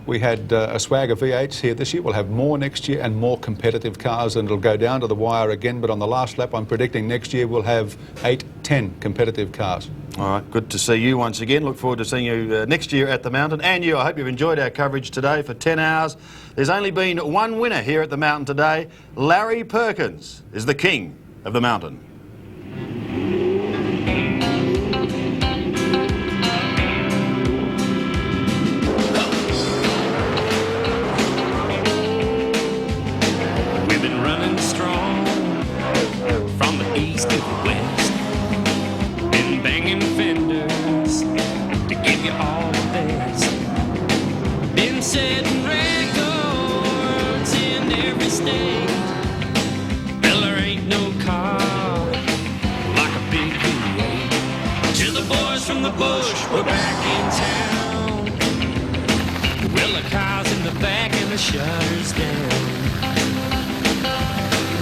we had a swag of V8s here this year. We'll have more next year and more competitive cars, and it'll go down to the wire again. But on the last lap, I'm predicting next year we'll have 8, 10 competitive cars. All right, good to see you once again. Look forward to seeing you next year at the Mountain. And you, I hope you've enjoyed our coverage today for 10 hours. There's only been one winner here at the Mountain today. Larry Perkins is the king of the Mountain. We've been running strong from the east to the west, been banging fenders to give you all the best, been setting records in every state. Well, there ain't no car like a big V8. To the boys from the bush, we're back in town. Well, the car's in the back and the shutter's down.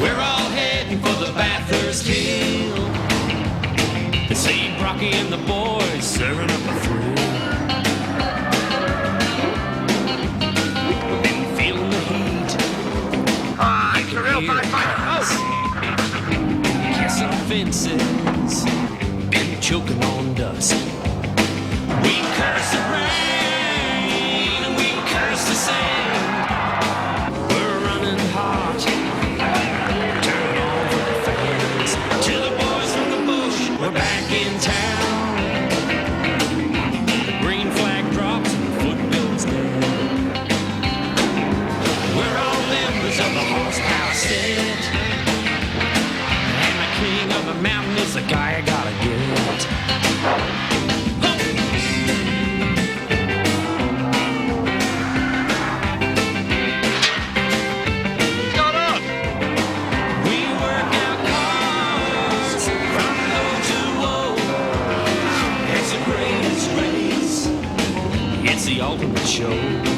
We're all heading for the Bathurst Hill to see Brocky and the boys serving up a thrill. Been feeling the heat. It's a real fight. Kissing fences, been choking on dust. We curse the rain and we curse the sand. We're running hot. Turn on for the fans. To the boys from the bush, we're back in town. The green flag drops and the foot goes down. We're all members of the horsepower set, and the king of the mountain is the guy I gotta get. We work ultimate show.